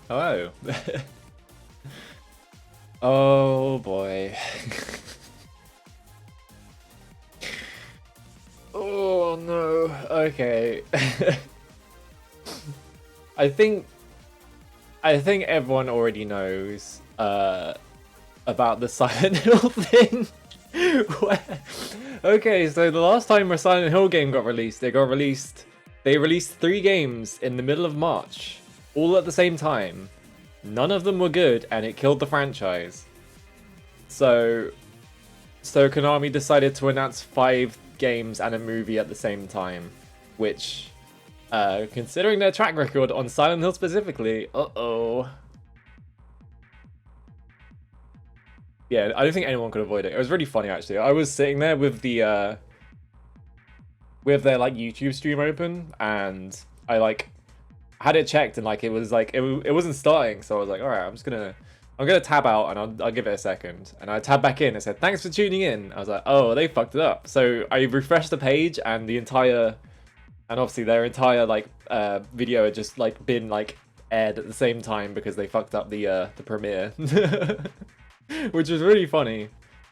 Hello. Oh boy. Oh no. Okay. I think everyone already knows about the Silent Hill thing. Okay, so the last time a Silent Hill game got released, they released 3 games in the middle of March, all at the same time. None of them were good, and it killed the franchise. So Konami decided to announce 5 games and a movie at the same time, which, considering their track record on Silent Hill specifically, yeah, I don't think anyone could avoid it. It was really funny, actually. I was sitting there with the with their like YouTube stream open, and I like had it checked, and like it was like it wasn't starting, so I was like, all right, I'm gonna tab out, and I'll give it a second. And I tabbed back in. It said, thanks for tuning in. I was like, oh, they fucked it up. So I refreshed the page, and obviously their entire like video had just like been like aired at the same time because they fucked up the premiere, which was really funny.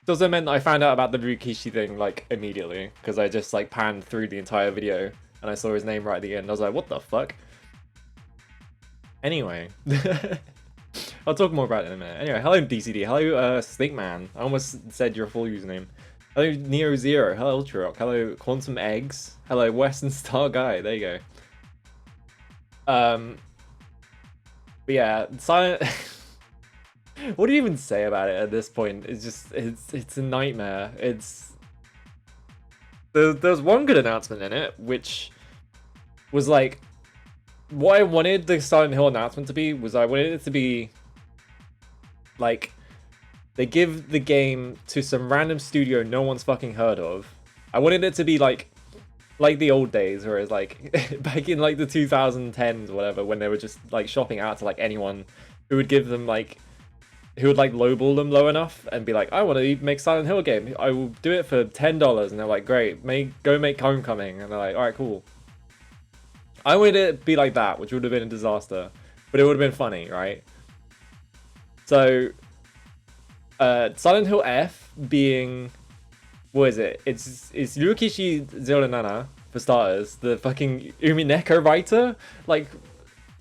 It also meant that I found out about the Ryukishi thing like immediately because I just like panned through the entire video and I saw his name right at the end. I was like, what the fuck? Anyway. I'll talk more about it in a minute. Anyway, hello DCD, hello Snake Man. I almost said your full username. Hello Neo Zero, hello Ultra Rock, hello Quantum Eggs, hello Western Star Guy. There you go. But yeah, Silent. What do you even say about it at this point? It's just it's a nightmare. There's one good announcement in it, which was like what I wanted the Silent Hill announcement to be. I wanted it to be like they give the game to some random studio no one's fucking heard of. I wanted it to be like the old days, where it's like back in like the 2010s or whatever, when they were just like shopping out to like anyone who would give them like who would like lowball them low enough and be like, I want to make Silent Hill game. I will do it for $10, and they're like, great, go make Homecoming, and they're like, all right, cool. I wanted it to be like that, which would have been a disaster, but it would have been funny, right? So, Silent Hill F being, what is it? It's Ryukishi 09 for starters, the fucking Umineko writer. Like,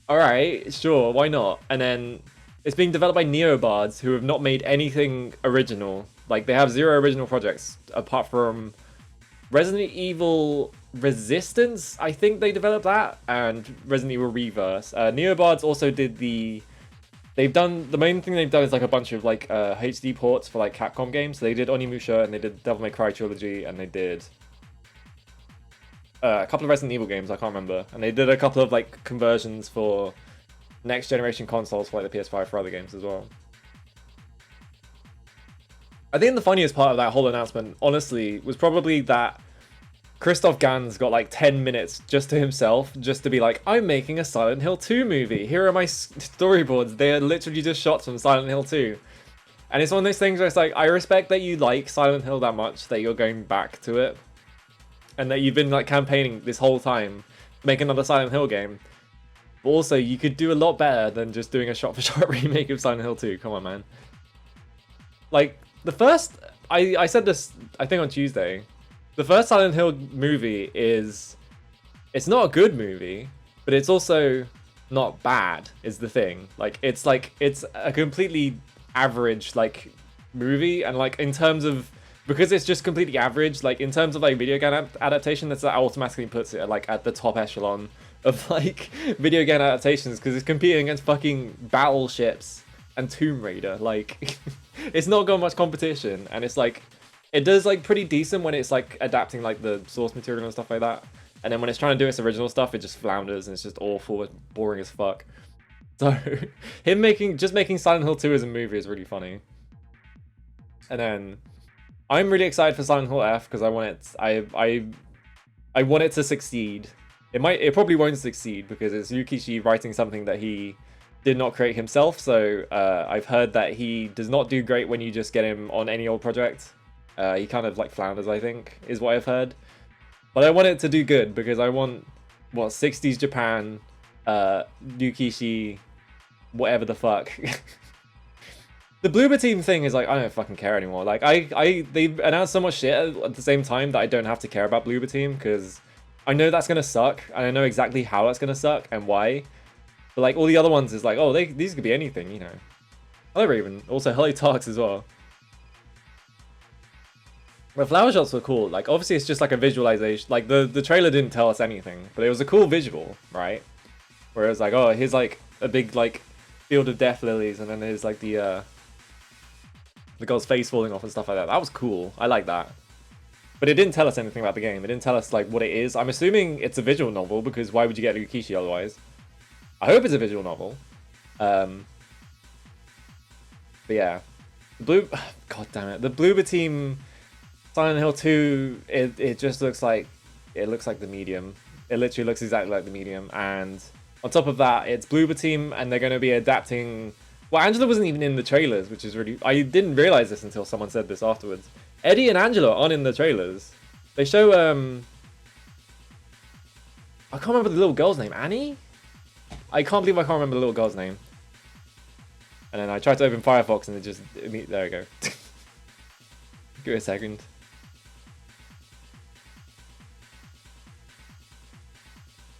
all right, sure, why not? And then it's being developed by Neobards, who have not made anything original. Like, they have 0 original projects apart from Resident Evil Resistance. I think they developed that, and Resident Evil Reverse. Neobards also did the main thing they've done is like a bunch of like HD ports for like Capcom games. So they did Onimusha, and they did Devil May Cry trilogy, and they did a couple of Resident Evil games, I can't remember. And they did a couple of like conversions for next generation consoles for like the PS5 for other games as well. I think the funniest part of that whole announcement, honestly, was probably that Christoph Gans got like 10 minutes just to himself, just to be like, I'm making a Silent Hill 2 movie. Here are my storyboards. They are literally just shots from Silent Hill 2. And it's one of those things where it's like, I respect that you like Silent Hill that much, that you're going back to it. And that you've been like campaigning this whole time to make another Silent Hill game. But also, you could do a lot better than just doing a shot-for-shot remake of Silent Hill 2. Come on, man. Like, the first... I said this, I think, on Tuesday. The first Silent Hill movie is... It's not a good movie, but it's also not bad, is the thing. Like, it's a completely average, like, movie. And, like, in terms of... Because it's just completely average, like, in terms of, like, video game adaptation, that automatically puts it, like, at the top echelon of like video game adaptations, because it's competing against fucking Battleships and Tomb Raider. Like, it's not got much competition, and it's like it does like pretty decent when it's like adapting like the source material and stuff like that, and then when it's trying to do its original stuff, it just flounders and it's just awful and boring as fuck. So him making Silent Hill 2 as a movie is really funny. And then I'm really excited for Silent Hill F because I want it to succeed. It probably won't succeed because it's Ryukishi writing something that he did not create himself. So I've heard that he does not do great when you just get him on any old project. He kind of like flounders, I think, is what I've heard. But I want it to do good because I want 60s Japan, Ryukishi whatever the fuck. The Bloober team thing is like, I don't fucking care anymore. Like, they announced so much shit at the same time that I don't have to care about Bloober team, because I know that's gonna suck, and I know exactly how that's gonna suck and why. But like, all the other ones is like, oh, these could be anything, you know. Hello Raven. Also, hello Tarks as well. The flower shots were cool. Like, obviously it's just like a visualization. Like, the trailer didn't tell us anything, but it was a cool visual, right? Where it was like, oh, here's like a big like field of death lilies, and then there's like the girl's face falling off and stuff like that. That was cool. I like that. But it didn't tell us anything about the game. It didn't tell us like what it is. I'm assuming it's a visual novel, because why would you get Lukishi otherwise? I hope it's a visual novel. But yeah, God damn it, the Bloober team, Silent Hill 2. It just looks like the medium. It literally looks exactly like the medium, and on top of that, it's Bloober team, and they're going to be adapting. Well, Angela wasn't even in the trailers, which is really... I didn't realize this until someone said this afterwards. Eddie and Angela aren't in the trailers. They show I can't remember the little girl's name. Annie? I can't believe I can't remember the little girl's name. And then I tried to open Firefox and it just... There we go. Give it a second.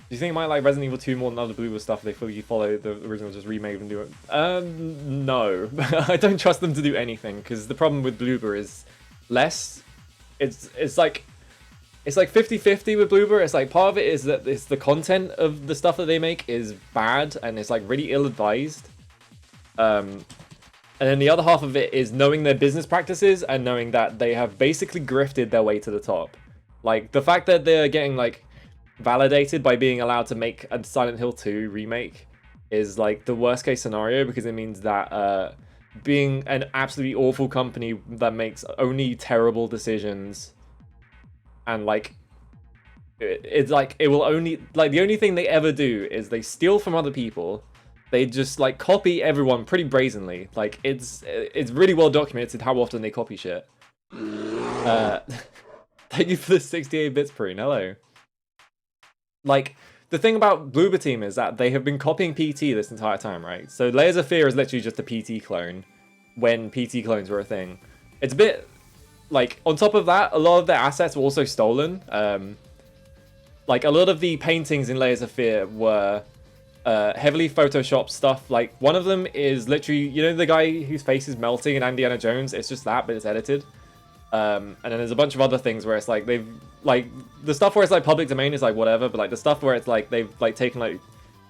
Do you think it might like Resident Evil 2 more than other Bloober stuff? They fully follow the original, just remake and do it? No. I don't trust them to do anything, because the problem with Bloober is less. It's like 50-50 with Bloober. It's like part of it is that it's the content of the stuff that they make is bad and it's like really ill-advised. And then the other half of it is knowing their business practices and knowing that they have basically grifted their way to the top. Like, the fact that they're getting like validated by being allowed to make a Silent Hill 2 remake is like the worst case scenario, because it means that being an absolutely awful company that makes only terrible decisions, and like it's like it will only like the only thing they ever do is they steal from other people. They just like copy everyone pretty brazenly. Like it's really well documented how often they copy shit. Thank you for the 68 bits, Preen. Hello. Like, the thing about Bloober team is that they have been copying PT this entire time, right? So Layers of Fear is literally just a PT clone, when PT clones were a thing. It's a bit, like, on top of that, a lot of their assets were also stolen. Like, a lot of the paintings in Layers of Fear were heavily photoshopped stuff. Like, one of them is literally, you know the guy whose face is melting in Indiana Jones? It's just that, but it's edited. And then there's a bunch of other things where it's like they've like the stuff where it's like public domain is like whatever, but like the stuff where it's like they've like taken like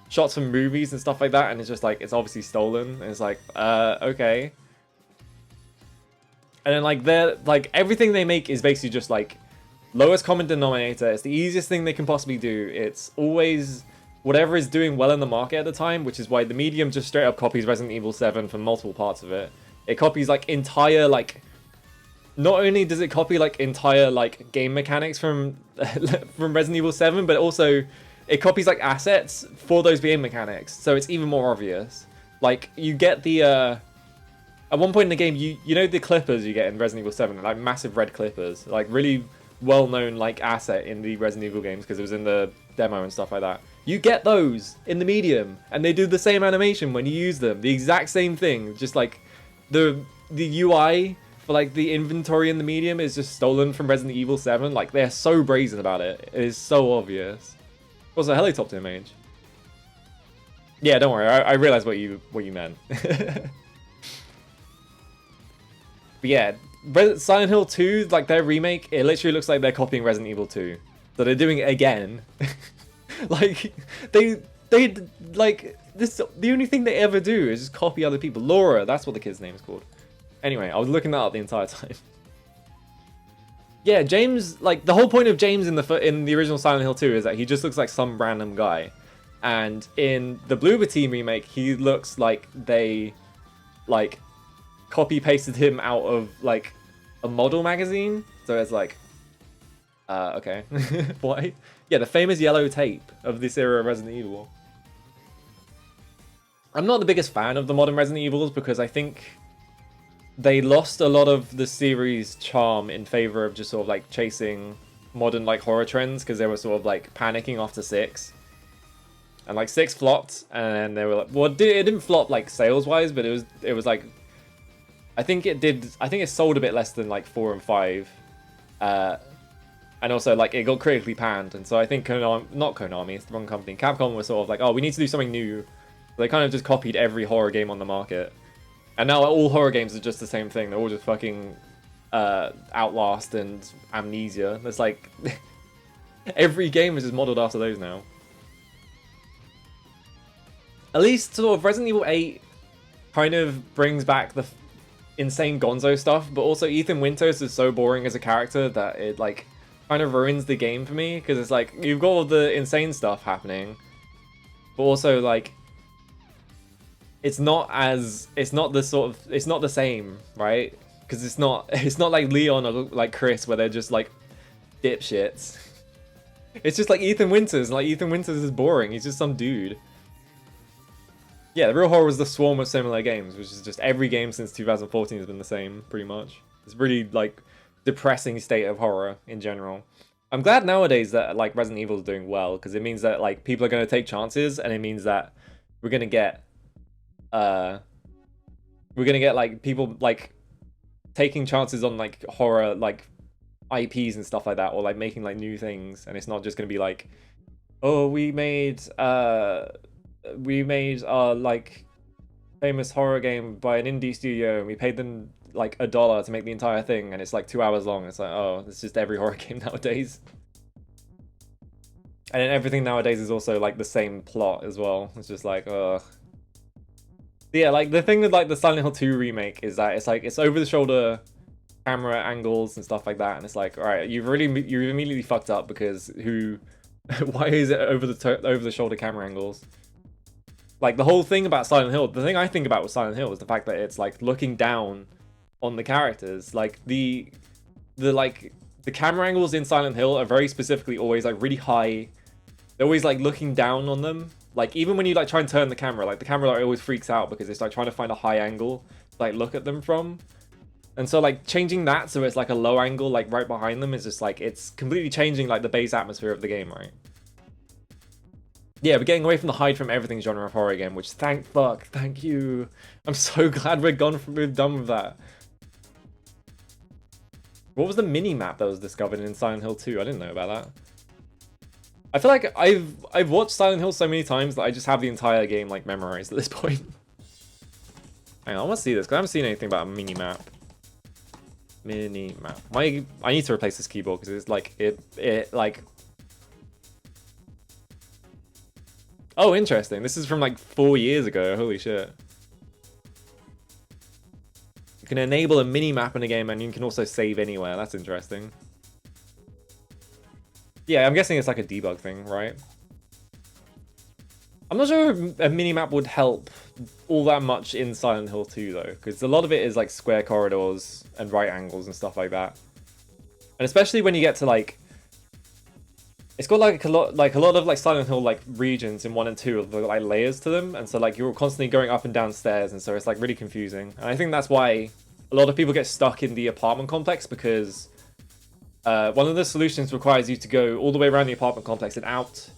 shots from movies and stuff like that, and it's just like it's obviously stolen, and it's like okay. And then like they're like everything they make is basically just like lowest common denominator. It's the easiest thing they can possibly do. It's always whatever is doing well in the market at the time, which is why the medium just straight up copies Resident Evil 7 for multiple parts of it. It copies like entire like. Not only does it copy like entire like game mechanics from from Resident Evil 7, but also it copies like assets for those game mechanics, so it's even more obvious. Like you get the at one point in the game, you know the clippers you get in Resident Evil 7, like massive red clippers, like really well-known like asset in the Resident Evil games because it was in the demo and stuff like that. You get those in the medium, and they do the same animation when you use them, the exact same thing, just like the UI. But like the inventory in the medium is just stolen from Resident Evil 7. Like they're so brazen about it. It is so obvious. Also, hello top tier mage. Yeah, don't worry. I realized what you meant. But yeah, Silent Hill 2, like their remake, it literally looks like they're copying Resident Evil 2. So they're doing it again. Like they like this. The only thing they ever do is just copy other people. Laura, that's what the kid's name is called. Anyway, I was looking that up the entire time. Yeah, James, like, the whole point of James in the original Silent Hill 2 is that he just looks like some random guy. And in the Bloober team remake, he looks like they, like, copy-pasted him out of, like, a model magazine. So it's like, okay. Why? Yeah, the famous yellow tape of this era of Resident Evil. I'm not the biggest fan of the modern Resident Evils because I think they lost a lot of the series' charm in favor of just sort of like chasing modern like horror trends because they were sort of like panicking after 6. and like 6 flopped, and they were like, well, it didn't flop like sales wise, but it was like, I think it sold a bit less than like 4 and 5, and also like it got critically panned, and so I think not Konami, it's the wrong company. Capcom was sort of like, oh, we need to do something new. So they kind of just copied every horror game on the market, and now all horror games are just the same thing. They're all just fucking Outlast and Amnesia. It's like every game is just modeled after those now. At least sort of Resident Evil 8 kind of brings back the insane gonzo stuff, but also Ethan Winters is so boring as a character that it like kind of ruins the game for me, because it's like you've got all the insane stuff happening, but also like it's not the same, right? Because it's not like Leon or like Chris where they're just like dipshits. It's just like Ethan Winters, and like Ethan Winters is boring. He's just some dude. Yeah, the real horror was the swarm of similar games, which is just every game since 2014 has been the same, pretty much. It's really like depressing state of horror in general. I'm glad nowadays that like Resident Evil is doing well, because it means that like people are going to take chances, and it means that we're gonna get like people like taking chances on like horror like IPs and stuff like that, or like making like new things, and it's not just gonna be like, oh, we made our like famous horror game by an indie studio, and we paid them like $1 to make the entire thing, and it's like 2 hours long. It's like, oh, it's just every horror game nowadays. And then everything nowadays is also like the same plot as well. It's just like, ugh. Yeah, like the thing with like the Silent Hill 2 remake is that it's like it's over the shoulder camera angles and stuff like that, and it's like, all right, you've immediately fucked up, because why is it over the shoulder camera angles? Like the whole thing about Silent Hill, the thing I think about with Silent Hill is the fact that it's like looking down on the characters. Like the camera angles in Silent Hill are very specifically always like really high. They're always like looking down on them. Like even when you like try and turn the camera, like the camera like, always freaks out, because it's like trying to find a high angle to like look at them from. And so like changing that so it's like a low angle like right behind them is just like, it's completely changing like the base atmosphere of the game, right? Yeah, we're getting away from the hide from everything genre of horror again, which thank you. I'm so glad we're done with that. What was the mini map that was discovered in Silent Hill 2? I didn't know about that. I feel like I've watched Silent Hill so many times that I just have the entire game like memorized at this point. Hang on, I want to see this because I haven't seen anything about a mini map. Mini map. I need to replace this keyboard because it's like it like. Oh, interesting. This is from like 4 years ago. Holy shit. You can enable a mini map in a game, and you can also save anywhere. That's interesting. Yeah, I'm guessing it's like a debug thing, right? I'm not sure if a minimap would help all that much in Silent Hill 2 though, because a lot of it is like square corridors and right angles and stuff like that. And especially when you get to like, it's got like a lot of like Silent Hill like regions in 1 and 2 of like layers to them, and so like you're constantly going up and down stairs, and so it's like really confusing. And I think that's why a lot of people get stuck in the apartment complex, because one of the solutions requires you to go all the way around the apartment complex and out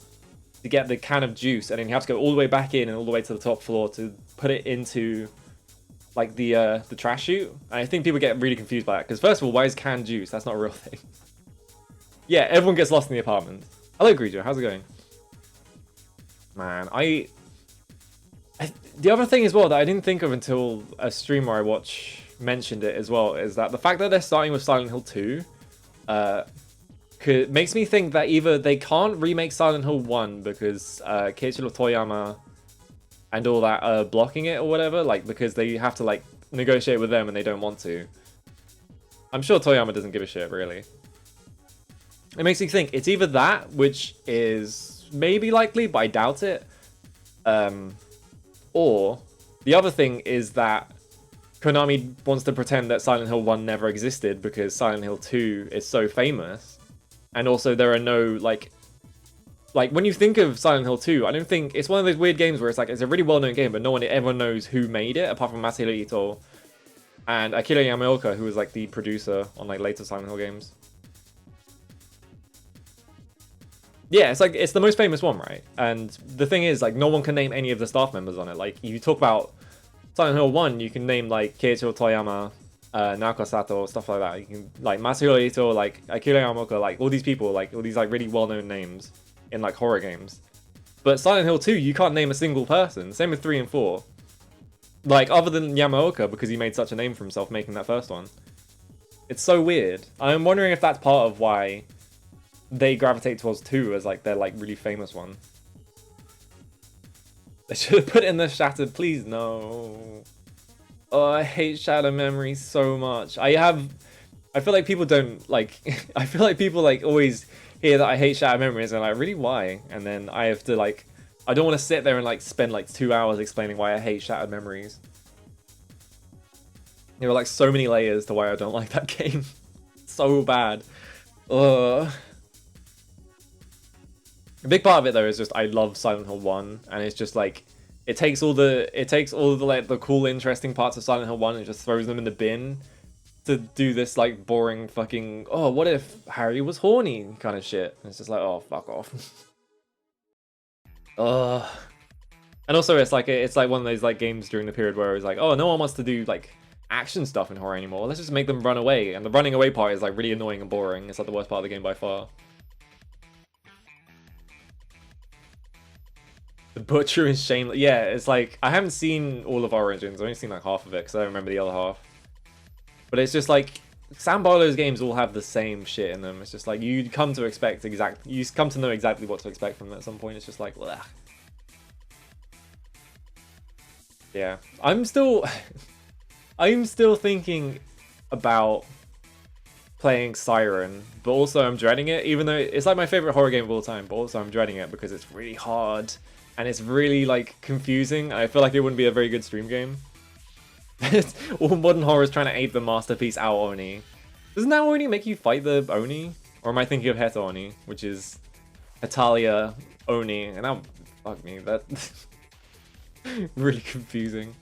to get the can of juice, and then you have to go all the way back in and all the way to the top floor to put it into like the trash chute. And I think people get really confused by that, because first of all, why is canned juice? That's not a real thing. Yeah, everyone gets lost in the apartment. Hello, Greedo. How's it going? Man, the other thing as well that I didn't think of until a streamer I watch mentioned it as well, is that the fact that they're starting with Silent Hill 2 makes me think that either they can't remake Silent Hill 1 because Keiichiro Toyama and all that are blocking it or whatever, like because they have to like negotiate with them and they don't want to. I'm sure Toyama doesn't give a shit, really. It makes me think it's either that, which is maybe likely, but I doubt it. Or the other thing is that Konami wants to pretend that Silent Hill 1 never existed because Silent Hill 2 is so famous. And also there are no, like when you think of Silent Hill 2, I don't think, it's one of those weird games where it's like, it's a really well-known game, but no one ever knows who made it, apart from Masahiro Ito and Akira Yamaoka, who was like the producer on like later Silent Hill games. Yeah, it's like it's the most famous one, right? And the thing is, like, no one can name any of the staff members on it. Like, if you talk about Silent Hill 1, you can name like Keiichiro Toyama, Naoko Sato, stuff like that. You can like Masahiro Ito, like Akira Yamaoka, like all these people, like all these like really well-known names in like horror games. But Silent Hill 2, you can't name a single person. Same with 3 and 4. Like, other than Yamaoka, because he made such a name for himself making that first one. It's so weird. I'm wondering if that's part of why they gravitate towards 2 as like their like really famous one. They should have put it in the Shattered, please no. Oh, I hate Shattered Memories so much. I feel like people don't like I feel like people like always hear that I hate Shattered Memories and I'm like, really, why? And then I have to like I don't want to sit there and like spend like 2 hours explaining why I hate Shattered Memories. There are like so many layers to why I don't like that game. So bad. Ugh. A big part of it though is just I love Silent Hill 1, and it's just like it takes all the like the cool interesting parts of Silent Hill 1 and just throws them in the bin to do this like boring fucking, oh, what if Harry was horny kind of shit. And it's just like, oh, fuck off. Ugh. And also it's like one of those like games during the period where it was like, oh, no one wants to do like action stuff in horror anymore. Let's just make them run away. And the running away part is like really annoying and boring. It's like the worst part of the game by far. The Butcher is shameless. Yeah, it's like I haven't seen all of Origins. I've only seen like half of it because I don't remember the other half. But it's just like Sam Barlow's games all have the same shit in them. It's just like you come to expect you come to know exactly what to expect from them at some point. It's just like, ugh. Yeah, I'm still thinking about playing Siren, but also I'm dreading it, even though it's like my favorite horror game of all time, but also I'm dreading it because it's really hard and it's really like confusing. I feel like it wouldn't be a very good stream game. All modern horror is trying to ape the masterpiece Ao Oni. Doesn't Ao Oni make you fight the Oni? Or am I thinking of Heta Oni, which is Hetalia Oni? And now, fuck me, that really confusing.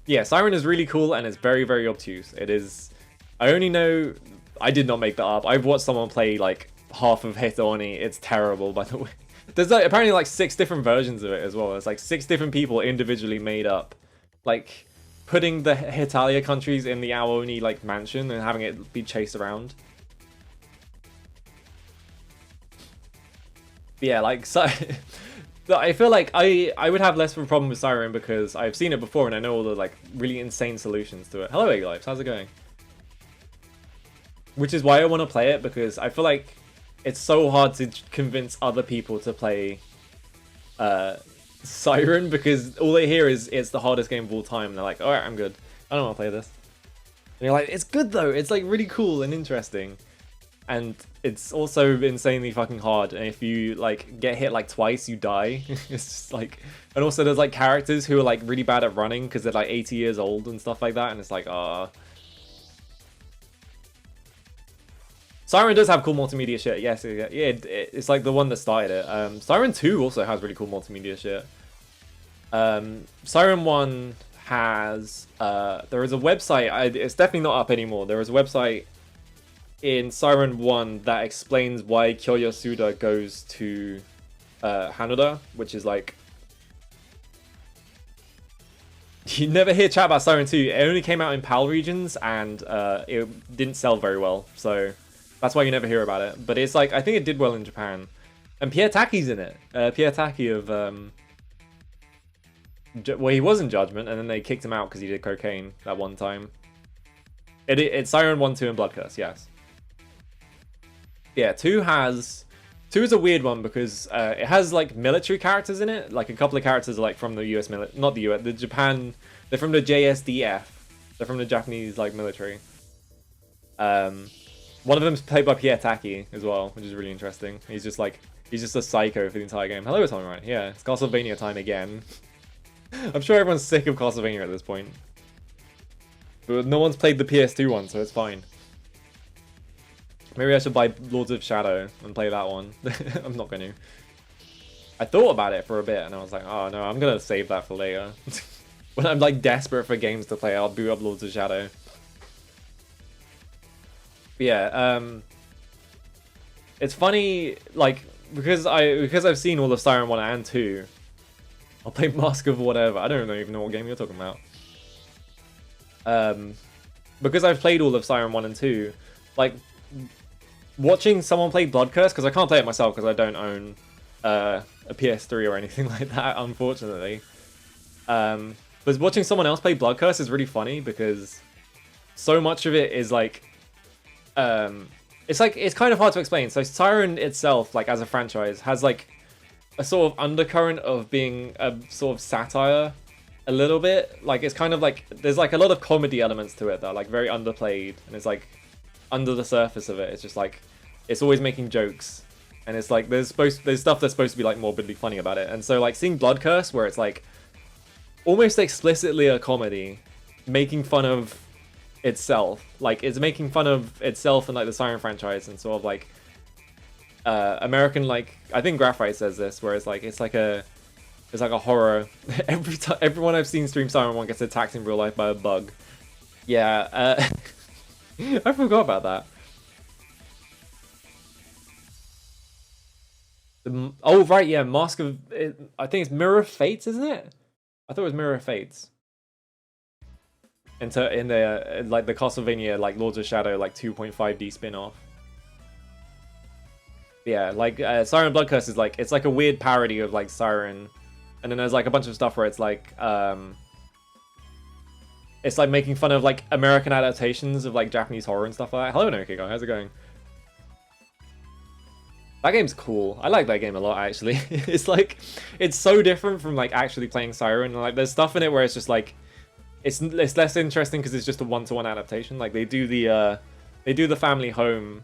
Yeah, Siren is really cool and it's very, very obtuse. It is. I only know. I did not make that up. I've watched someone play like half of Heta Oni. It's terrible, by the way. There's like apparently like 6 different versions of it as well. It's like 6 different people individually made up, like putting the Hetalia countries in the Ao Oni like mansion and having it be chased around. But yeah, like so. I feel like I would have less of a problem with Siren because I've seen it before and I know all the like really insane solutions to it. Hello, Egg Lives, how's it going? Which is why I want to play it, because I feel like it's so hard to convince other people to play Siren, because all they hear is it's the hardest game of all time. And they're like, alright, I'm good. I don't want to play this. And you're like, it's good though. It's like really cool and interesting. And it's also insanely fucking hard. And if you like get hit like twice, you die. It's just like, and also there's like characters who are like really bad at running because they're like 80 years old and stuff like that. And it's like, Siren does have cool multimedia shit. Yes, yeah, it's like the one that started it. Siren 2 also has really cool multimedia shit. Siren 1 has, there is a website, it's definitely not up anymore. There is a website in Siren 1 that explains why Kyoya Suda goes to Hanoda, which is like... You never hear chat about Siren 2. It only came out in PAL regions and it didn't sell very well, so that's why you never hear about it. But it's like, I think it did well in Japan. And Pierre Taki's in it. Pierre Taki of... well, he was in Judgment, and then they kicked him out because he did cocaine that one time. It's Siren 1, 2, and Blood Curse, yes. Yeah, 2 is a weird one because it has like military characters in it. Like a couple of characters are like from the US military, not the US, the Japan. They're from the JSDF. They're from the Japanese like military. One of them's played by Pierre Taki as well, which is really interesting. He's just a psycho for the entire game. Hello, Tommy, right? Yeah, it's Castlevania time again. I'm sure everyone's sick of Castlevania at this point. But no one's played the PS2 one, so it's fine. Maybe I should buy Lords of Shadow and play that one. I'm not going to. I thought about it for a bit and I was like, oh no, I'm going to save that for later. When I'm like desperate for games to play, I'll boot up Lords of Shadow. But yeah, it's funny, like, because I've seen all of Siren 1 and 2. I'll play Mask of whatever. I don't even know what game you're talking about. Because I've played all of Siren 1 and 2, like, watching someone play Blood Curse, because I can't play it myself because I don't own a PS3 or anything like that, unfortunately. But watching someone else play Blood Curse is really funny because so much of it is like, it's kind of hard to explain. So Siren itself, like as a franchise, has like a sort of undercurrent of being a sort of satire, a little bit. Like it's kind of like there's like a lot of comedy elements to it that are like very underplayed, and it's like under the surface of it, it's just like it's always making jokes, and it's like there's stuff that's supposed to be like morbidly funny about it. And so like seeing Blood Curse, where it's like almost explicitly a comedy, making fun of itself, like it's making fun of itself and like the Siren franchise and sort of like American, like I think Graphite says this, where it's like a horror. Everyone I've seen stream Siren 1 gets attacked in real life by a bug. Yeah, I forgot about that. Oh right, yeah, Mask of I think it's Mirror of Fates, isn't it? I thought it was Mirror of Fates. In the like the Castlevania like Lords of Shadow like 2.5D spin-off. Yeah, like Siren Blood Curse is like it's like a weird parody of like Siren, and then there's like a bunch of stuff where it's like making fun of like American adaptations of like Japanese horror and stuff like that. Hello Nokigo, how's it going? That game's cool. I like that game a lot actually. it's so different from like actually playing Siren. Like there's stuff in it where it's just like it's less interesting because it's just a one-to-one adaptation. Like they do the family home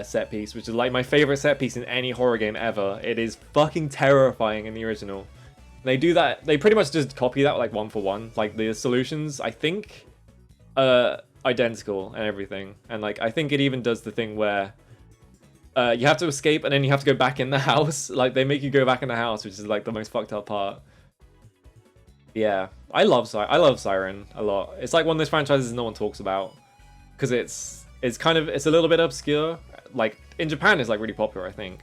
set piece, which is like my favorite set piece in any horror game ever. It is fucking terrifying in the original. They do that. They pretty much just copy that like one for one. Like the solutions, I think, identical and everything. And like I think it even does the thing where you have to escape and then you have to go back in the house. Like they make you go back in the house, which is like the most fucked up part. Yeah, I love Siren a lot. It's like one of those franchises no one talks about because it's a little bit obscure. Like in Japan, it's like really popular, I think.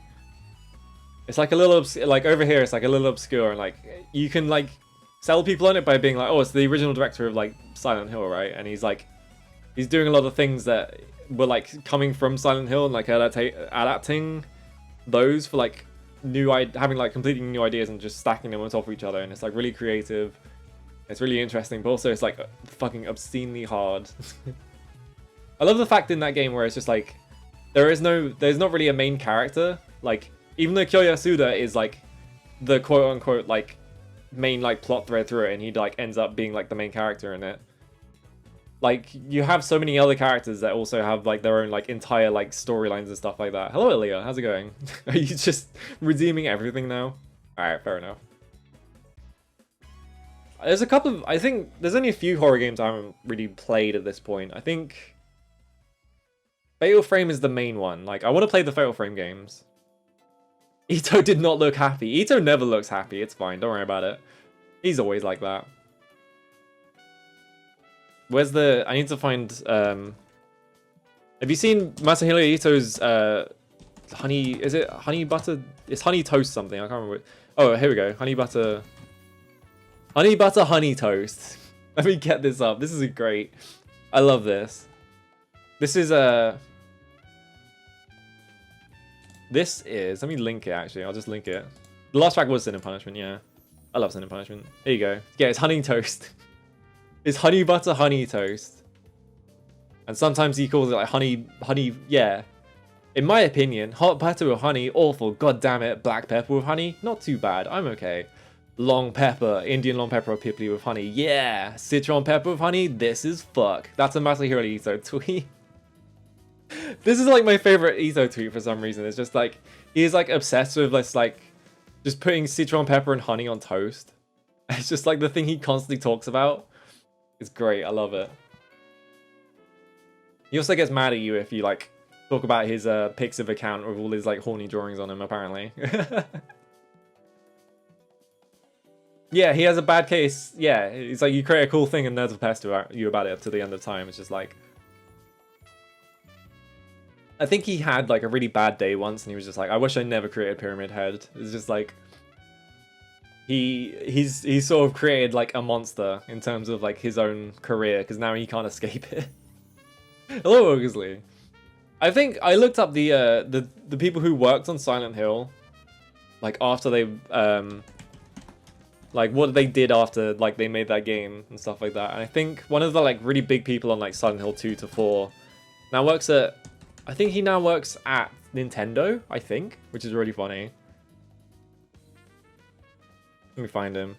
It's like a little like over here, it's like a little obscure, and like you can like sell people on it by being like, oh, it's the original director of like Silent Hill, right? And he's doing a lot of things that were like coming from Silent Hill and like adapting those for like having like completely new ideas and just stacking them on top of each other, and it's like really creative. It's really interesting, but also it's like fucking obscenely hard. I love the fact in that game where it's just like there's not really a main character. Like even though Kyo Yasuda is like the quote unquote like main like plot thread through it, and he like ends up being like the main character in it. Like you have so many other characters that also have like their own like entire like storylines and stuff like that. Hello Ilya, how's it going? Are you just redeeming everything now? Alright, fair enough. There's a couple of, I think there's only a few horror games I haven't really played at this point. I think Fatal Frame is the main one. Like I want to play the Fatal Frame games. Ito did not look happy. Ito never looks happy. It's fine, don't worry about it. He's always like that. Where's the... I need to find... Have you seen Masahiro Ito's honey... Is it honey butter... It's honey toast something. I can't remember. Oh, here we go. Honey butter... Honey butter honey toast. Let me get this up. This is great. I love this. This is This is... Let me link it, actually. I'll just link it. The last track was Sin and Punishment, yeah. I love Sin and Punishment. Here you go. Yeah, it's honey toast. It's honey butter honey toast. And sometimes he calls it like honey, yeah. In my opinion, hot butter with honey, awful, god damn it. Black pepper with honey, not too bad, I'm okay. Long pepper, Indian long pepper or pippli with honey, yeah. Citron pepper with honey, this is fuck. That's a Masahiro Ito tweet. This is like my favorite Ito tweet for some reason. It's just like, he's like obsessed with this like, just putting citron pepper and honey on toast. It's just like the thing he constantly talks about. It's great, I love it. He also gets mad at you if you like talk about his Pixiv account with all his like horny drawings on him, apparently. Yeah, he has a bad case. Yeah, it's like you create a cool thing and nerds will pester you about it up to the end of time. It's just like... I think he had like a really bad day once, and he was just like, I wish I never created Pyramid Head. It's just like he's sort of created like a monster in terms of like his own career, because now he can't escape it. Hello, Ogesley. I think I looked up the people who worked on Silent Hill, like after they like what they did after like they made that game and stuff like that. And I think one of the like really big people on like Silent Hill 2 to 4 now works at, I think he now works at Nintendo, I think, which is really funny. Let me find him.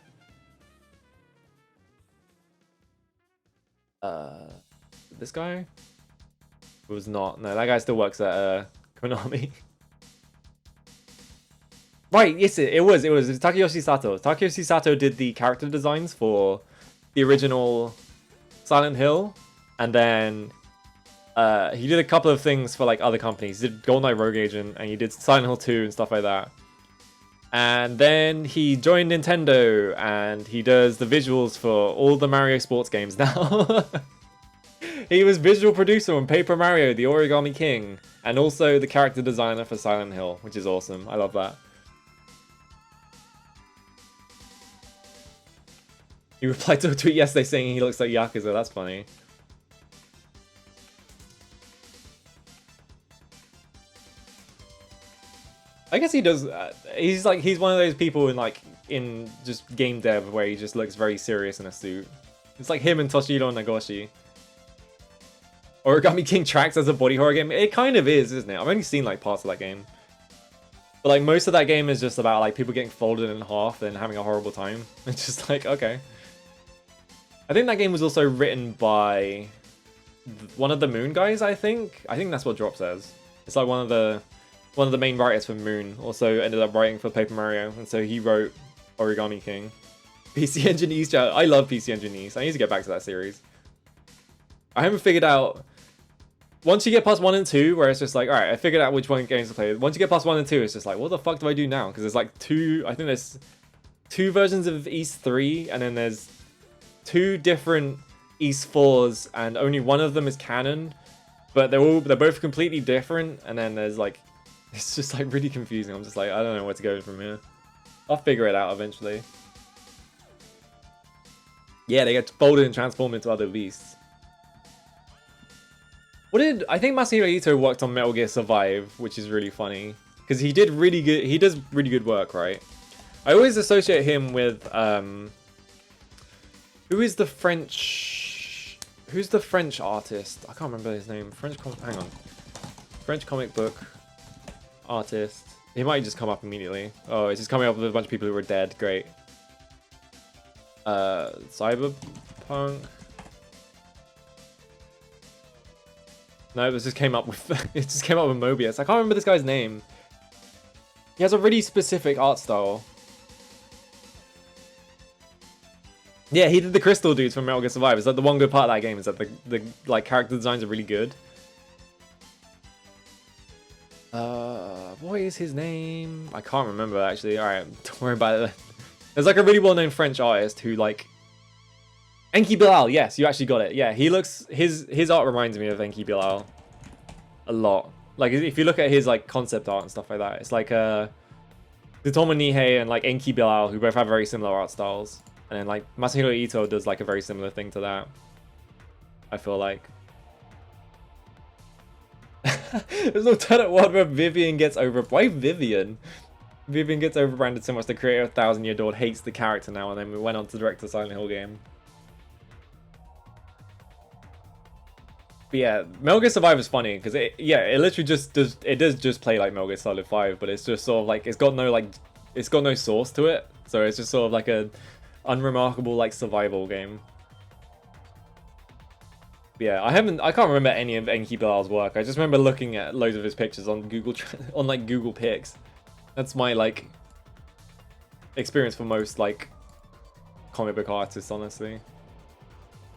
This guy? It was not. No, that guy still works at Konami. Right, yes, it was. It's Takeyoshi Sato. Takeyoshi Sato did the character designs for the original Silent Hill, and then he did a couple of things for like other companies. He did GoldenEye Rogue Agent, and he did Silent Hill 2 and stuff like that. And then he joined Nintendo, and he does the visuals for all the Mario sports games now. He was visual producer on Paper Mario, The Origami King, and also the character designer for Silent Hill, which is awesome. I love that. He replied to a tweet yesterday saying he looks like Yakuza. That's funny. I guess he does. He's one of those people in just game dev where he just looks very serious in a suit. It's like him and Toshiro Nagoshi. Origami King tracks as a body horror game. It kind of is, isn't it? I've only seen like parts of that game, but like most of that game is just about like people getting folded in half and having a horrible time. It's just like, okay. I think that game was also written by one of the Moon guys. I think that's what Drop says. It's like one of the main writers for Moon also ended up writing for Paper Mario, and so he wrote Origami King. PC Engine East, I love PC Engine East. I need to get back to that series. I haven't figured out. Once you get past 1 and 2, where it's just like, alright, I figured out which one games to play. Once you get past 1 and 2, it's just like, what the fuck do I do now? Because there's like I think there's 2 versions of East 3, and then there's 2 different East 4s, and only one of them is canon, but they're both completely different, and then there's like, it's just like really confusing. I'm just like, I don't know where to go from here. I'll figure it out eventually. Yeah, they get folded and transformed into other beasts. I think Masahiro Ito worked on Metal Gear Survive, which is really funny because he does really good work, right? I always associate him with who's the French artist? I can't remember his name. French comic book artist. He might just come up immediately. Oh, it's just coming up with a bunch of people who are dead. Great. Cyberpunk. No, it just came up with Mobius. I can't remember this guy's name. He has a really specific art style. Yeah, he did the Crystal Dudes from Metal Gear Survive. It's like the one good part of that game is that the like character designs are really good. What is his name? I can't remember actually. Alright, don't worry about it. There's like a really well-known French artist who like Enki Bilal, yes, you actually got it. Yeah, he looks his art reminds me of Enki Bilal a lot. Like if you look at his like concept art and stuff like that, it's like Tsutomu Nihei and like Enki Bilal, who both have very similar art styles. And then like Masahiro Ito does like a very similar thing to that, I feel like. There's no alternate world where Vivian gets Why Vivian? Vivian gets overbranded so much the creator of 1000 Year Dawn hates the character now, and then we went on to direct the Silent Hill game. But yeah, Metal Gear Survive is funny because it literally just does play like Metal Gear Solid 5, but it's just sort of like it's got no source to it, so it's just sort of like a unremarkable like survival game. But yeah, I can't remember any of Enki Bilal's work. I just remember looking at loads of his pictures on Google Pics. That's my like experience for most like comic book artists, honestly.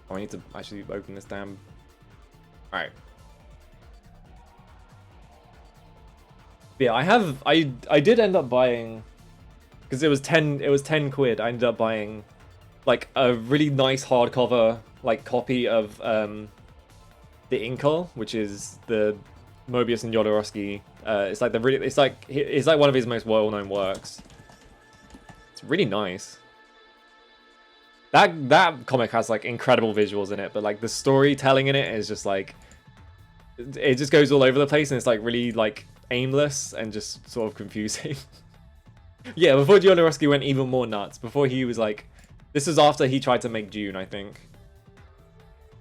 Oh, I need to actually open this damn. All right. Yeah, I did end up buying, because it was 10 quid. I ended up buying like a really nice hardcover like copy of the Incal, which is the Mobius and Jodorowsky. It's like it's like one of his most well-known works. It's really nice. That comic has like incredible visuals in it, but like the storytelling in it is just like it just goes all over the place, and it's like really like aimless and just sort of confusing. Yeah, before Jodorowsky went even more nuts. Before he was like, this is after he tried to make Dune, I think.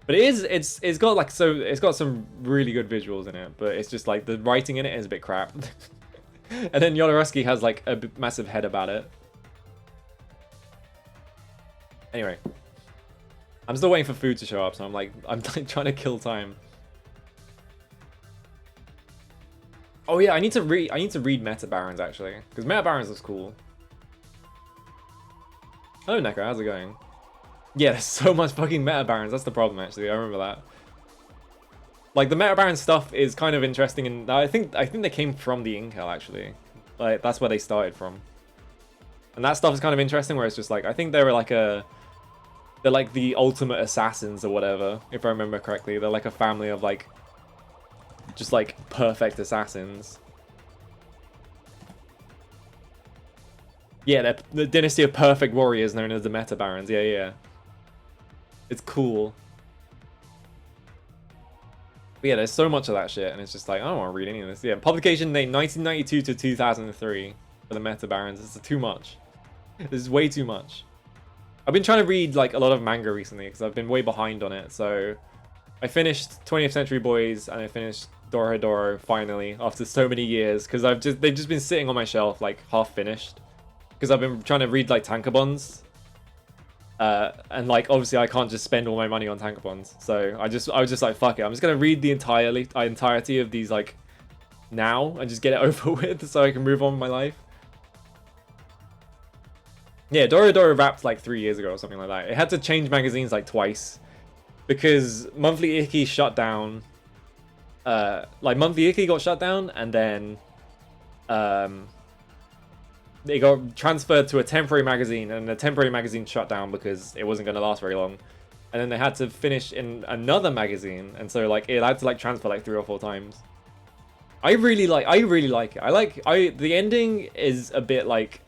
But it's got like it's got some really good visuals in it, but it's just like the writing in it is a bit crap. And then Jodorowsky has like a massive head about it. Anyway, I'm still waiting for food to show up, so I'm like trying to kill time. Oh yeah, I need to read Meta Barons actually, because Meta Barons is cool. Hello Neko, how's it going? Yeah, there's so much fucking Meta Barons. That's the problem actually. I remember that. Like the Meta Baron stuff is kind of interesting, and I think they came from the Incal actually. Like that's where they started from. And that stuff is kind of interesting, where it's just like I think they're like the ultimate assassins or whatever, if I remember correctly. They're like a family of like just like perfect assassins. Yeah, they're the dynasty of perfect warriors known as the Meta Barons. Yeah, yeah. It's cool. But yeah, there's so much of that shit, and it's just like, I don't want to read any of this. Yeah, publication date 1992 to 2003 for the Meta Barons. It's too much. This is way too much. I've been trying to read like a lot of manga recently because I've been way behind on it. So I finished 20th Century Boys and I finished Dorohedoro finally after so many years, because they've just been sitting on my shelf like half finished, because I've been trying to read like tankobons. And like obviously I can't just spend all my money on tankobons, so I was just like, fuck it, I'm just gonna read the entirety of these like now and just get it over with so I can move on with my life. Yeah, Dorohedoro wrapped like 3 years ago or something like that. It had to change magazines like twice because Monthly Icky shut down. Like Monthly Icky got shut down, and then it got transferred to a temporary magazine, and the temporary magazine shut down because it wasn't going to last very long. And then they had to finish in another magazine, and so like it had to like transfer like 3 or 4 times. I really like it. The ending is a bit like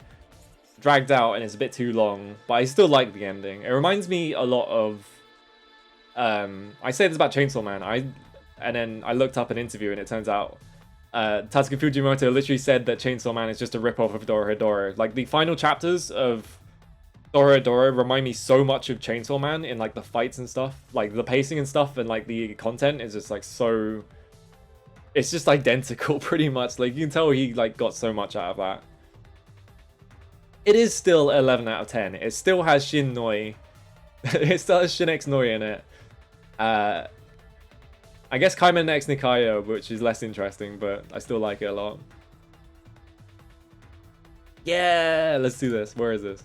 dragged out and it's a bit too long, but I still like the ending. It reminds me a lot of I say this about Chainsaw Man. And then I looked up an interview, and it turns out Tatsuki Fujimoto literally said that Chainsaw Man is just a rip-off of Dorohedoro. Like, the final chapters of Dorohedoro remind me so much of Chainsaw Man in, like, the fights and stuff. Like, the pacing and stuff, and, like, the content is just, like, so... It's just identical, pretty much. Like, you can tell he, like, got so much out of that. It is still 11 out of 10. It still has Shin Noi. It still has Shin X Noi in it. I guess Kaimen X Nikaya, which is less interesting, but I still like it a lot. Yeah, let's do this. Where is this?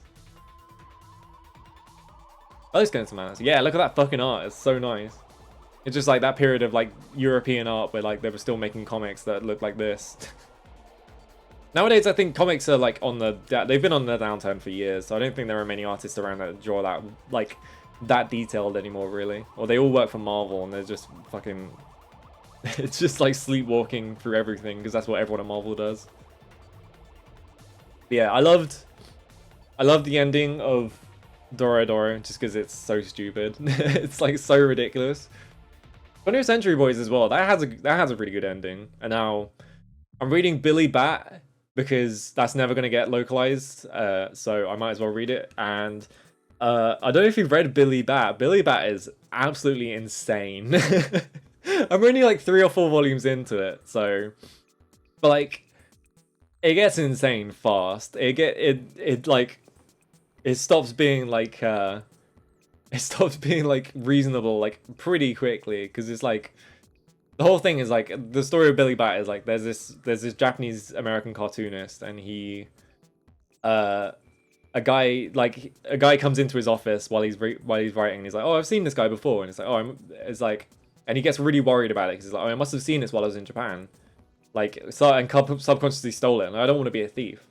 Oh, let's go into Manas. Yeah, look at that fucking art. It's so nice. It's just like that period of like European art where like they were still making comics that look like this. Nowadays, I think comics are like they've been on the downturn for years, so I don't think there are many artists around that draw that like that detailed anymore, really. Or they all work for Marvel and they're just fucking... It's just like sleepwalking through everything, because that's what everyone at Marvel does. But yeah, I loved the ending of Dorohedoro just because it's so stupid. It's like so ridiculous. 20th Century Boys as well, that has a pretty good ending. And now I'm reading Billy Bat because that's never going to get localized, so I might as well read it. And I don't know if you've read Billy Bat. Billy Bat is absolutely insane. I'm only like 3 or 4 volumes into it, so... But like, it gets insane fast. It stops being like, it stops being like reasonable like pretty quickly, because it's like... The whole thing is like, the story of Billy Bat is like, there's this Japanese American cartoonist, and he... A guy comes into his office while he's writing, and he's like, oh, I've seen this guy before, and it's like, oh, and he gets really worried about it because he's like, oh, I must have seen this while I was in Japan, like, so, and subconsciously stole it, and I don't want to be a thief.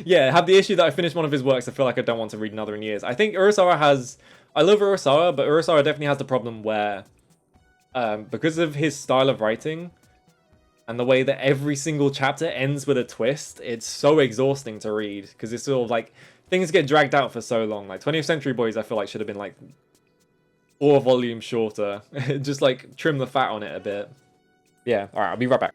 Yeah, I have the issue that I finished one of his works. I feel like I don't want to read another in years. I think Urasawa has, I love Urasawa, but Urasawa definitely has the problem where because of his style of writing and the way that every single chapter ends with a twist, it's so exhausting to read because it's sort of like things get dragged out for so long. Like 20th Century Boys, I feel like should have been like 4 volumes shorter. Just like trim the fat on it a bit. Yeah, all right, I'll be right back.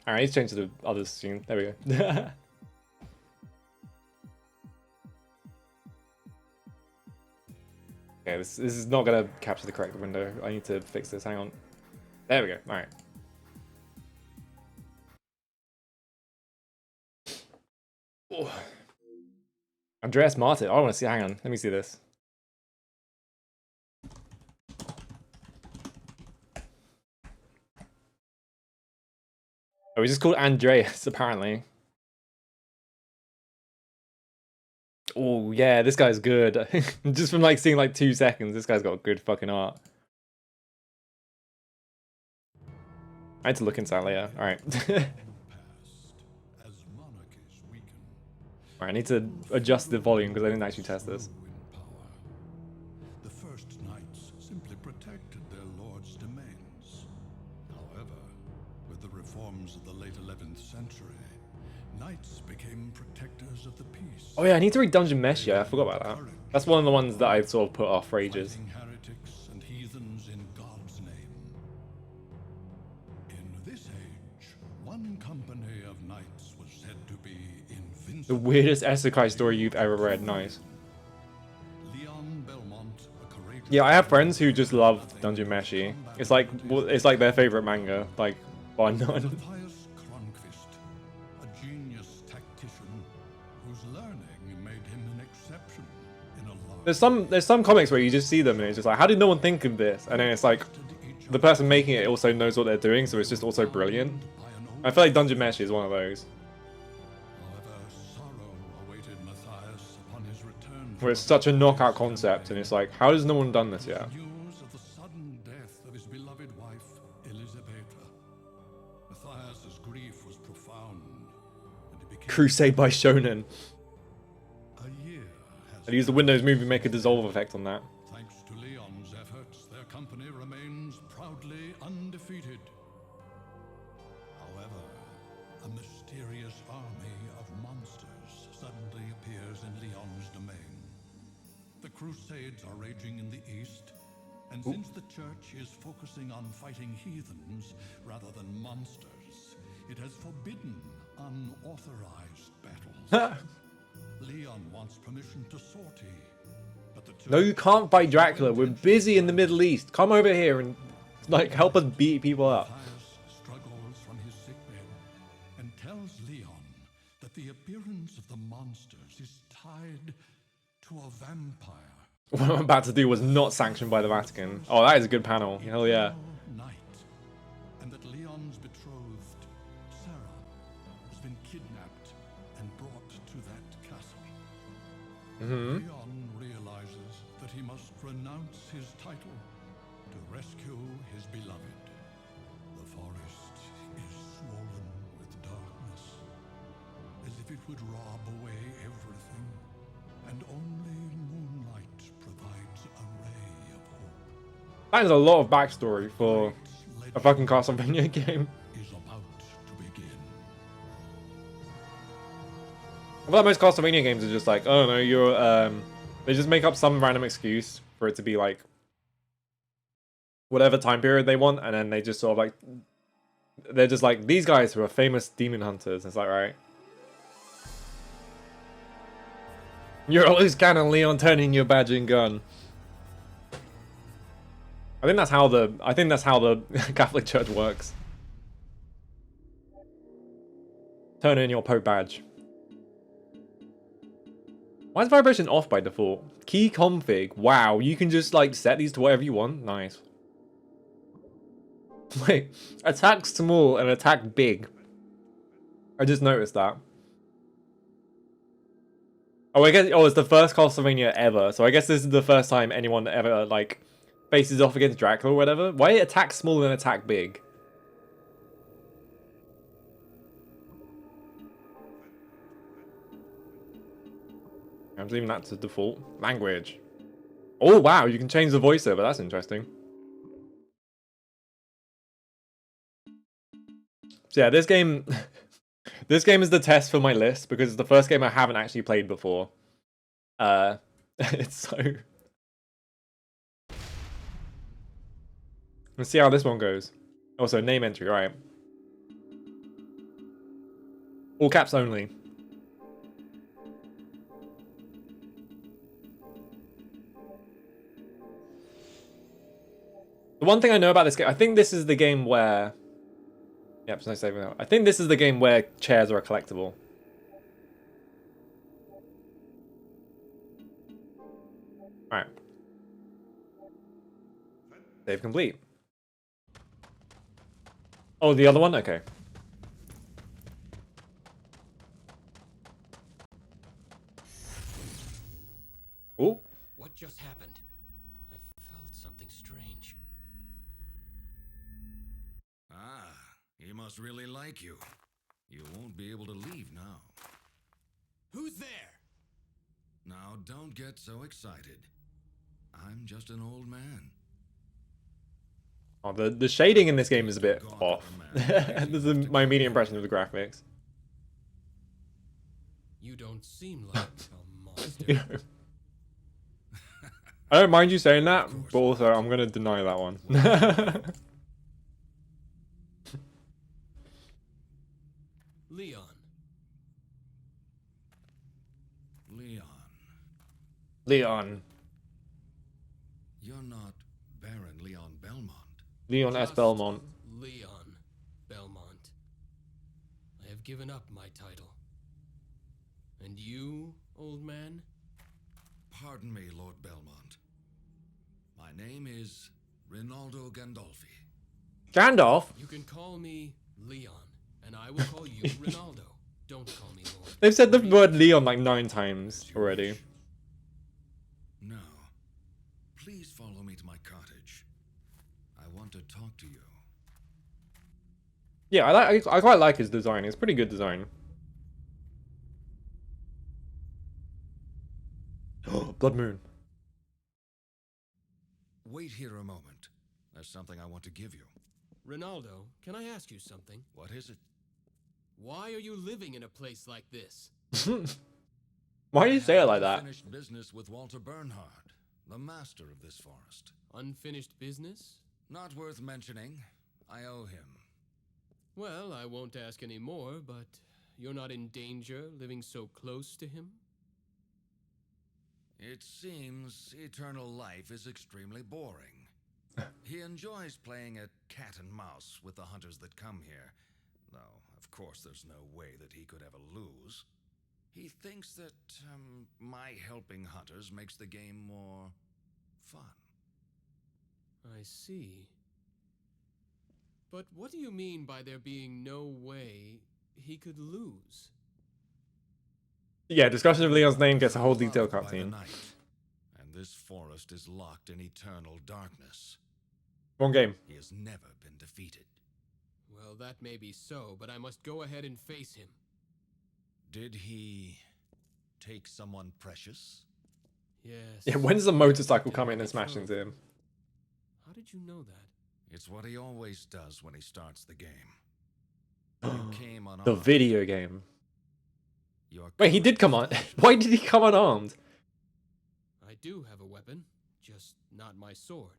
All right, he's changed to the other scene. There we go. Okay, this is not gonna capture the correct window. I need to fix this. Hang on. There we go. All right. Oh. Andreas Martin. I want to see. Hang on. Let me see this. Oh, he's just called Andreas, apparently. Oh, yeah, this guy's good. Just from like seeing like 2 seconds, this guy's got good fucking art. I had to look inside later. Alright. Alright, I need to adjust the volume because I didn't actually test this. The first knights simply protected their lord's domains. However, with the reforms of the late 11th century, knights became protectors of the peace. Oh yeah, I need to read Dungeon Mesh, yeah, I forgot about that. That's one of the ones that I sort of put off for ages. Fighting heretics and heathens in God's name. In this age, one company of knights was said to be invincible. The weirdest Isekai story you've ever read, nice. Leon Belmont, a courageous... Yeah, I have friends who just love Dungeon Meshi. It's like their favorite manga, like bar none. A genius tactician whose learning made him an exception in a large... There's some comics where you just see them and it's just like, how did no one think of this? And then it's like, the person making it also knows what they're doing, so it's just also brilliant. I feel like Dungeon Meshi is one of those. Where it's such a knockout concept, and it's like, how has no one done this yet? News of the sudden death of his beloved wife, Elisabetta. Matthias's grief was profound, and he became... Crusade by Shonen. A year has... I'd use the Windows Movie Maker dissolve effect on that. Thanks to Leon's efforts, their company remains proudly undefeated. However, a mysterious army of monsters suddenly appears in Leon's domain. The Crusades are raging in the east, and since the church is focusing on fighting heathens rather than monsters, it has forbidden unauthorized battles. Leon wants permission to sortie, but the church... No, you can't fight Dracula. We're busy in the Middle East. Come over here and like help us beat people up. Matthias struggles from his sickbed and tells Leon that the appearance of the monsters is tied to a vampire What I'm about to do was not sanctioned by the Vatican. Oh, that is a good panel. Hell yeah. Night, and that Leon's betrothed, Sarah, has been kidnapped and brought to that castle. Leon realizes that he must renounce his title to rescue his beloved. The forest is swollen with darkness, as if it would rob away everything, and only moonlight provides a ray of hope. That is a lot of backstory for a fucking Castlevania game. Is about to begin. I feel like most Castlevania games are just like, oh no, you're they just make up some random excuse for it to be like whatever time period they want, and then they just sort of like they're just like these guys who are famous demon hunters. It's like, right. You're a loose cannon, Leon, turning your badge and gun. I think that's how the Catholic Church works. Turn in your Pope badge. Why is vibration off by default? Key config. Wow, you can just like set these to whatever you want. Nice. Wait, attack small and attack big. I just noticed that. Oh, I guess. Oh, it's the first Castlevania ever. So I guess this is the first time anyone ever like faces off against Dracula or whatever. Why attack small and attack big? I'm leaving that to default. Language. Oh wow, you can change the voiceover. That's interesting. So yeah, this game, this game is the test for my list because it's the first game I haven't actually played before. It's so. Let's see how this one goes. Also, name entry, right? All caps only. The one thing I know about this game, I think this is the game where... Yep, it's no saving out. I think this is the game where chairs are a collectible. Alright. Save complete. Oh, the other one? Okay. Ooh. What just happened? I felt something strange. Ah, he must really like you. You won't be able to leave now. Who's there? Now, don't get so excited. I'm just an old man. Oh, the shading in this game is a bit off. This is my immediate impression of the graphics. You don't seem like a monster. You know. I don't mind you saying that, but also I'm gonna deny that one. Leon. Leon, Leon. you're not Baron Leon Belmont. Leon S. Just Belmont. Leon Belmont. I have given up my title. And you, old man? Pardon me, Lord Belmont. My name is Rinaldo Gandolfi. Gandalf? You can call me Leon, and I will call you Rinaldo. Don't call me Lord. They've said the word Leon like 9 times already. Now, please follow me to my cottage. I want to talk to you. Yeah, I quite like his design. It's pretty good design. Blood Moon. Wait here a moment. There's something I want to give you. Rinaldo, can I ask you something? What is it? Why are you living in a place like this? Why do you say it like that? Finished business with Walter Bernhard, the master of this forest. Unfinished business? Not worth mentioning. I owe him. Well, I won't ask any more, but you're not in danger living so close to him? It seems eternal life is extremely boring. He enjoys playing at cat and mouse with the hunters that come here, though, of course, there's no way that he could ever lose. He thinks that my helping hunters makes the game more fun. I see. But what do you mean by there being no way he could lose? Yeah, discussion of Leon's name gets a whole detailed Loved by the cutscene. night, and this forest is locked in eternal darkness. Wrong game. He has never been defeated. Well, that may be so, but I must go ahead and face him. Did he take someone precious? Yes. Yeah, when's the motorcycle coming and smash into him? How did you know that? It's what he always does when he starts the game. You came unarmed. The video game. Your Wait, he did come on. Why did he come unarmed? I do have a weapon, just not my sword.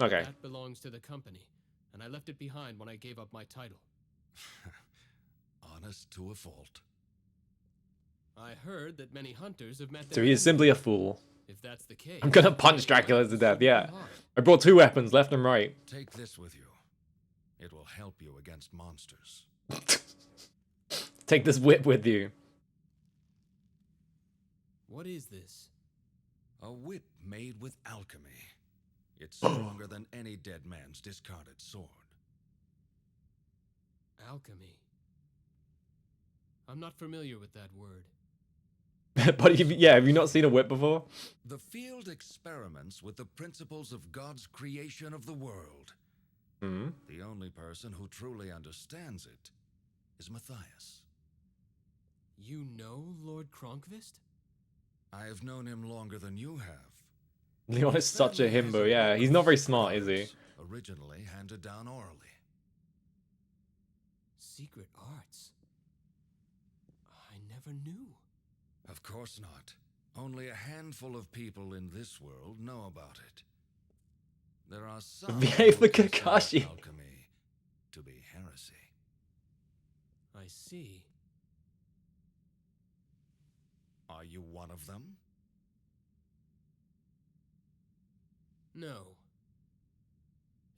Okay. That belongs to the company, and I left it behind when I gave up my title. Honest to a fault. I heard that many hunters have met So their he is end. simply a fool. If that's the case, I'm gonna punch Dracula to death, yeah. I brought 2 weapons, left and right. Take this with you. It will help you against monsters. Take this whip with you. What is this? A whip made with alchemy. It's stronger than any dead man's discarded sword. Alchemy. I'm not familiar with that word. But yeah, have you not seen a whip before? The field experiments with the principles of God's creation of the world. Hmm. The only person who truly understands it is Matthias. You know Lord Kronkvist? I have known him longer than you have. Leon is such a himbo, yeah. He's not very smart, is he? Originally handed down orally. Secret arts. I never knew. Of course not. Only a handful of people in this world know about it. There are some VA for who consider Kakashi. alchemy to be heresy. I see. Are you one of them? No.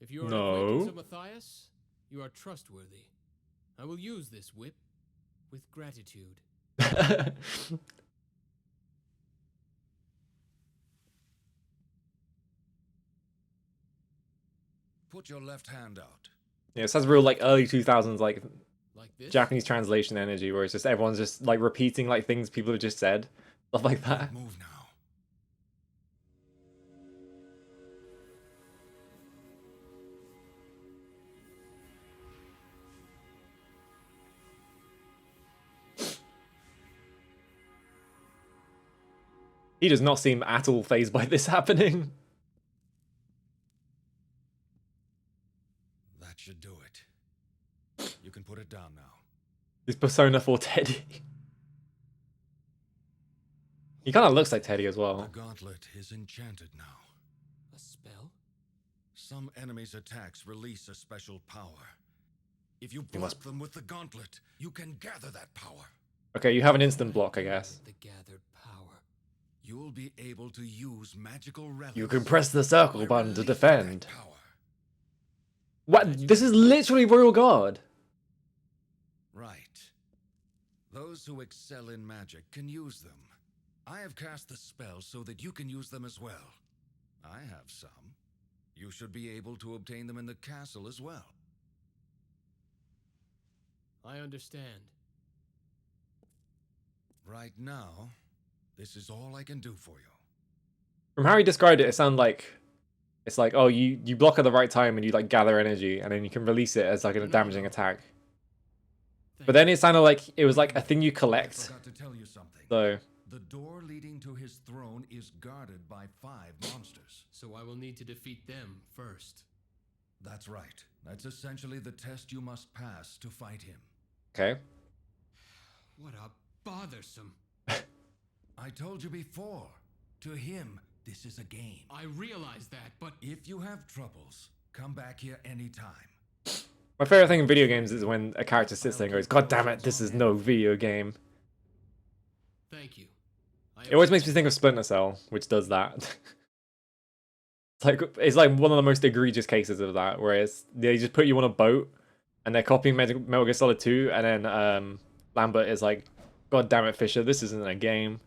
If you are No. an acquaintance of Matthias, you are trustworthy. I will use this whip with gratitude. Put your left hand out. Yeah, it sounds real like early 2000s like Like this? Japanese translation energy where it's just everyone's just like repeating like things people have just said. Stuff like that. Move now. He does not seem at all fazed by this happening. That should do it. You can put it down now. His Persona 4 Teddy. He kind of looks like Teddy as The well. gauntlet is enchanted now. A spell? Some enemies' attacks release a special power. If you block must- them with the gauntlet, you can gather that power. Okay, you have an instant block, I guess. The gathered power. You'll be able to use magical relics. You can press the circle by button to releasing defend. that power. What? This is literally Royal Guard. Right. Those who excel in magic can use them. I have cast the spells so that you can use them as well. I have some. You should be able to obtain them in the castle as well. I understand. Right now, this is all I can do for you. From how he described it, it sounded like it's like, oh, you block at the right time and you like gather energy and then you can release it as like a damaging attack. But then it sounded like it was like a thing you I collect. forgot to tell you something. So The door leading to his throne is guarded by 5 monsters. So I will need to defeat them first. That's right. That's essentially the test you must pass to fight him. okay. What a bothersome. I told you before. To him, this is a game. I realize that, but If you have troubles, come back here anytime. My favorite thing in video games is when a character sits there and goes, "God damn it, this is no video game." thank you. It always makes me think of Splinter Cell, which does that. It's like one of the most egregious cases of that, where they just put you on a boat and they're copying Metal Gear Solid 2, and then Lambert is like, God damn it, Fisher, this isn't a game.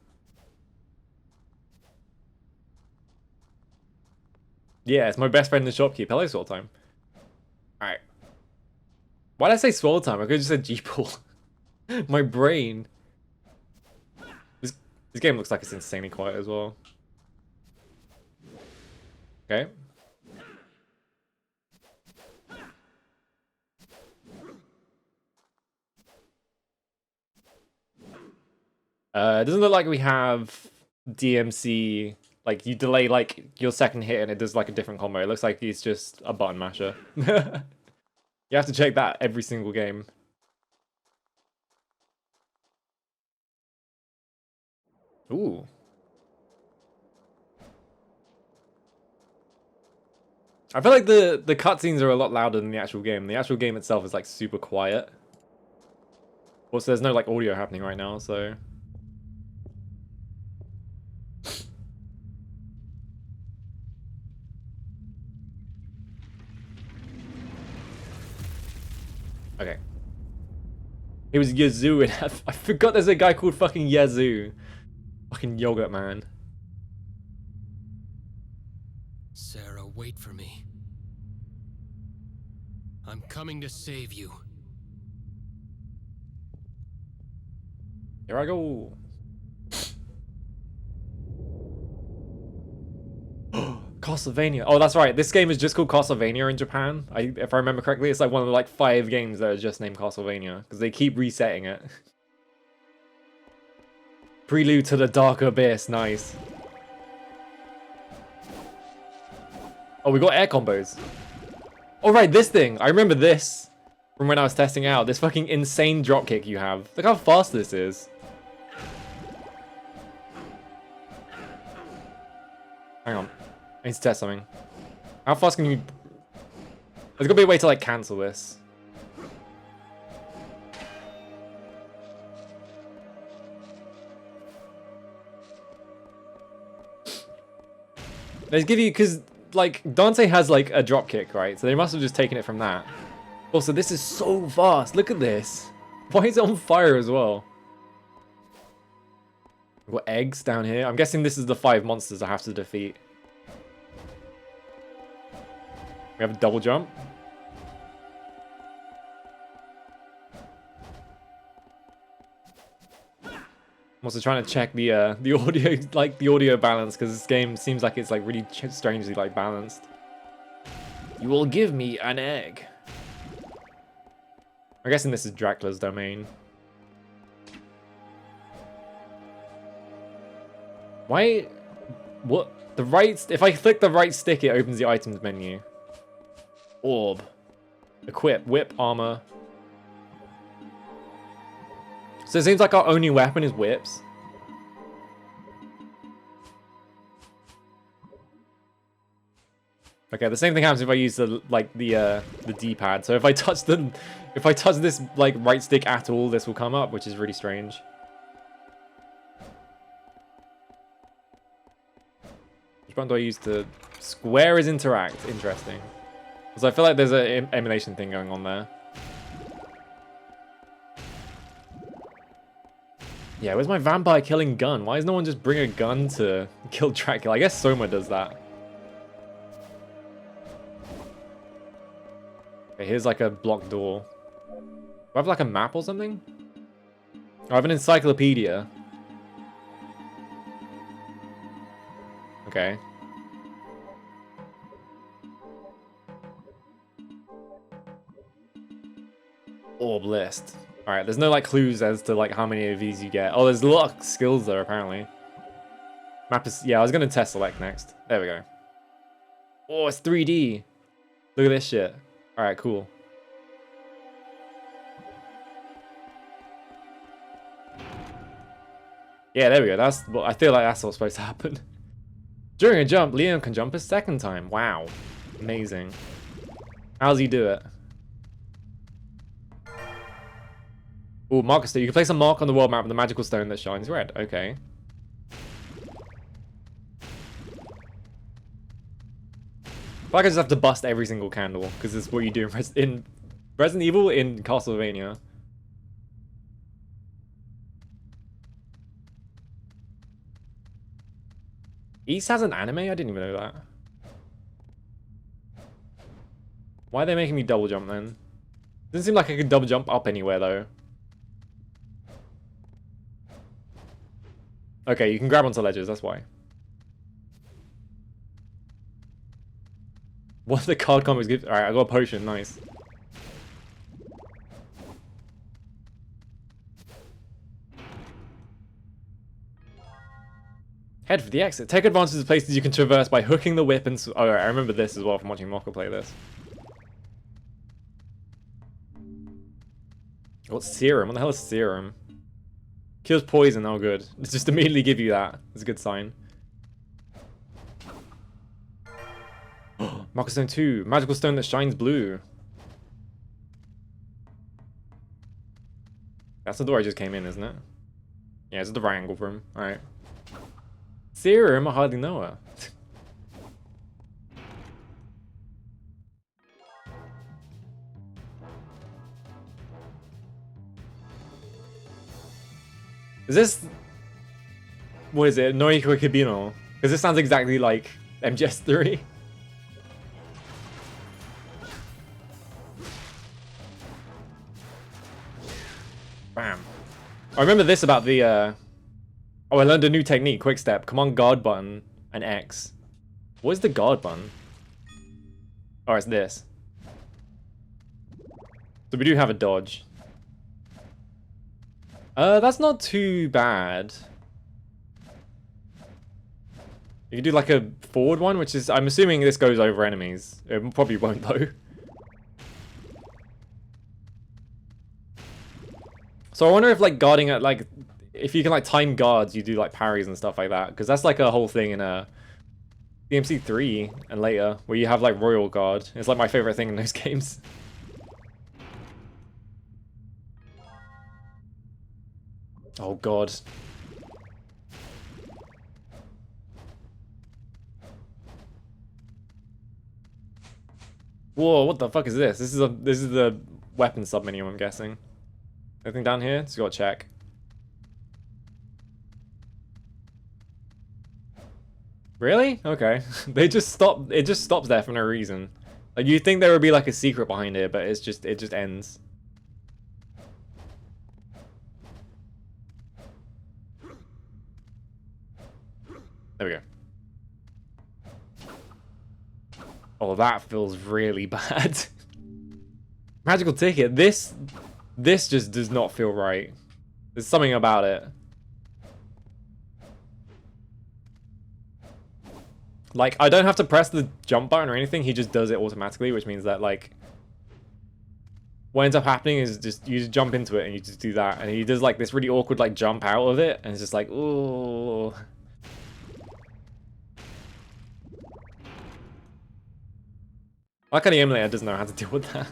Yeah, it's my best friend, the shopkeep. Hello, Swell Time. Alright. Why did I say Swell Time? I could have just said G-Pool. My brain. This game looks like it's insanely quiet as well. Okay. It doesn't look like we have DMC. Like, you delay, like, your second hit and it does, like, a different combo. It looks like it's just a button masher. You have to check that every single game. Ooh. I feel like the cutscenes are a lot louder than the actual game. The actual game itself is, like, super quiet. Also, there's no, like, audio happening right now, so... Okay. It was Yazoo, and I forgot there's a guy called fucking Yazoo. Fucking yogurt man. Sarah, wait for me. I'm coming to save you. Here I go. Castlevania. Oh, that's right. This game is just called Castlevania in Japan. If I remember correctly, it's like one of the like 5 games that are just named Castlevania because they keep resetting it. Prelude to the Dark Abyss. Nice. Oh, we got air combos. Oh, right. This thing. I remember this from when I was testing out. This fucking insane dropkick you have. Look how fast this is. Hang on. I need to test something. How fast can you... There's gotta be a way to, like, cancel this. They give you... Because, like, Dante has, like, a drop kick, right? So they must have just taken it from that. Also, this is so fast. Look at this. Why is it on fire as well? We've got eggs down here. I'm guessing this is the 5 monsters I have to defeat. We have a double jump. I'm also trying to check the audio, like the audio balance, because this game seems like it's like really strangely like balanced. You will give me an egg. I'm guessing this is Dracula's domain. Why? What? The right? If I click the right stick, it opens the items menu. Orb. Equip. Whip. Armor. So it seems like our only weapon is whips. Okay, the same thing happens if I use the D-pad. So if I touch this like right stick at all, this will come up, which is really strange. Which button do I use to... Square is interact. Interesting. Because I feel like there's an emulation thing going on there. Yeah, where's my vampire killing gun? Why does no one just bring a gun to kill Dracula? I guess Soma does that. Okay, here's like a blocked door. Do I have like a map or something? Oh, I have an encyclopedia. Okay. Orb list. Alright, there's no like clues as to like how many of these you get. Oh, there's a lot of skills there apparently. Map is... Yeah, I was gonna test select next. There we go. Oh, it's 3D. Look at this shit. Alright, cool. Yeah, there we go. That's what I feel like that's what's supposed to happen. During a jump, Leon can jump a second time. Wow. Amazing. How does he do it? Oh, marker stone. You can place a mark on the world map with a magical stone that shines red. Okay. I just have to bust every single candle, because this is what you do in Resident Evil, in Castlevania. East has an anime? I didn't even know that. Why are they making me double jump then? Doesn't seem like I could double jump up anywhere though. Okay, you can grab onto ledges, that's why. What if the card combos give? Alright, I got a potion, nice. Head for the exit. Take advantage of places you can traverse by hooking the whip and... Oh, I remember this as well from watching Mokka play this. What's serum? What the hell is serum? Cures poison. Oh, good. Let's just immediately give you that. That's a good sign. Mokka Stone 2. Magical stone that shines blue. That's the door I just came in, isn't it? Yeah, it's the right angle for him. Alright. Serum? I hardly know her. Is this... What is it? Noiko Kibino? Because this sounds exactly like MGS3. Bam. I remember this about the... Oh, I learned a new technique. Quick step. Come on, guard button and X. What is the guard button? Oh, it's this. So we do have a dodge. That's not too bad. You can do like a forward one, which is... I'm assuming this goes over enemies. It probably won't though. So I wonder if like guarding at like... If you can like time guards, you do like parries and stuff like that. Because that's like a whole thing in DMC-3 and later, where you have like Royal Guard. It's like my favorite thing in those games. Oh god. Whoa, what the fuck is this? This is the weapon sub-menu, I'm guessing. Anything down here? Just gotta check. Really? Okay. They just stop. It just stops there for no reason. Like you'd think there would be like a secret behind it, but it just ends. There we go. Oh, that feels really bad. Magical ticket. This just does not feel right. There's something about it. Like, I don't have to press the jump button or anything, he just does it automatically, which means that, like, what ends up happening is just, you just jump into it and you just do that, and he does, like, this really awkward, like, jump out of it, and it's just like, ooh. I like how the emulator doesn't know how to deal with that.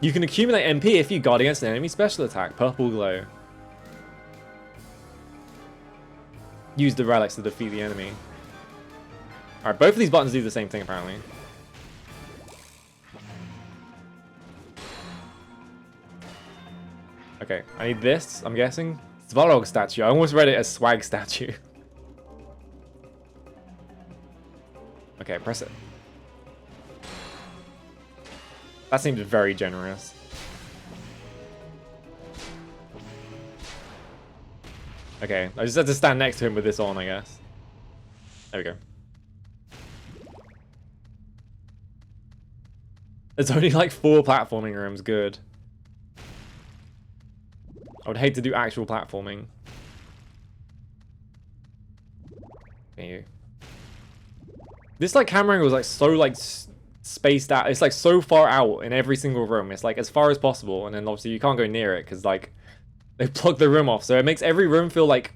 You can accumulate MP if you guard against an enemy special attack, Purple Glow. Use the relics to defeat the enemy. Alright, both of these buttons do the same thing, apparently. Okay, I need this, I'm guessing. Svarog statue. I almost read it as swag statue. Okay, press it. That seems very generous. Okay, I just had to stand next to him with this on, I guess. There we go. There's only like 4 platforming rooms, good. I would hate to do actual platforming. Thank you. This like camera angle is like so like spaced out. It's like so far out in every single room. It's like as far as possible, and then obviously you can't go near it because like they blocked the room off. So it makes every room feel like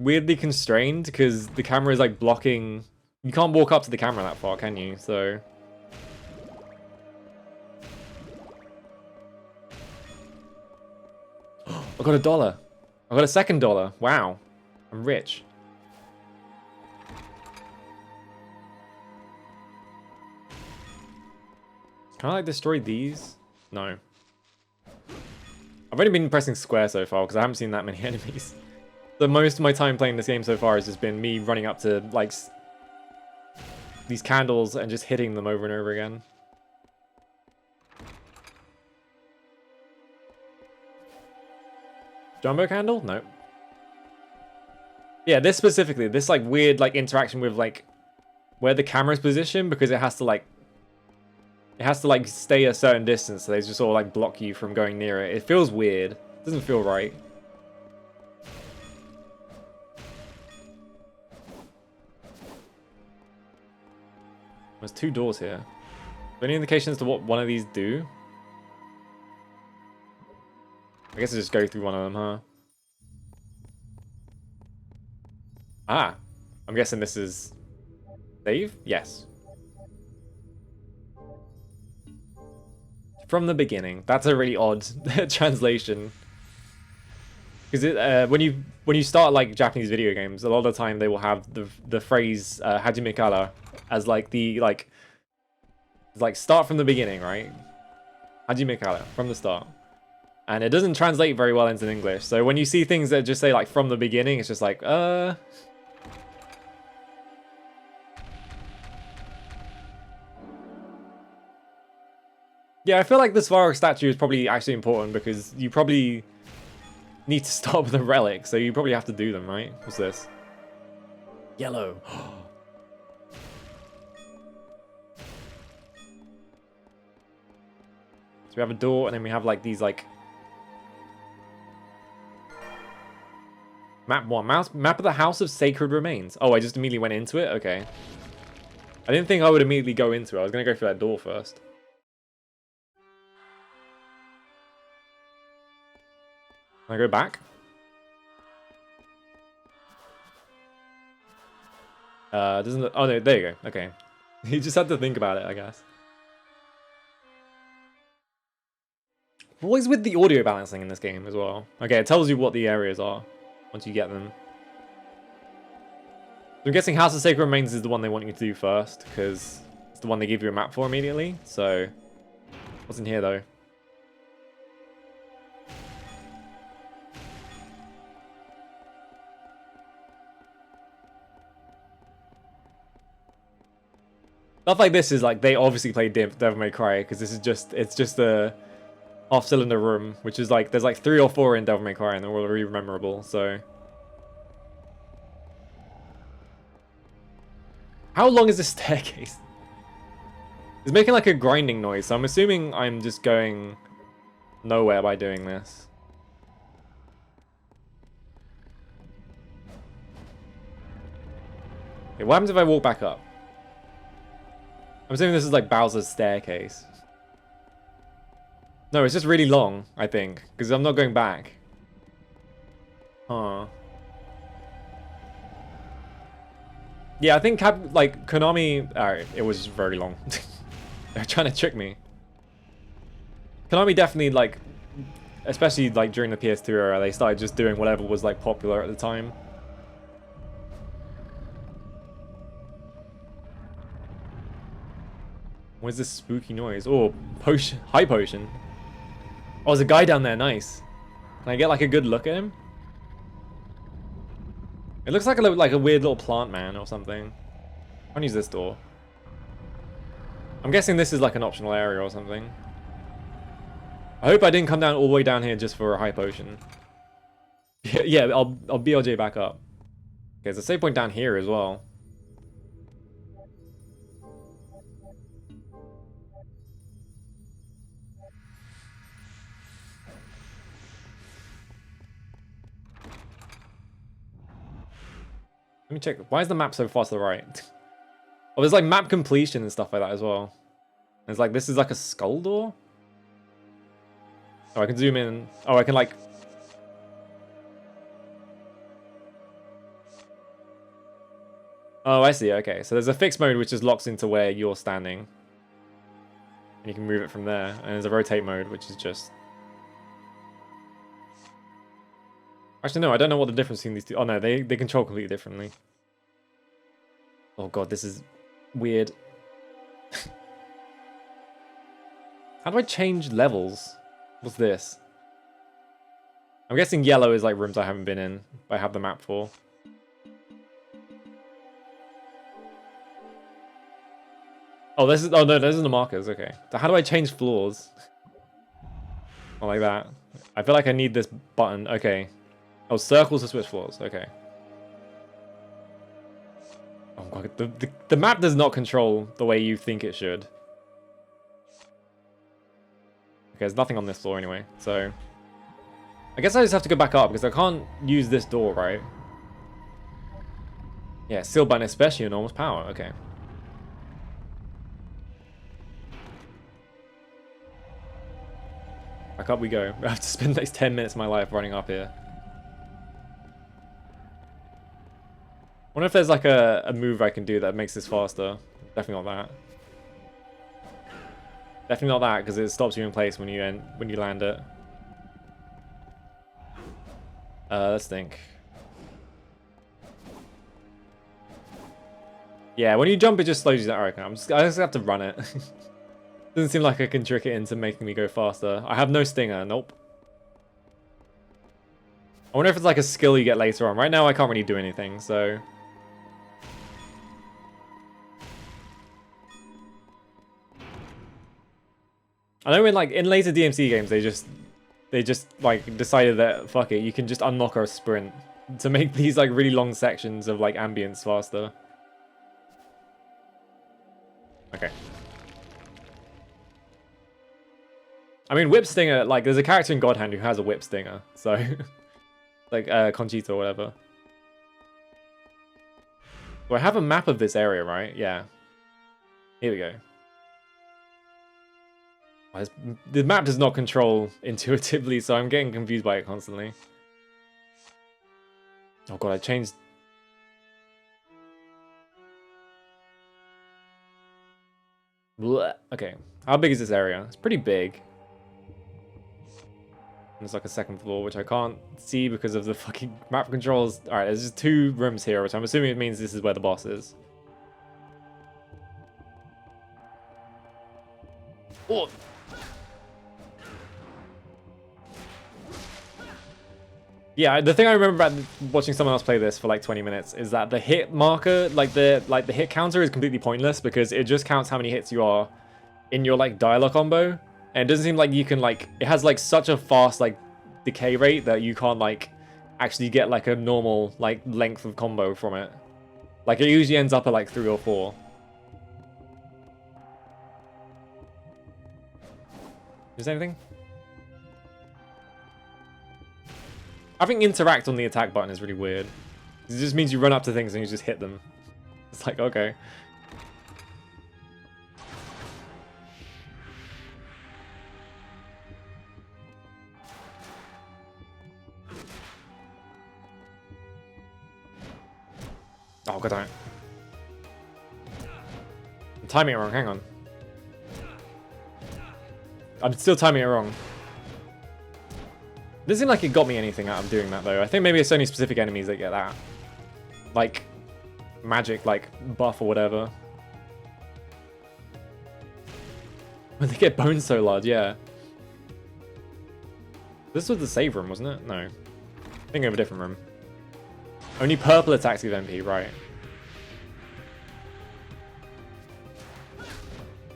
weirdly constrained because the camera is like blocking. You can't walk up to the camera that far, can you? So. I got $1. I got a second $1. Wow. I'm rich. Can I like destroy these? No. I've only been pressing square so far because I haven't seen that many enemies. The most of my time playing this game so far has just been me running up to, like, these candles and just hitting them over and over again. Jumbo candle? No. Yeah, this specifically, this, like, weird, like, interaction with, like, where the camera's positioned, because it has to, like, stay a certain distance, so they just sort of, like, block you from going near it. It feels weird. It doesn't feel right. There's 2 doors here. Any indications to what one of these do? I guess I just go through one of them, huh? Ah, I'm guessing this is save? Yes. From the beginning. That's a really odd translation. Because when you start like Japanese video games, a lot of the time they will have the phrase Hajime kara as like the like start from the beginning, right? Hajime kara, from the start. And it doesn't translate very well into English. So when you see things that just say like from the beginning, it's just like Yeah, I feel like the Svarog statue is probably actually important because you probably need to stop the relics, so you probably have to do them, right? What's this? Yellow. So we have a door, and then we have like these like map 1. Map of the House of Sacred Remains. Oh, I just immediately went into it? Okay. I didn't think I would immediately go into it. I was going to go through that door first. Can I go back? Doesn't look... Oh, no, there you go. Okay. You just had to think about it, I guess. What is with the audio balancing in this game as well? Okay, it tells you what the areas are once you get them. So I'm guessing House of Sacred Remains is the one they want you to do first, because it's the one they give you a map for immediately. So, what's in here though? Stuff like this is like, they obviously played Devil May Cry, because this is just, it's just a off-cylinder room, which is like, there's like 3 or 4 in Devil May Cry, and they're all really memorable, so. How long is this staircase? It's making like a grinding noise, so I'm assuming I'm just going nowhere by doing this. Okay, what happens if I walk back up? I'm assuming this is like Bowser's staircase. No, it's just really long, I think, because I'm not going back. Huh. Yeah, I think Konami... Alright, it was very long. They're trying to trick me. Konami definitely, like, especially like during the PS2 era, they started just doing whatever was like popular at the time. What is this spooky noise? Oh, potion, high potion. Oh, there's a guy down there. Nice. Can I get like a good look at him? It looks like a weird little plant man or something. I'll use this door. I'm guessing this is like an optional area or something. I hope I didn't come down all the way down here just for a high potion. Yeah, I'll BLJ back up. Okay, there's a save point down here as well. Let me check. Why is the map so far to the right? Oh, there's like map completion and stuff like that as well. It's like, this is like a skull door? Oh, I can zoom in. Oh, I can like... Oh, I see. Okay, so there's a fixed mode which just locks into where you're standing. And you can move it from there. And there's a rotate mode which is just... Actually, no, I don't know what the difference between these two... Oh, no, they control completely differently. Oh, God, this is weird. How do I change levels? What's this? I'm guessing yellow is like rooms I haven't been in, but I have the map for. Oh, this is, oh no, those are the markers, okay. So how do I change floors? Not like that. I feel like I need this button, okay. Oh, circles to switch floors, okay. Oh god, the map does not control the way you think it should. Okay, there's nothing on this floor anyway, so... I guess I just have to go back up, because I can't use this door, right? Yeah, seal button, especially enormous power, okay. Back up we go. I have to spend the next 10 minutes of my life running up here. Wonder if there's like a move I can do that makes this faster. Definitely not that. Definitely not that, because it stops you in place when you land it. Let's think. Yeah, when you jump, it just slows you down. Alright, I just have to run it. Doesn't seem like I can trick it into making me go faster. I have no stinger. Nope. I wonder if it's like a skill you get later on. Right now, I can't really do anything, so... I know in later DMC games, they just like decided that, fuck it, you can just unlock a sprint to make these like really long sections of like ambience faster. Okay. I mean, Whip Stinger, like, there's a character in God Hand who has a Whip Stinger, so... like, Conchita or whatever. Do I have a map of this area, right? Yeah. Here we go. The map does not control intuitively, so I'm getting confused by it constantly. Oh god, I changed... Blech. Okay, how big is this area? It's pretty big. There's like a second floor, which I can't see because of the fucking map controls. Alright, there's just 2 rooms here, which I'm assuming it means this is where the boss is. Oh! Yeah, the thing I remember about watching someone else play this for like 20 minutes is that the hit marker, like the hit counter is completely pointless because it just counts how many hits you are in your like dialogue combo. And it doesn't seem like you can like, it has like such a fast like decay rate that you can't like actually get like a normal like length of combo from it. Like it usually ends up at like 3 or 4. Is there anything? I think interact on the attack button is really weird. It just means you run up to things and you just hit them. It's like, okay. Oh, god damn it. I'm timing it wrong, hang on. I'm still timing it wrong. Doesn't seem like it got me anything out of doing that, though. I think maybe it's only specific enemies that get that. Like, magic, like, buff or whatever. When they get bones so large, yeah. This was the save room, wasn't it? No. Thinking of a different room. Only purple attacks give MP, right.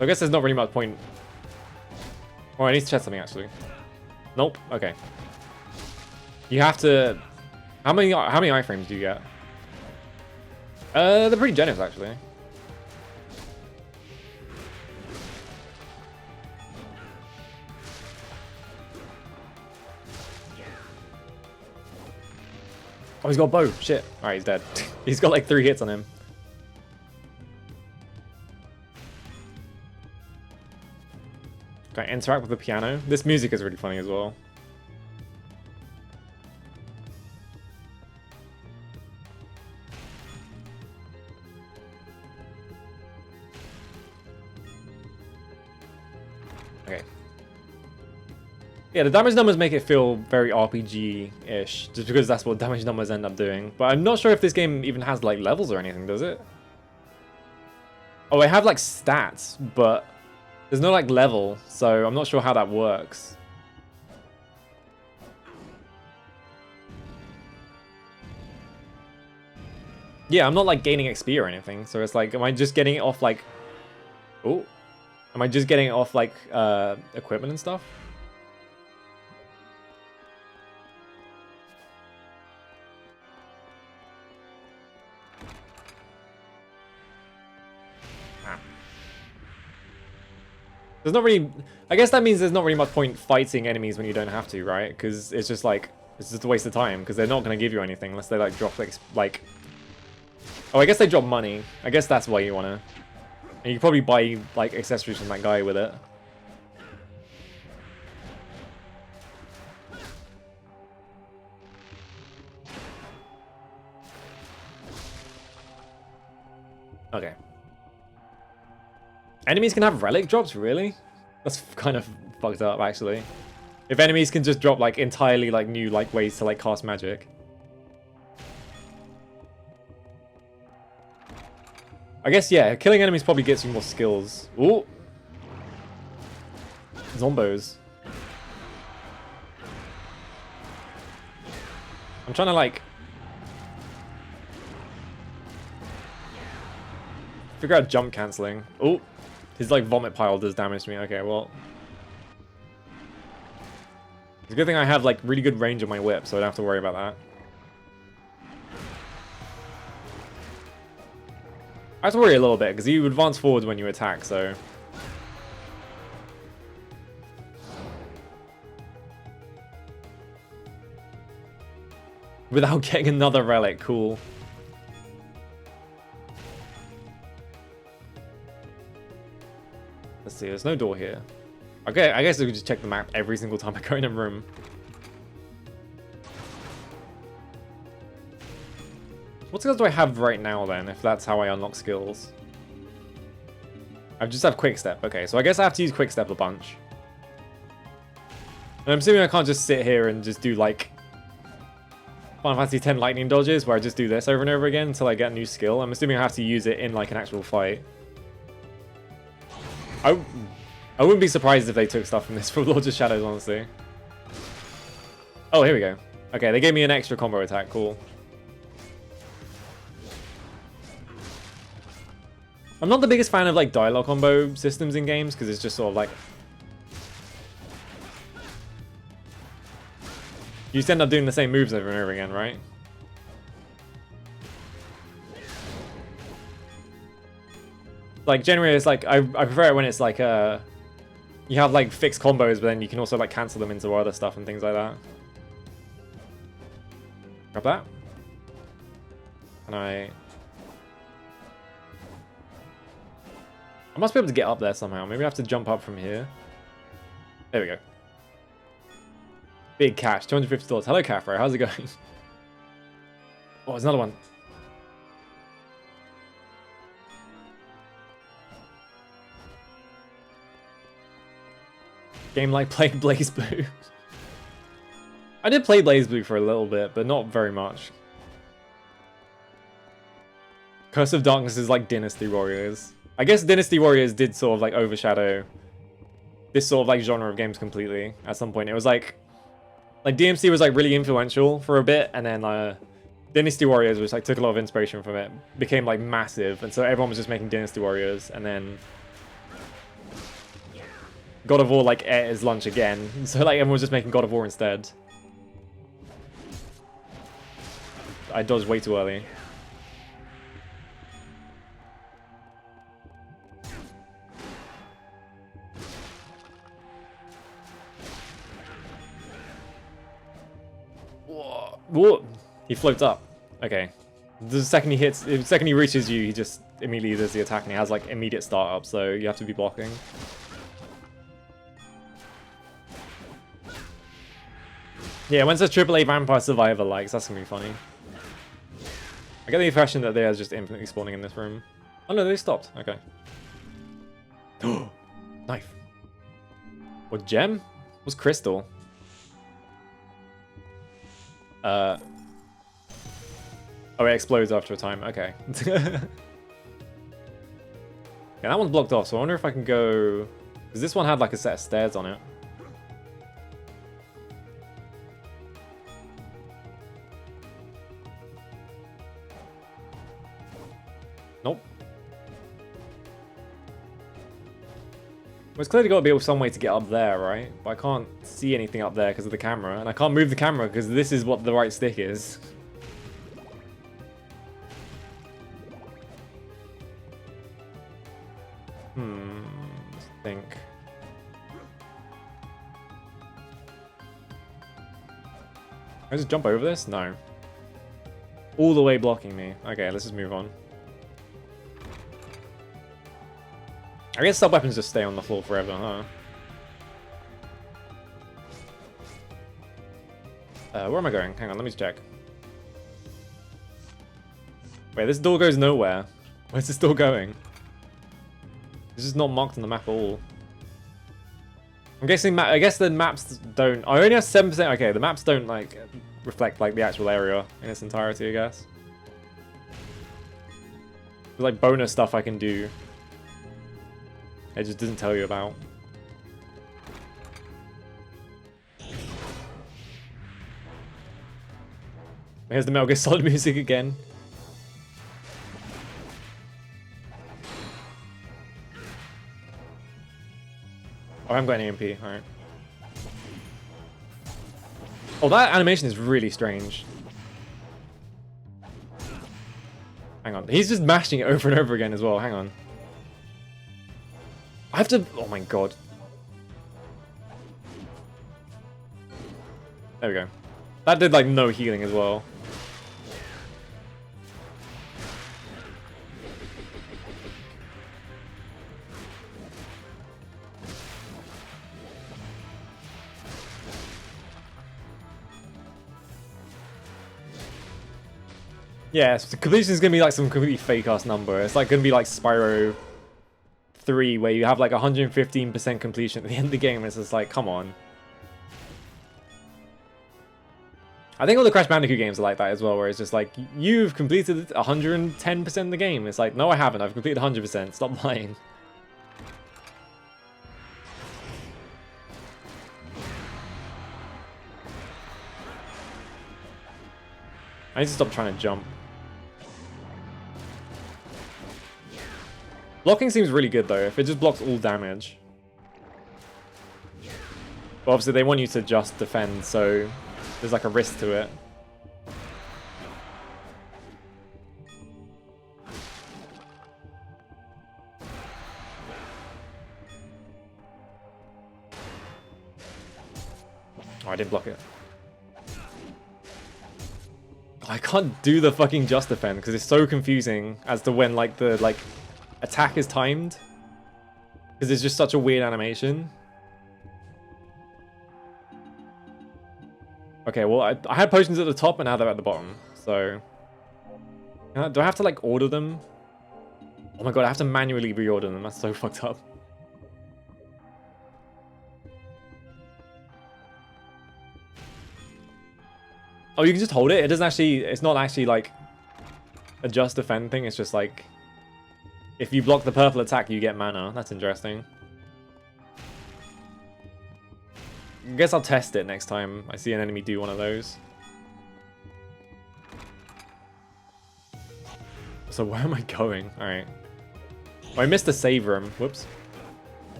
I guess there's not really much point. Oh, I need to check something, actually. Nope, okay. You have to... How many iframes do you get? They're pretty generous, actually. Oh, he's got a bow. Shit. Alright, he's dead. He's got like 3 hits on him. Can I interact with the piano? This music is really funny as well. Okay. Yeah, the damage numbers make it feel very RPG-ish, just because that's what damage numbers end up doing. But I'm not sure if this game even has like levels or anything, does it? Oh, I have like stats, but there's no like level, so I'm not sure how that works. Yeah, I'm not like gaining XP or anything. So it's like, am I just getting it off like... Oh. Am I just getting it off like equipment and stuff? There's not really... I guess that means there's not really much point fighting enemies when you don't have to, right? Because it's just like... It's just a waste of time, because they're not going to give you anything unless they like drop like... Oh, I guess they drop money. I guess that's why you want to... And you can probably buy like accessories from that guy with it. Okay. Enemies can have relic drops, really? That's kind of fucked up, actually. If enemies can just drop like entirely like new like ways to like cast magic. I guess, yeah, killing enemies probably gets you more skills. Ooh! Zombos. I'm trying to like... figure out jump cancelling. Oh! His like vomit pile does damage to me. Okay, well... It's a good thing I have like really good range on my whip, so I don't have to worry about that. I have to worry a little bit, because you advance forward when you attack, so... Without getting another relic, cool. Let's see, there's no door here. Okay, I guess we could just check the map every single time I go in a room. What skills do I have right now then, if that's how I unlock skills? I just have quick step. Okay, so I guess I have to use quick step a bunch. And I'm assuming I can't just sit here and just do like Final Fantasy X lightning dodges where I just do this over and over again until I get a new skill. I'm assuming I have to use it in like an actual fight. I wouldn't be surprised if they took stuff from this for Lords of Shadows, honestly. Oh, here we go. Okay, they gave me an extra combo attack. Cool. I'm not the biggest fan of like dialogue combo systems in games because it's just sort of like... You just end up doing the same moves over and over again, right? Like generally it's like, I prefer it when it's like you have like fixed combos, but then you can also like cancel them into other stuff and things like that. Grab that. And I must be able to get up there somehow. Maybe I have to jump up from here. There we go. Big cash, $250. Hello, Caffrey. How's it going? Oh, there's another one. Game like playing Blaze Blue. I did play Blaze Blue for a little bit, but not very much. Curse of Darkness is like Dynasty Warriors. I guess Dynasty Warriors did sort of like overshadow this sort of like genre of games completely at some point. It was like DMC was like really influential for a bit, and then Dynasty Warriors, which like took a lot of inspiration from it, became like massive, and so everyone was just making Dynasty Warriors, and then God of War like ate his lunch again, so like everyone was just making God of War instead. I dodged way too early. Whoa. He floats up. Okay. The second he reaches you, he just immediately does the attack, and he has like immediate start up, so you have to be blocking. Yeah, when it says AAA Vampire Survivor likes, that's gonna be funny. I get the impression that they are just infinitely spawning in this room. Oh no, they stopped. Okay. Knife. What gem? What's crystal? Oh, it explodes after a time. Okay. Yeah, that one's blocked off, so I wonder if I can go... Because this one had like a set of stairs on it. Nope. Well, it's clearly got to be some way to get up there, right? But I can't see anything up there because of the camera. And I can't move the camera because this is what the right stick is. Let's think. Can I just jump over this? No. All the way blocking me. Okay, let's just move on. I guess sub-weapons just stay on the floor forever, huh? Where am I going? Hang on, let me check. Wait, this door goes nowhere. Where's this door going? This is not marked on the map at all. I'm guessing I guess the maps don't... I only have 7%. Okay, the maps don't, like, reflect, like, the actual area in its entirety, I guess. There's, like, bonus stuff I can do. It just doesn't tell you about. Here's the Metal Gear Solid music again. Oh, I haven't got any MP. Alright. Oh, that animation is really strange. Hang on. He's just mashing it over and over again as well. Hang on. I have to... Oh my god. There we go. That did, like, no healing as well. Yeah, so completion is going to be like some completely fake-ass number. It's like going to be like Spyro 3, where you have like 115% completion at the end of the game. It's just like, come on. I think all the Crash Bandicoot games are like that as well, where it's just like, you've completed 110% of the game. It's like, no, I haven't. I've completed 100%. Stop lying. I need to stop trying to jump. Blocking seems really good though, if it just blocks all damage. But obviously they want you to just defend, so there's like a risk to it. Oh, I didn't block it. I can't do the fucking just defend because it's so confusing as to when like the attack is timed, because it's just such a weird animation. Okay, well I had potions at the top and now they're at the bottom, so do I have to like order them? Oh my god, I have to manually reorder them. That's so fucked up. Oh, you can just hold it? It doesn't actually... It's not actually, like, a just defend thing. It's just, like... If you block the purple attack, you get mana. That's interesting. I guess I'll test it next time I see an enemy do one of those. So where am I going? Alright. Oh, I missed the save room. Whoops.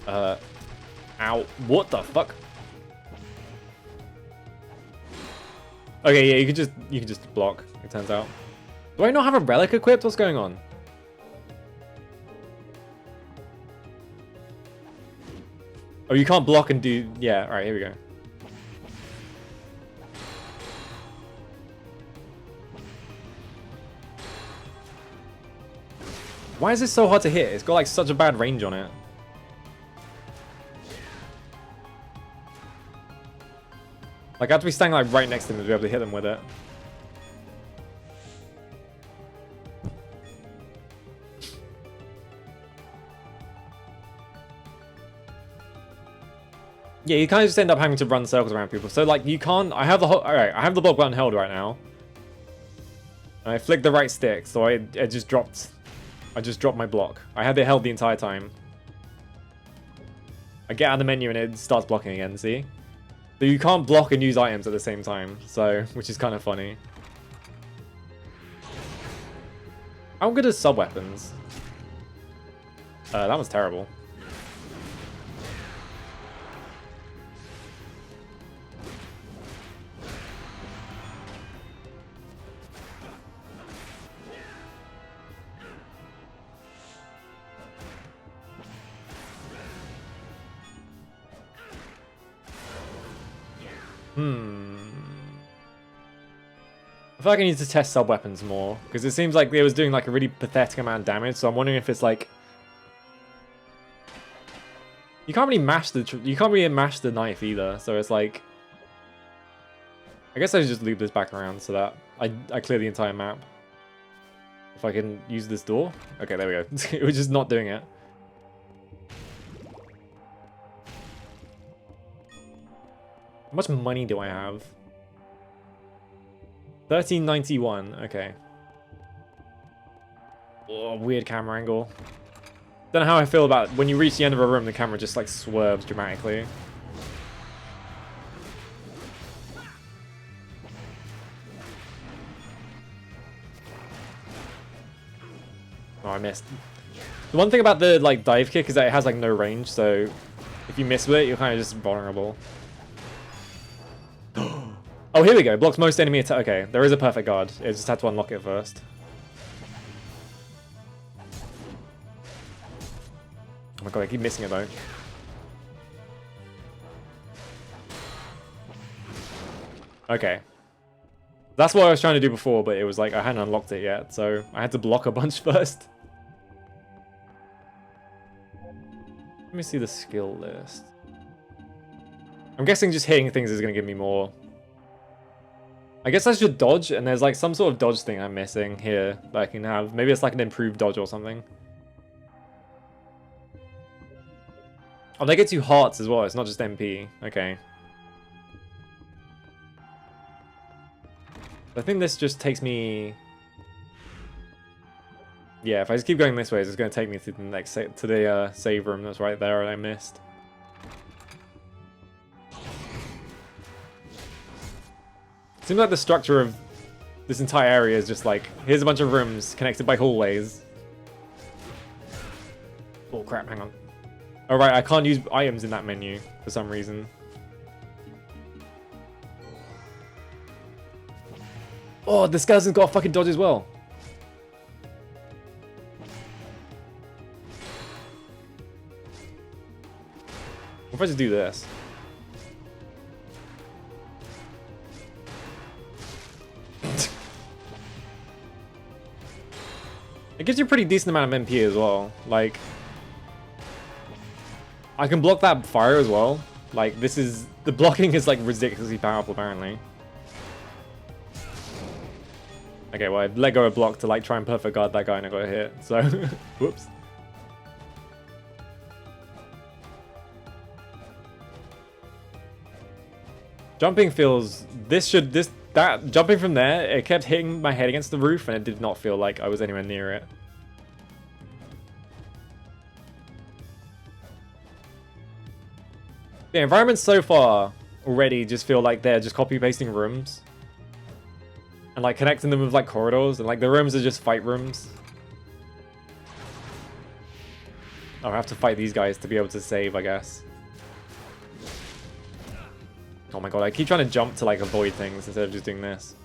Ow. What the fuck? Okay, yeah, you can just block, it turns out. Do I not have a relic equipped? What's going on? Oh, you can't block and do... Yeah, alright, here we go. Why is this so hard to hit? It's got like such a bad range on it. Like, I have to be standing like right next to them to be able to hit them with it. Yeah, you kind of just end up having to run circles around people. So like, you can't... I have the alright, I have the block button held right now. And I flicked the right stick, so I just dropped... I just dropped my block. I had it held the entire time. I get out of the menu and it starts blocking again, see? So you can't block and use items at the same time, so, which is kind of funny. How good are sub-weapons? That was terrible. I feel like I need to test sub-weapons more, because it seems like it was doing like a really pathetic amount of damage, so I'm wondering if it's like... You can't really mash the knife either, so it's like... I guess I should just loop this back around so that I clear the entire map. If I can use this door. Okay, there we go. It was just not doing it. How much money do I have? 1391, okay. Oh, weird camera angle. Don't know how I feel about when you reach the end of a room, the camera just like swerves dramatically. Oh, I missed. The one thing about the like dive kick is that it has like no range, so if you miss with it, you're kind of just vulnerable. Oh, here we go. Blocks most enemy attack. Okay, there is a perfect guard. I just had to unlock it first. Oh my god, I keep missing it though. Okay. That's what I was trying to do before, but it was like I hadn't unlocked it yet, so I had to block a bunch first. Let me see the skill list. I'm guessing just hitting things is going to give me more. I guess I should dodge, and there's like some sort of dodge thing I'm missing here that I can have. Maybe it's like an improved dodge or something. Oh, they get you hearts as well. It's not just MP. Okay. I think this just takes me... Yeah, if I just keep going this way, it's just going to take me to the next save room that's right there that I missed. Seems like the structure of this entire area is just like, here's a bunch of rooms connected by hallways. Oh crap, hang on. Oh right, I can't use items in that menu for some reason. Oh, this guy's got a fucking dodge as well. What if I just do this? It gives you a pretty decent amount of MP as well. Like, I can block that fire as well. Like, this is... The blocking is, like, ridiculously powerful, apparently. Okay, well, I let go of block to, like, try and perfect guard that guy and I got hit, so... Whoops. Jumping feels... Jumping from there, it kept hitting my head against the roof and it did not feel like I was anywhere near it. The environments so far already just feel like they're just copy-pasting rooms. And like connecting them with like corridors, and like the rooms are just fight rooms. Oh, I have to fight these guys to be able to save, I guess. Oh my god, I keep trying to jump to like avoid things instead of just doing this.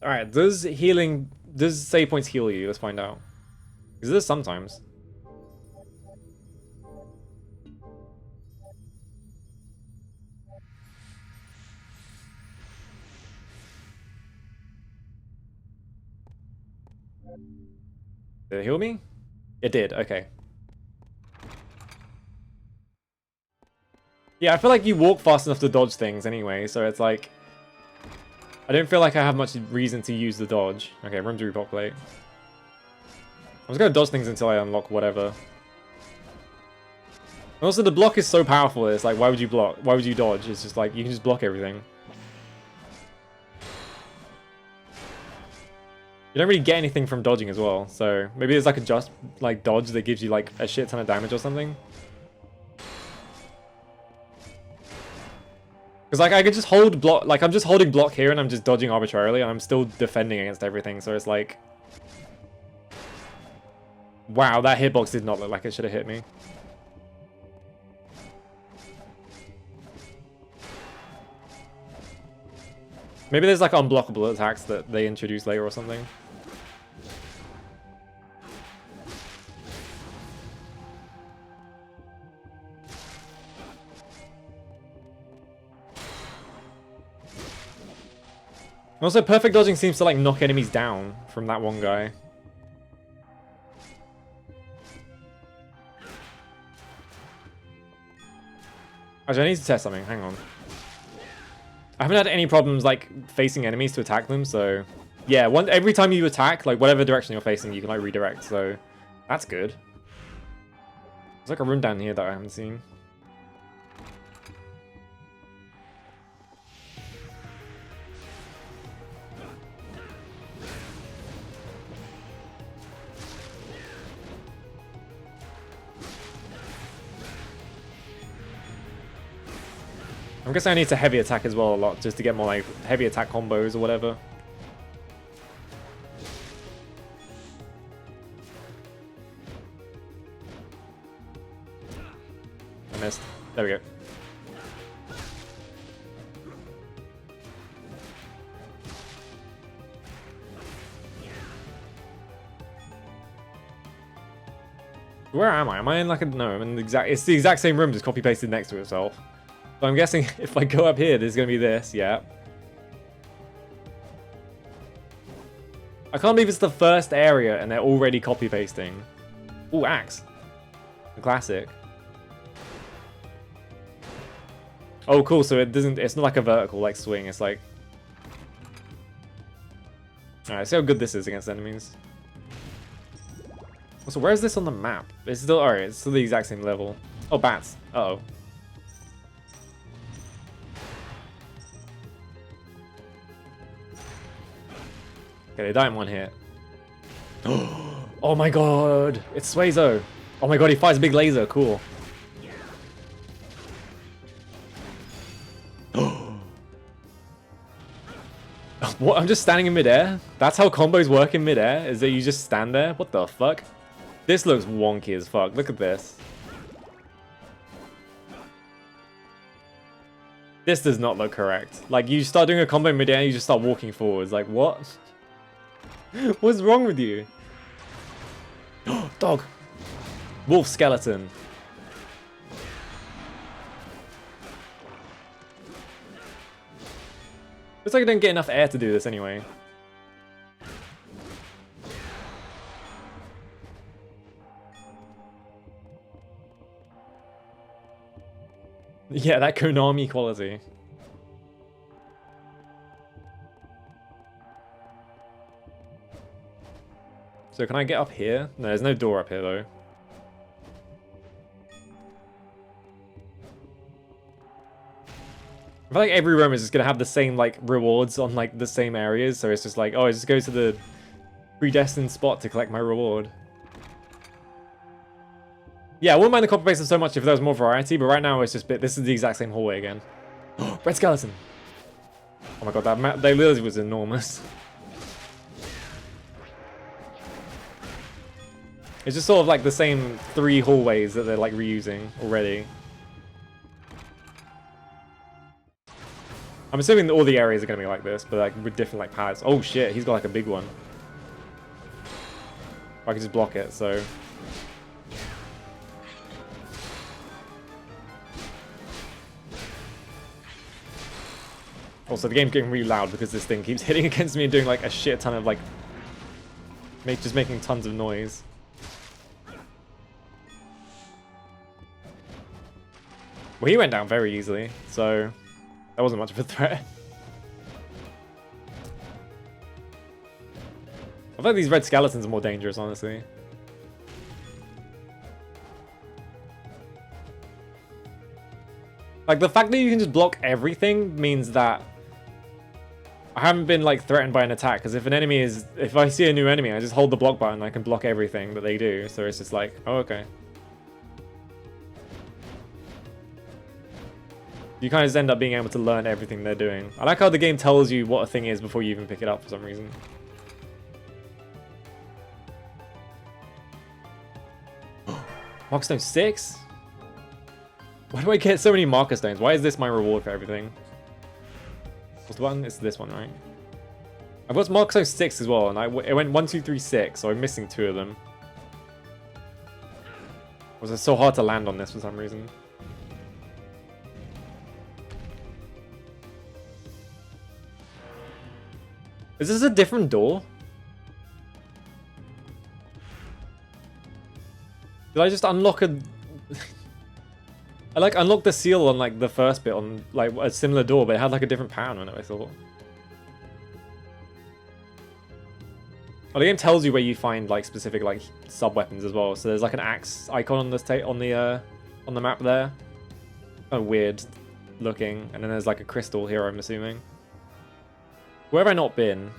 Alright, does save points heal you? Let's find out. Because it does sometimes. Did it heal me? It did, okay. Yeah, I feel like you walk fast enough to dodge things anyway, so it's like... I don't feel like I have much reason to use the dodge. Okay, room to repopulate. I'm just gonna dodge things until I unlock whatever. And also, the block is so powerful, it's like, why would you block? Why would you dodge? It's just like, you can just block everything. You don't really get anything from dodging as well, so maybe there's like a just like dodge that gives you like a shit ton of damage or something. Because like I could just hold block, like I'm just holding block here and I'm just dodging arbitrarily and I'm still defending against everything. So it's like, wow, that hitbox did not look like it should have hit me. Maybe there's like unblockable attacks that they introduce later or something. Also, perfect dodging seems to like knock enemies down from that one guy. Actually, I need to test something. Hang on. I haven't had any problems like facing enemies to attack them, so yeah. Every time you attack, like whatever direction you're facing, you can like redirect. So that's good. There's like a room down here that I haven't seen. I'm guessing I need to heavy attack as well a lot, just to get more like heavy attack combos or whatever. I missed. There we go. Where am I? Am I in like a... No, I'm in the exact... It's the exact same room, just copy-pasted next to itself. So I'm guessing if I go up here, there's going to be this, yeah. I can't believe it's the first area and they're already copy-pasting. Ooh, axe. The classic. Oh, cool, so it's not like a vertical, like, swing, it's like... Alright, see how good this is against enemies. Also, where is this on the map? It's still... Alright, it's still the exact same level. Oh, bats. Uh-oh. Okay, they die in one hit. Oh my god! It's Suezo! Oh my god, he fires a big laser, cool. What? I'm just standing in midair? That's how combos work in midair? Is that you just stand there? What the fuck? This looks wonky as fuck. Look at this. This does not look correct. Like, you start doing a combo in midair and you just start walking forwards. Like, what? What's wrong with you? Dog! Wolf skeleton. Looks like I didn't get enough air to do this anyway. Yeah, that Konami quality. So can I get up here? No, there's no door up here though. I feel like every room is just gonna have the same like rewards on like the same areas, so it's just like, oh, I just go to the predestined spot to collect my reward. Yeah, I wouldn't mind the copy paste so much if there was more variety, but right now it's just this is the exact same hallway again. Red skeleton. Oh my god, that map, they literally was enormous. It's just sort of like the same 3 hallways that they're like reusing already. I'm assuming that all the areas are going to be like this, but like with different like paths. Oh shit, he's got like a big one. I can just block it, so... Also, the game's getting really loud because this thing keeps hitting against me and doing like a shit ton of like... just making tons of noise. Well, he went down very easily, so... That wasn't much of a threat. I think these red skeletons are more dangerous, honestly. Like, the fact that you can just block everything means that I haven't been, like, threatened by an attack, because if an enemy is... If I see a new enemy, I just hold the block button, I can block everything that they do, so it's just like, oh, okay. You kind of just end up being able to learn everything they're doing. I like how the game tells you what a thing is before you even pick it up for some reason. Marker Stone 6? Why do I get so many Marker Stones? Why is this my reward for everything? What's the button? It's this one, right? I've got Marker Stone 6 as well, and it went 1, 2, 3, 6, so I'm missing 2 of them. Was it so hard to land on this for some reason? Is this a different door? Did I just unlock a... I like unlocked the seal on like the first bit on like a similar door, but it had like a different pattern on it, I thought. Oh, the game tells you where you find like specific like sub weapons as well. So there's like an axe icon on the map there. Kind of weird looking, and then there's like a crystal here, I'm assuming. Where have I not been?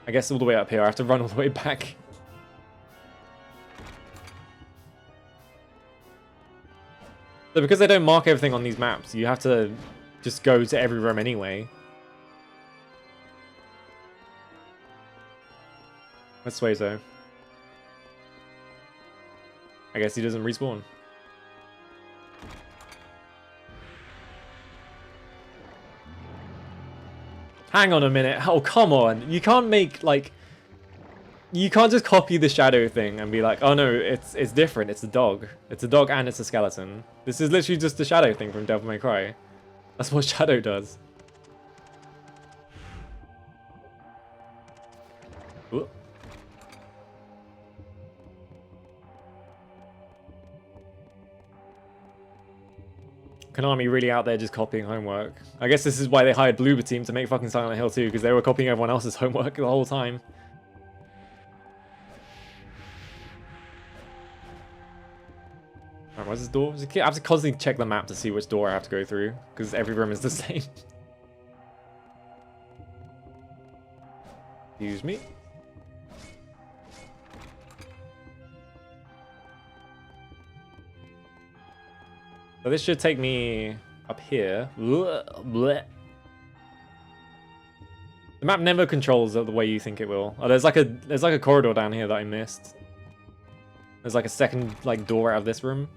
I guess all the way up here. I have to run all the way back. So because they don't mark everything on these maps, you have to just go to every room anyway. Let's sway so. I guess he doesn't respawn. Hang on a minute. Oh, come on. You can't make, like... You can't just copy the shadow thing and be like, oh no, it's different. It's a dog. It's a dog and it's a skeleton. This is literally just the shadow thing from Devil May Cry. That's what shadow does. Ooh. Konami really out there just copying homework. I guess this is why they hired Bloober Team to make fucking Silent Hill 2, because they were copying everyone else's homework the whole time. Alright, where's this door? I have to constantly check the map to see which door I have to go through, because every room is the same. Excuse me. So this should take me up here. Blech. The map never controls it the way you think it will. Oh, there's like a corridor down here that I missed. There's like a second like door out of this room.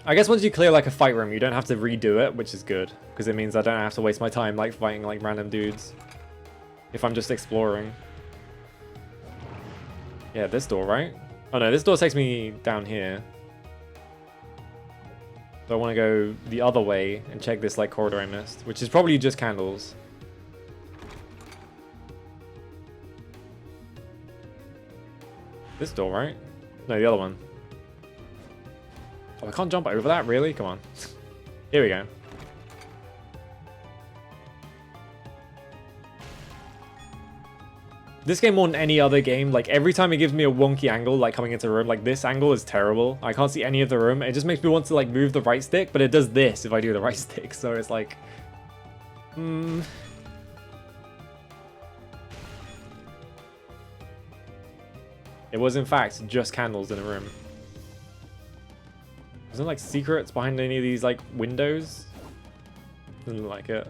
I guess once you clear like a fight room, you don't have to redo it, which is good, because it means I don't have to waste my time like fighting like random dudes if I'm just exploring. Yeah, this door, right? Oh no, this door takes me down here. So I want to go the other way and check this like corridor I missed, which is probably just candles. This door, right? No, the other one. Oh, I can't jump over that, really? Come on. Here we go. This game more than any other game, like every time it gives me a wonky angle, like coming into a room, like this angle is terrible. I can't see any of the room. It just makes me want to like move the right stick, but it does this if I do the right stick. So it's like, It was in fact just candles in a room. Is there like secrets behind any of these like windows? Doesn't look like it.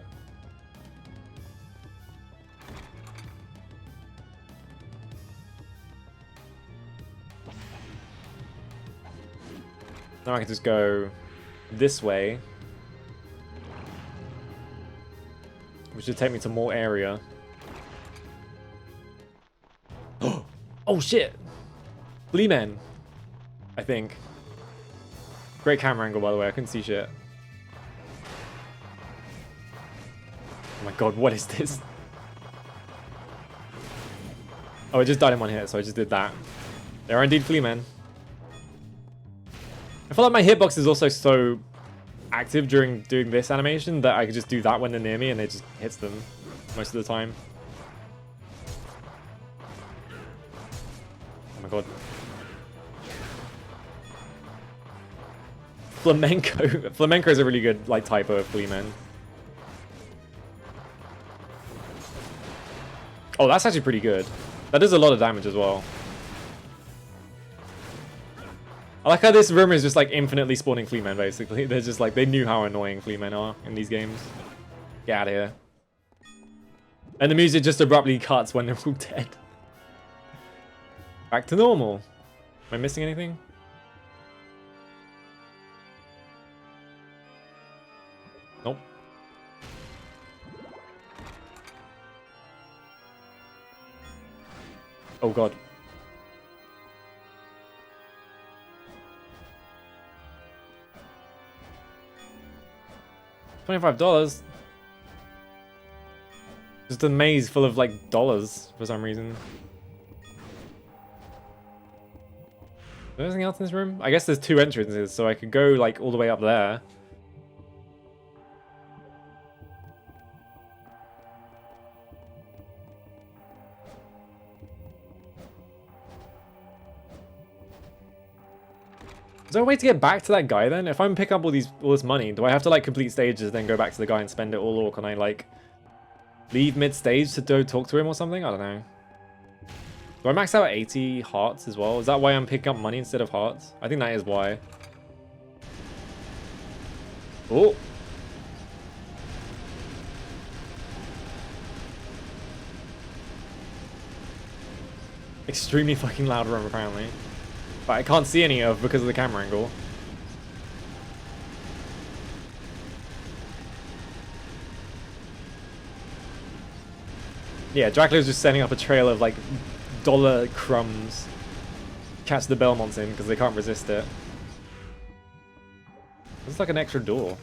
Now I can just go this way, which should take me to more area. Oh shit! Flea Man, I think. Great camera angle, by the way. I couldn't see shit. Oh my god, what is this? Oh, it just died in one hit, so I just did that. There are indeed Flea Men. I feel like my hitbox is also so active during doing this animation that I could just do that when they're near me and it just hits them most of the time. Oh my god. Flamenco. Flamenco is a really good like typo of Flea Man. Oh, that's actually pretty good. That does a lot of damage as well. I like how this room is just like infinitely spawning flea men, basically. They're just like, they knew how annoying flea men are in these games. Get out of here. And the music just abruptly cuts when they're all dead. Back to normal. Am I missing anything? Nope. Oh god. $25? Just a maze full of like dollars for some reason. Is there anything else in this room? I guess there's 2 entrances, so I could go like all the way up there. Is there a way to get back to that guy then? If I'm picking up all this money, do I have to like complete stages then go back to the guy and spend it all, or can I like leave mid-stage to go talk to him or something? I don't know. Do I max out at 80 hearts as well? Is that why I'm picking up money instead of hearts? I think that is why. Oh. Extremely fucking loud room apparently. But I can't see any of because of the camera angle. Yeah, Dracula's just setting up a trail of like dollar crumbs. Catch the Belmonts in because they can't resist it. There's like an extra door.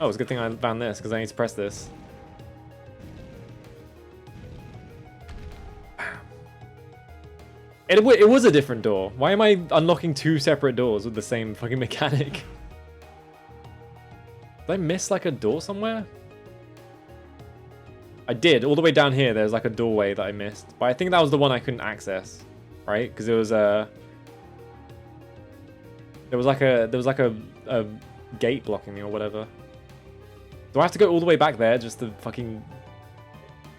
Oh, it's a good thing I found this because I need to press this. It was a different door. Why am I unlocking 2 separate doors with the same fucking mechanic? Did I miss like a door somewhere? I did. All the way down here, there's like a doorway that I missed. But I think that was the one I couldn't access, right? Because it was a... There was like a gate blocking me or whatever. Do I have to go all the way back there just to fucking...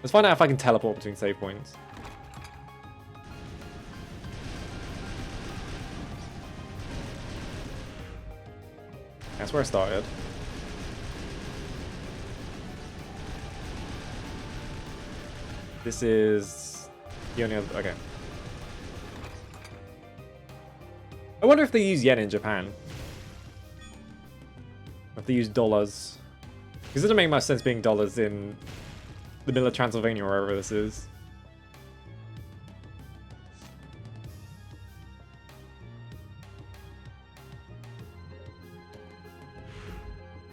Let's find out if I can teleport between save points. That's where I started. This is the only other... Okay. I wonder if they use yen in Japan. If they use dollars. Because it doesn't make much sense being dollars in the middle of Transylvania or wherever this is.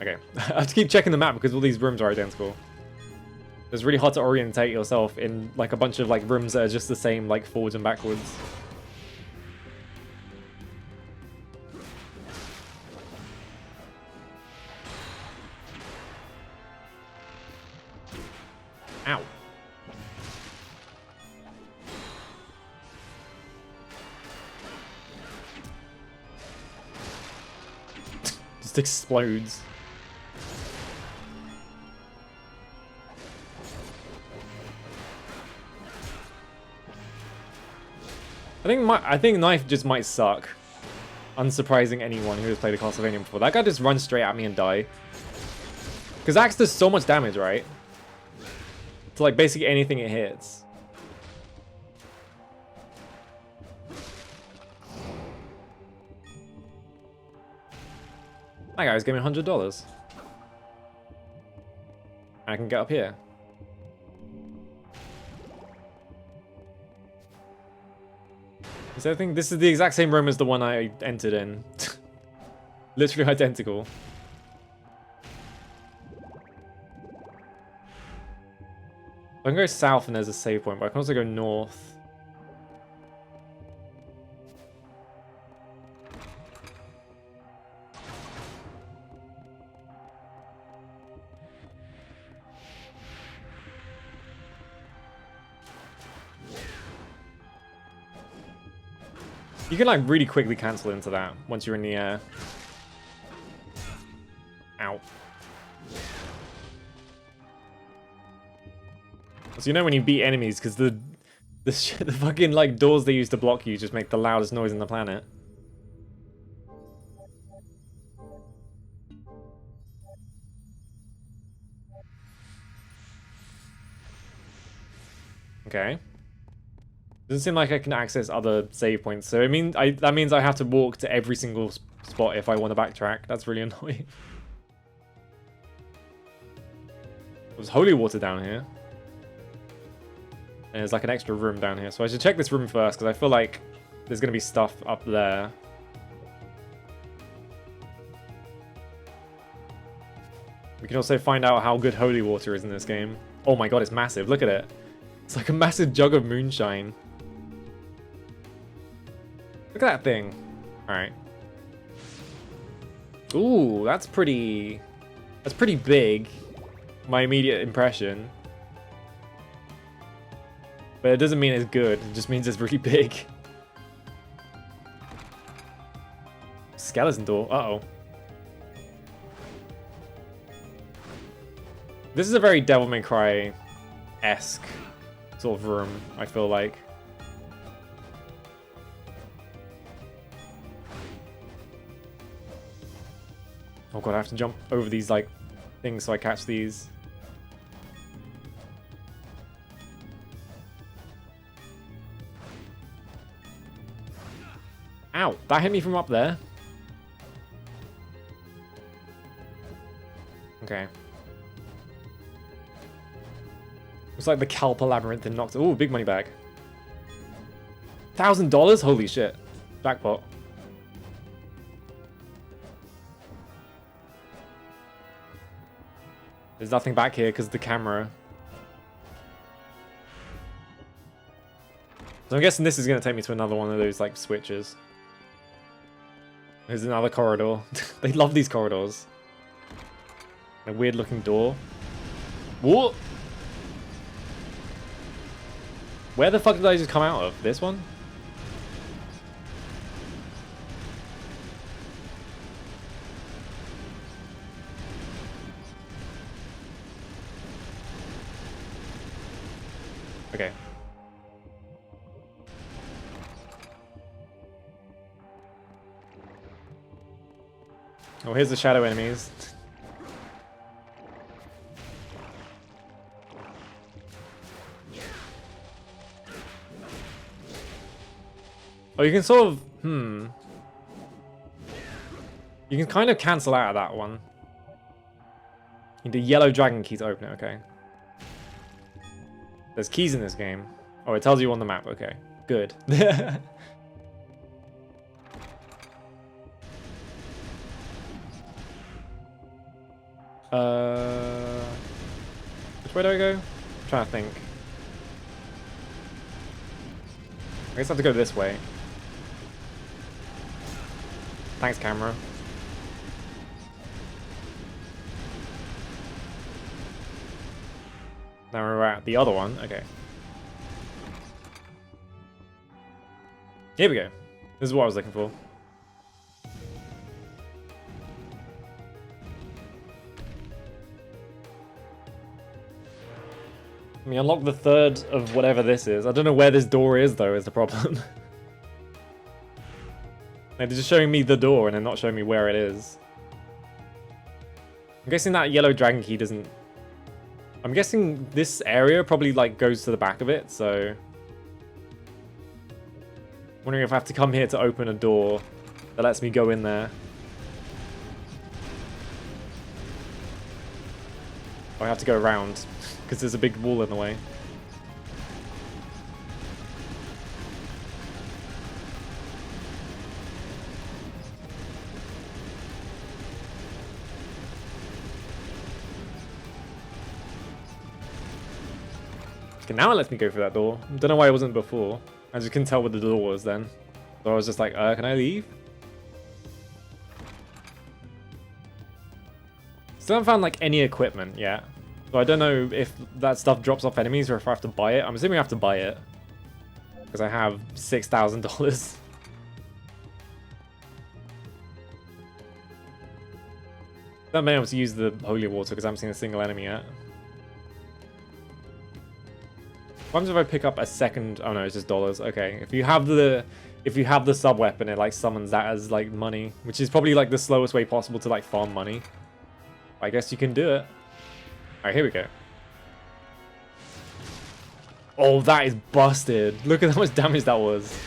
Okay, I have to keep checking the map because all these rooms are identical. It's really hard to orientate yourself in like a bunch of like rooms that are just the same like forwards and backwards. Ow. Just explodes. I think knife just might suck. Unsurprising anyone who has played a Castlevania before. That guy just runs straight at me and die. Because axe does so much damage, right? To like basically anything it hits. That guy's giving me $100. I can get up here. So I think this is the exact same room as the one I entered in. Literally identical. I can go south and there's a save point, but I can also go north. You can like really quickly cancel into that once you're in the air. Ow. So you know when you beat enemies, because the The fucking like doors they use to block you just make the loudest noise on the planet. Okay. Doesn't seem like I can access other save points, so that means I have to walk to every single spot if I want to backtrack. That's really annoying. There's holy water down here. And there's like an extra room down here, so I should check this room first, because I feel like there's going to be stuff up there. We can also find out how good holy water is in this game. Oh my god, it's massive. Look at it. It's like a massive jug of moonshine. Look at that thing. Alright. Ooh, that's pretty big. My immediate impression. But it doesn't mean it's good, it just means it's really big. Skeleton door, uh-oh. This is a very Devil May Cry-esque sort of room, I feel like. Oh god, I have to jump over these, like, things so I catch these. Ow, that hit me from up there. Okay. It's like the Kalpa Labyrinth in Nocturne. Ooh, big money bag. $1,000? Holy shit. Jackpot. There's nothing back here because of the camera. So I'm guessing this is going to take me to another one of those, like, switches. There's another corridor. They love these corridors. A weird-looking door. Whoa! Where the fuck did I just come out of? This one? Okay. Oh, here's the shadow enemies. Oh, you can sort of... You can kind of cancel out of that one. You need a yellow dragon key to open it, okay. There's keys in this game. Oh, it tells you on the map, okay. Good. Which way do I go? I'm trying to think. I guess I have to go this way. Thanks, camera. Now we're at the other one. Okay. Here we go. This is what I was looking for. Let me unlock the third of whatever this is. I don't know where this door is, though, is the problem. Like, they're just showing me the door and they're not showing me where it is. I'm guessing that yellow dragon key doesn't... I'm guessing this area probably, like, goes to the back of it, so... Wondering if I have to come here to open a door that lets me go in there. Or I have to go around, because there's a big wall in the way. Okay, now it lets me go through that door. Don't know why it wasn't before. I just couldn't tell what the door was then. So I was just like, can I leave? Still haven't found like any equipment yet. So I don't know if that stuff drops off enemies or if I have to buy it. I'm assuming I have to buy it. Because I have $6,000. I haven't been able to use the holy water because I haven't seen a single enemy yet. What happens if I pick up a second? Oh no, it's just dollars. Okay, if you have the sub weapon, it like summons that as like money, which is probably like the slowest way possible to like farm money. I guess you can do it. All right, here we go. Oh, that is busted. Look at how much damage that was.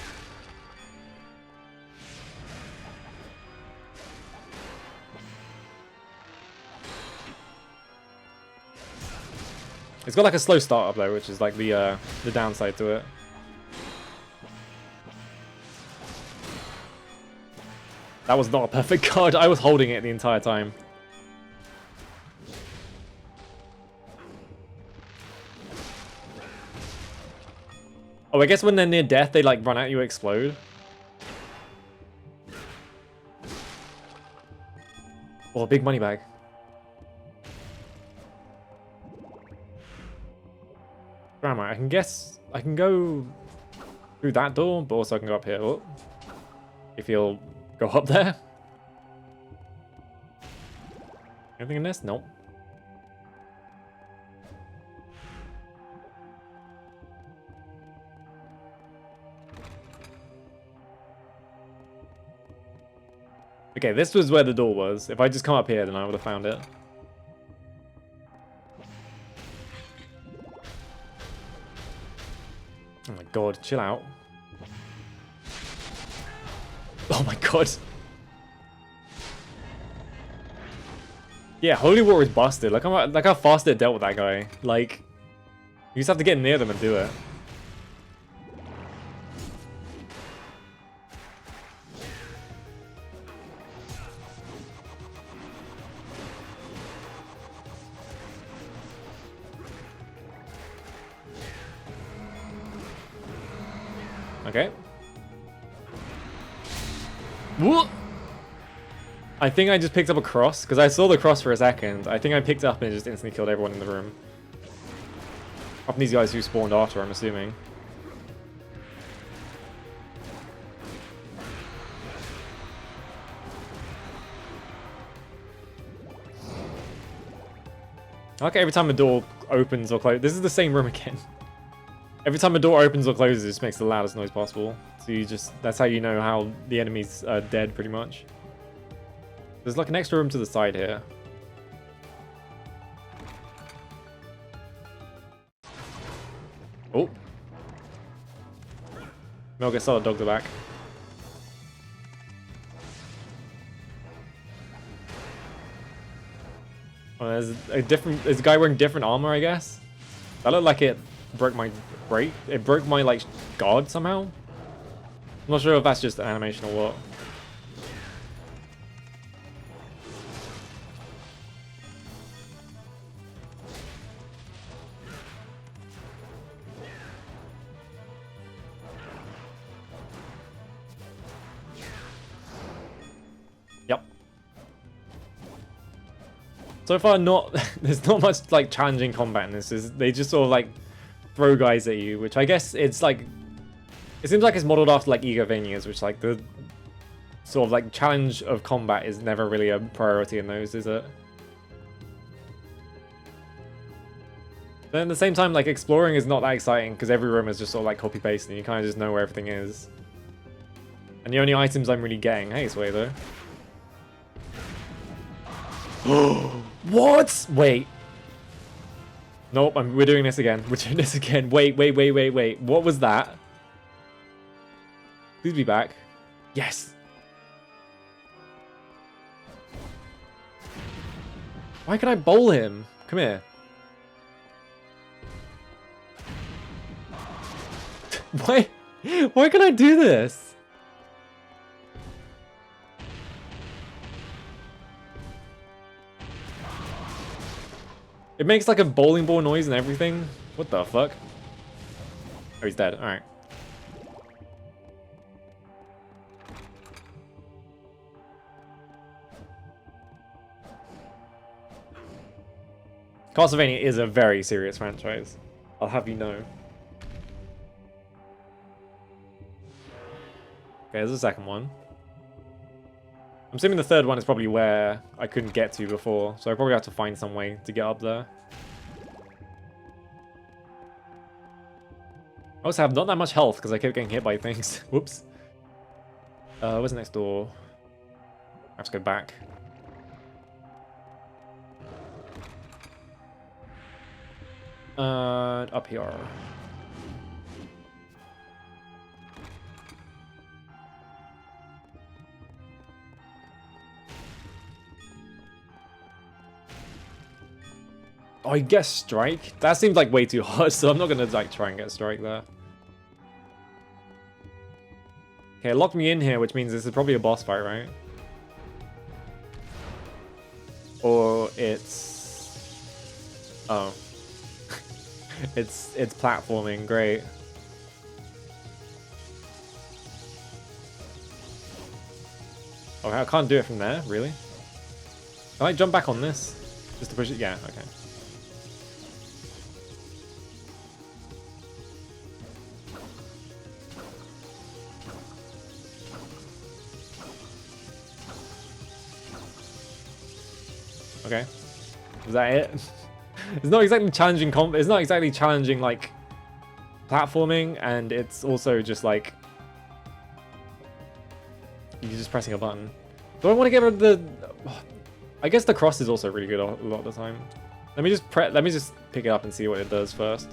It's got like a slow start up though, which is like the downside to it. That was not a perfect card. I was holding it the entire time. Oh, I guess when they're near death, they like run at you, explode. Oh, big money bag. Where am I? I can guess I can go through that door, but also I can go up here. Oh. If you'll go up there. Anything in this? Nope. Okay, this was where the door was. If I just come up here, then I would have found it. Oh my god, chill out. Oh my god. Yeah, Holy War is busted. Like how fast it dealt with that guy. Like, you just have to get near them and do it. Okay. What? I think I just picked up a cross, because I saw the cross for a second. I think I picked it up and it just instantly killed everyone in the room. Often these guys who spawned after, I'm assuming. Okay, every time a door opens or closes, this is the same room again. Every time a door opens or closes, it just makes the loudest noise possible. So you just, that's how you know how the enemy's dead, pretty much. There's like an extra room to the side here. Oh. Mel gets solid dogs are back. Oh, there's a guy wearing different armor, I guess. That looked like it broke my like guard somehow. I'm not sure if that's just an animation or what. Yep. So far, there's not much like challenging combat in this. They just sort of like throw guys at you, which I guess it's like, it seems like it's modeled after like Egovanias, which like the sort of like challenge of combat is never really a priority in those, is it? But at the same time, like exploring is not that exciting because every room is just sort of like copy paste and you kind of just know where everything is. And the only items I'm really getting, hey, Sway though. What? Wait. Nope, we're doing this again. We're doing this again. Wait. What was that? Please be back. Yes. Why can I bowl him? Come here. Why can I do this? It makes like a bowling ball noise and everything. What the fuck? Oh, he's dead. Alright. Castlevania is a very serious franchise. I'll have you know. Okay, there's a second one. I'm assuming the third one is probably where I couldn't get to before, so I probably have to find some way to get up there. I also have not that much health because I kept getting hit by things. Whoops. Where's the next door? I have to go back. Up here. Oh, I guess strike? That seems like way too hard, so I'm not gonna like try and get strike there. Okay, it locked me in here, which means this is probably a boss fight, right? Or it's... Oh. it's platforming, great. Oh, I can't do it from there, really? Can I jump back on this? Just to push it? Yeah, okay. Okay, is that it? It's not exactly challenging it's not exactly challenging like platforming, and it's also just like you're just pressing a button. Do I want to get rid of the? I guess the cross is also really good a lot of the time. Let me just pick it up and see what it does first.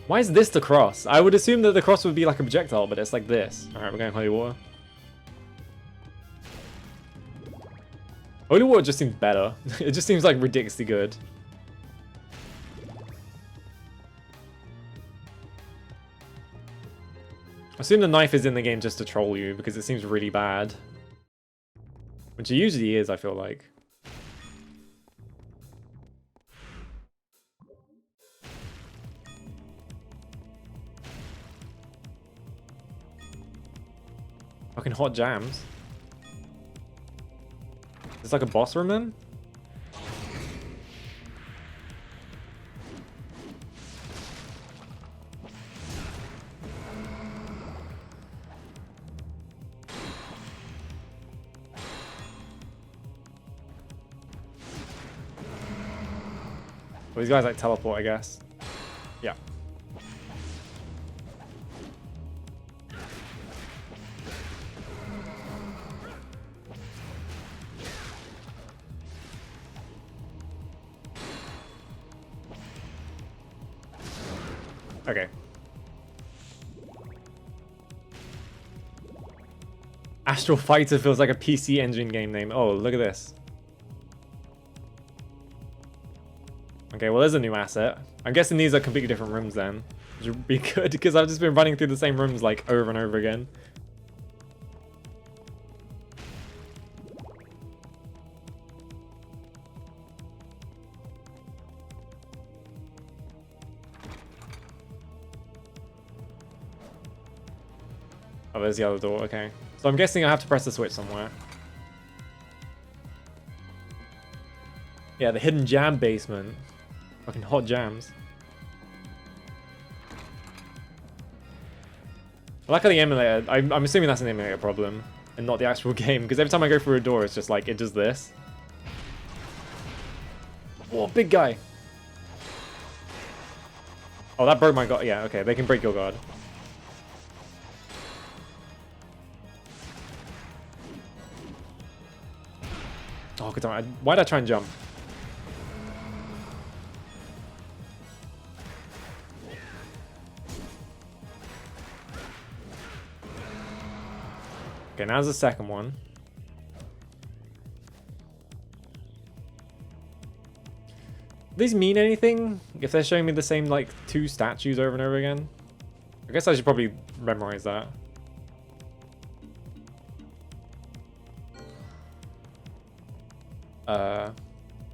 Why is this the cross? I would assume that the cross would be like a projectile, but it's like this. All right, we're going holy water. Holy water just seems better. It just seems like ridiculously good. I assume the knife is in the game just to troll you because it seems really bad. Which it usually is, I feel like. Fucking hot jams. It's like a boss room then? Well, these guys like teleport, I guess. Yeah. Okay. Astral Fighter feels like a PC Engine game name. Oh, look at this. Okay, well, there's a new asset. I'm guessing these are completely different rooms then. Which would be good, because I've just been running through the same rooms like over and over again. Oh, there's the other door, okay. So I'm guessing I have to press the switch somewhere. Yeah, the hidden jam basement. Fucking hot jams. I like how the emulator, I'm assuming that's an emulator problem and not the actual game, because every time I go through a door, it's just like, it does this. Oh, big guy. Oh, that broke my guard. Yeah, okay, they can break your guard. Oh, good time. Why'd I try and jump? Okay, now's the second one. Do these mean anything? If they're showing me the same, like, two statues over and over again? I guess I should probably memorize that.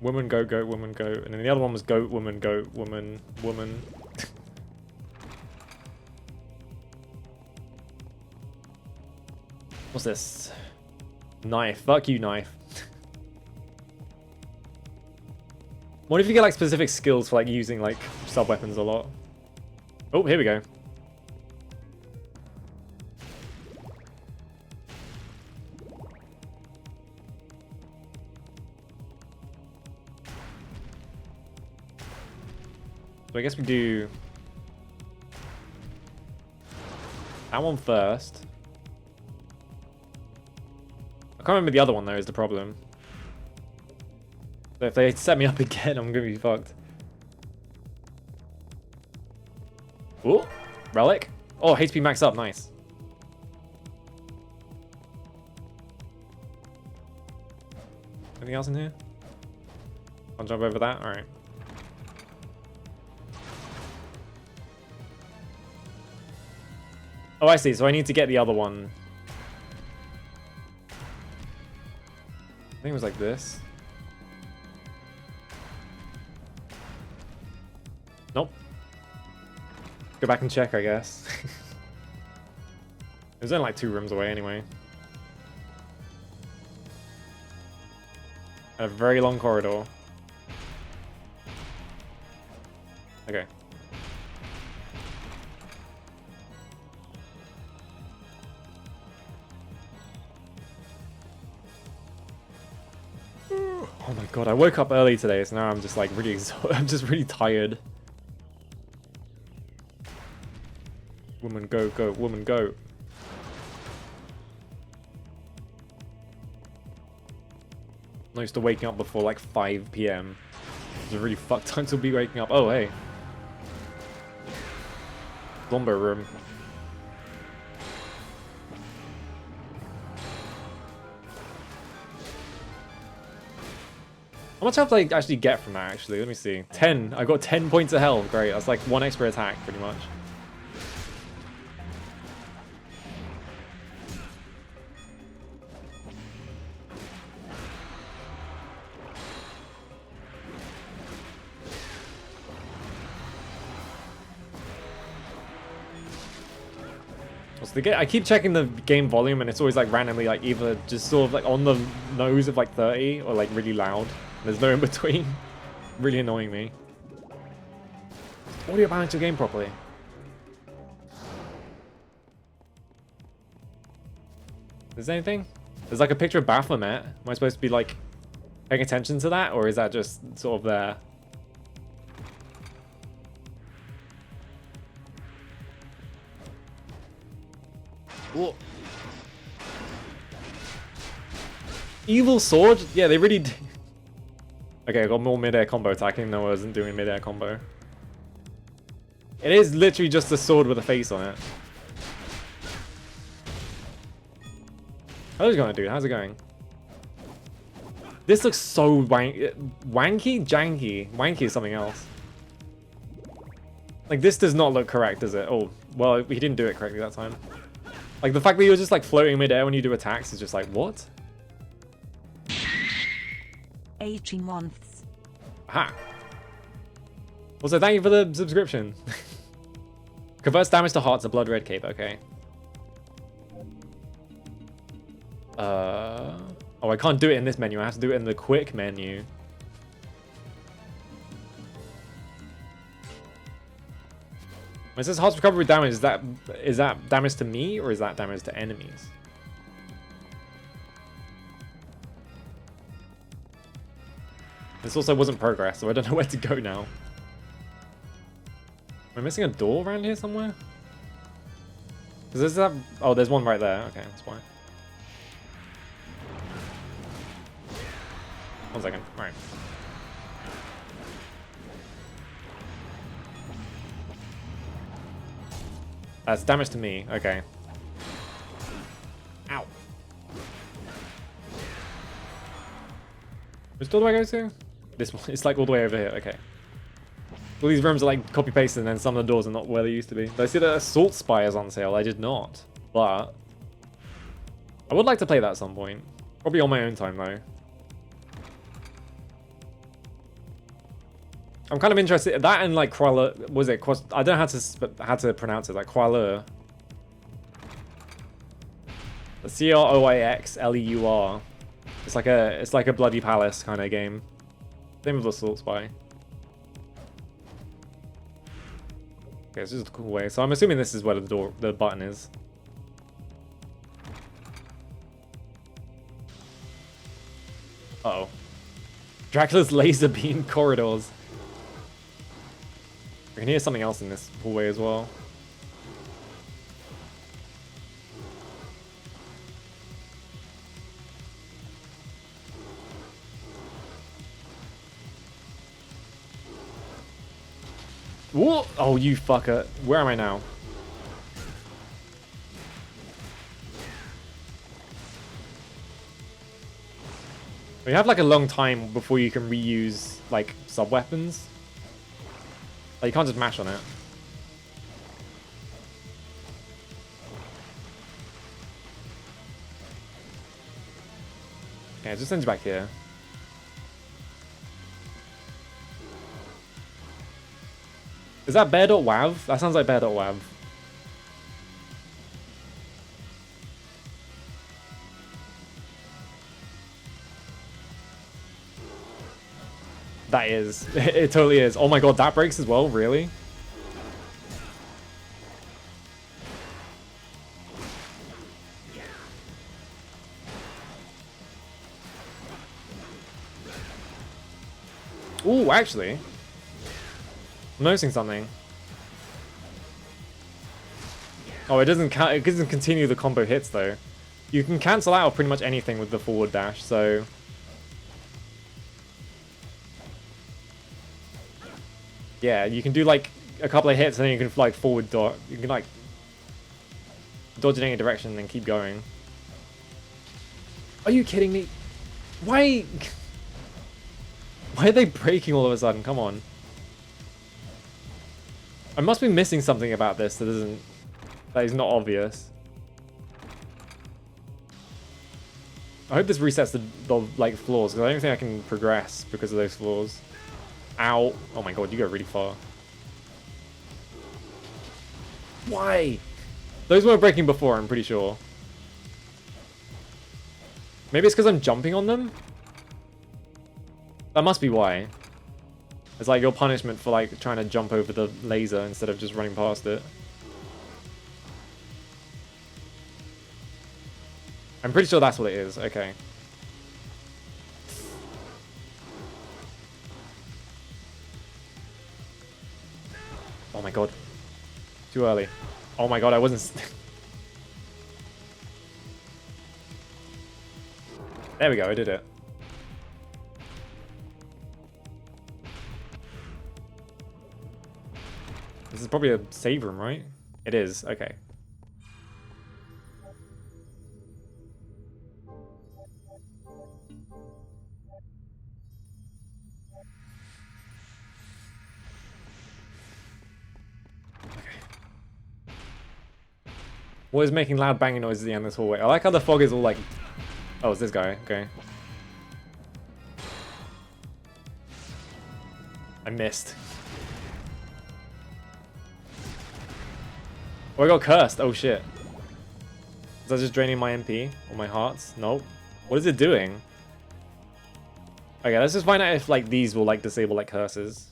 Woman, goat, goat, woman, goat. And then the other one was goat, woman, woman. What's this? Knife. Fuck you, knife. What if you get like specific skills for like using like sub-weapons a lot? Oh, here we go. So I guess we do that one first. I can't remember the other one though is the problem. So if they set me up again, I'm gonna be fucked. Ooh, relic. Oh, HP max up, nice. Anything else in here? I'll jump over that. All right. Oh, I see. So I need to get the other one. I think it was like this. Nope. Go back and check, I guess. There's only like 2 rooms away anyway. A very long corridor. Okay. Oh my god, I woke up early today, so now I'm just like really I'm just really tired. Woman, go, go, woman, go. I'm used to waking up before like 5 PM. It's a really fucked time to be waking up. Oh, hey. Lumber room. How much have I actually get from that, actually? Let me see. 10. I got 10 points of health. Great. That's like 1 extra attack, pretty much. I keep checking the game volume and it's always like randomly like either just sort of like on the nose of like 30 or like really loud. There's no in between. Really annoying me. Audio balance your game properly. Is there anything? There's like a picture of Baphomet. Am I supposed to be like paying attention to that, or is that just sort of there? Whoa. Evil sword? Yeah, they really do. Okay, I got more mid-air combo attacking. No, I wasn't doing mid-air combo. It is literally just a sword with a face on it. How's it gonna do? How's it going? This looks so wanky, janky. Wanky is something else. Like, this does not look correct, does it? Oh, well, he didn't do it correctly that time. Like, the fact that you're just, like, floating mid-air when you do attacks is just like, what? 18 months. Aha. Also, thank you for the subscription. Converts damage to hearts, a blood red cape, okay. Oh, I can't do it in this menu. I have to do it in the quick menu. When it says hearts recovery damage, is that damage to me or is that damage to enemies? This also wasn't progress, so I don't know where to go now. Am I missing a door around here somewhere? Does that? Oh, there's one right there. Okay, that's why. 1 second. All right. That's damage to me. Okay. Ow. Which door do I go to? This one. It's like all the way over here. Okay. All these rooms are like copy pasted, and then some of the doors are not where they used to be. Did I see that Assault Spire is on sale? I did not. But I would like to play that at some point. Probably on my own time though. I'm kind of interested that and like Croix-l'Eur, was it? I don't know how to pronounce it. Like Croix-l'Eur. The Croixleur. It's like a bloody palace kind of game. Same with Assault Spy. Okay, this is a cool way. So I'm assuming this is where the button is. Uh oh. Dracula's laser beam corridors. can hear something else in this hallway as well. Whoa! Oh, you fucker. Where am I now? You have like a long time before you can reuse like sub-weapons. Like, you can't just mash on it. Okay, it just sends you back here. Is that bear.wav? That sounds like bear.wav. That is. It totally is. Oh my god, that breaks as well? Really? Ooh, actually. I'm noticing something. Oh, it doesn't continue the combo hits though. You can cancel out pretty much anything with the forward dash, so... Yeah, you can do like a couple of hits and then you can like forward dodge. You can like dodge in any direction and then keep going. Are you kidding me? Why? Why are they breaking all of a sudden? Come on. I must be missing something about this that is not obvious. I hope this resets the like floors, because I don't think I can progress because of those floors. Ow. Oh my god, you go really far. Why? Those weren't breaking before, I'm pretty sure. Maybe it's because I'm jumping on them? That must be why. It's like your punishment for like trying to jump over the laser instead of just running past it. I'm pretty sure that's what it is. Okay. Oh my god. Too early. Oh my god, I wasn't... There we go, I did it. This is probably a save room, right? It is, okay. What is making loud banging noises at the end of this hallway? I like how the fog is all like... Oh, it's this guy. Okay. I missed. Oh, I got cursed. Oh, shit. Is that just draining my MP? Or my hearts? Nope. What is it doing? Okay, let's just find out if like these will like disable like curses.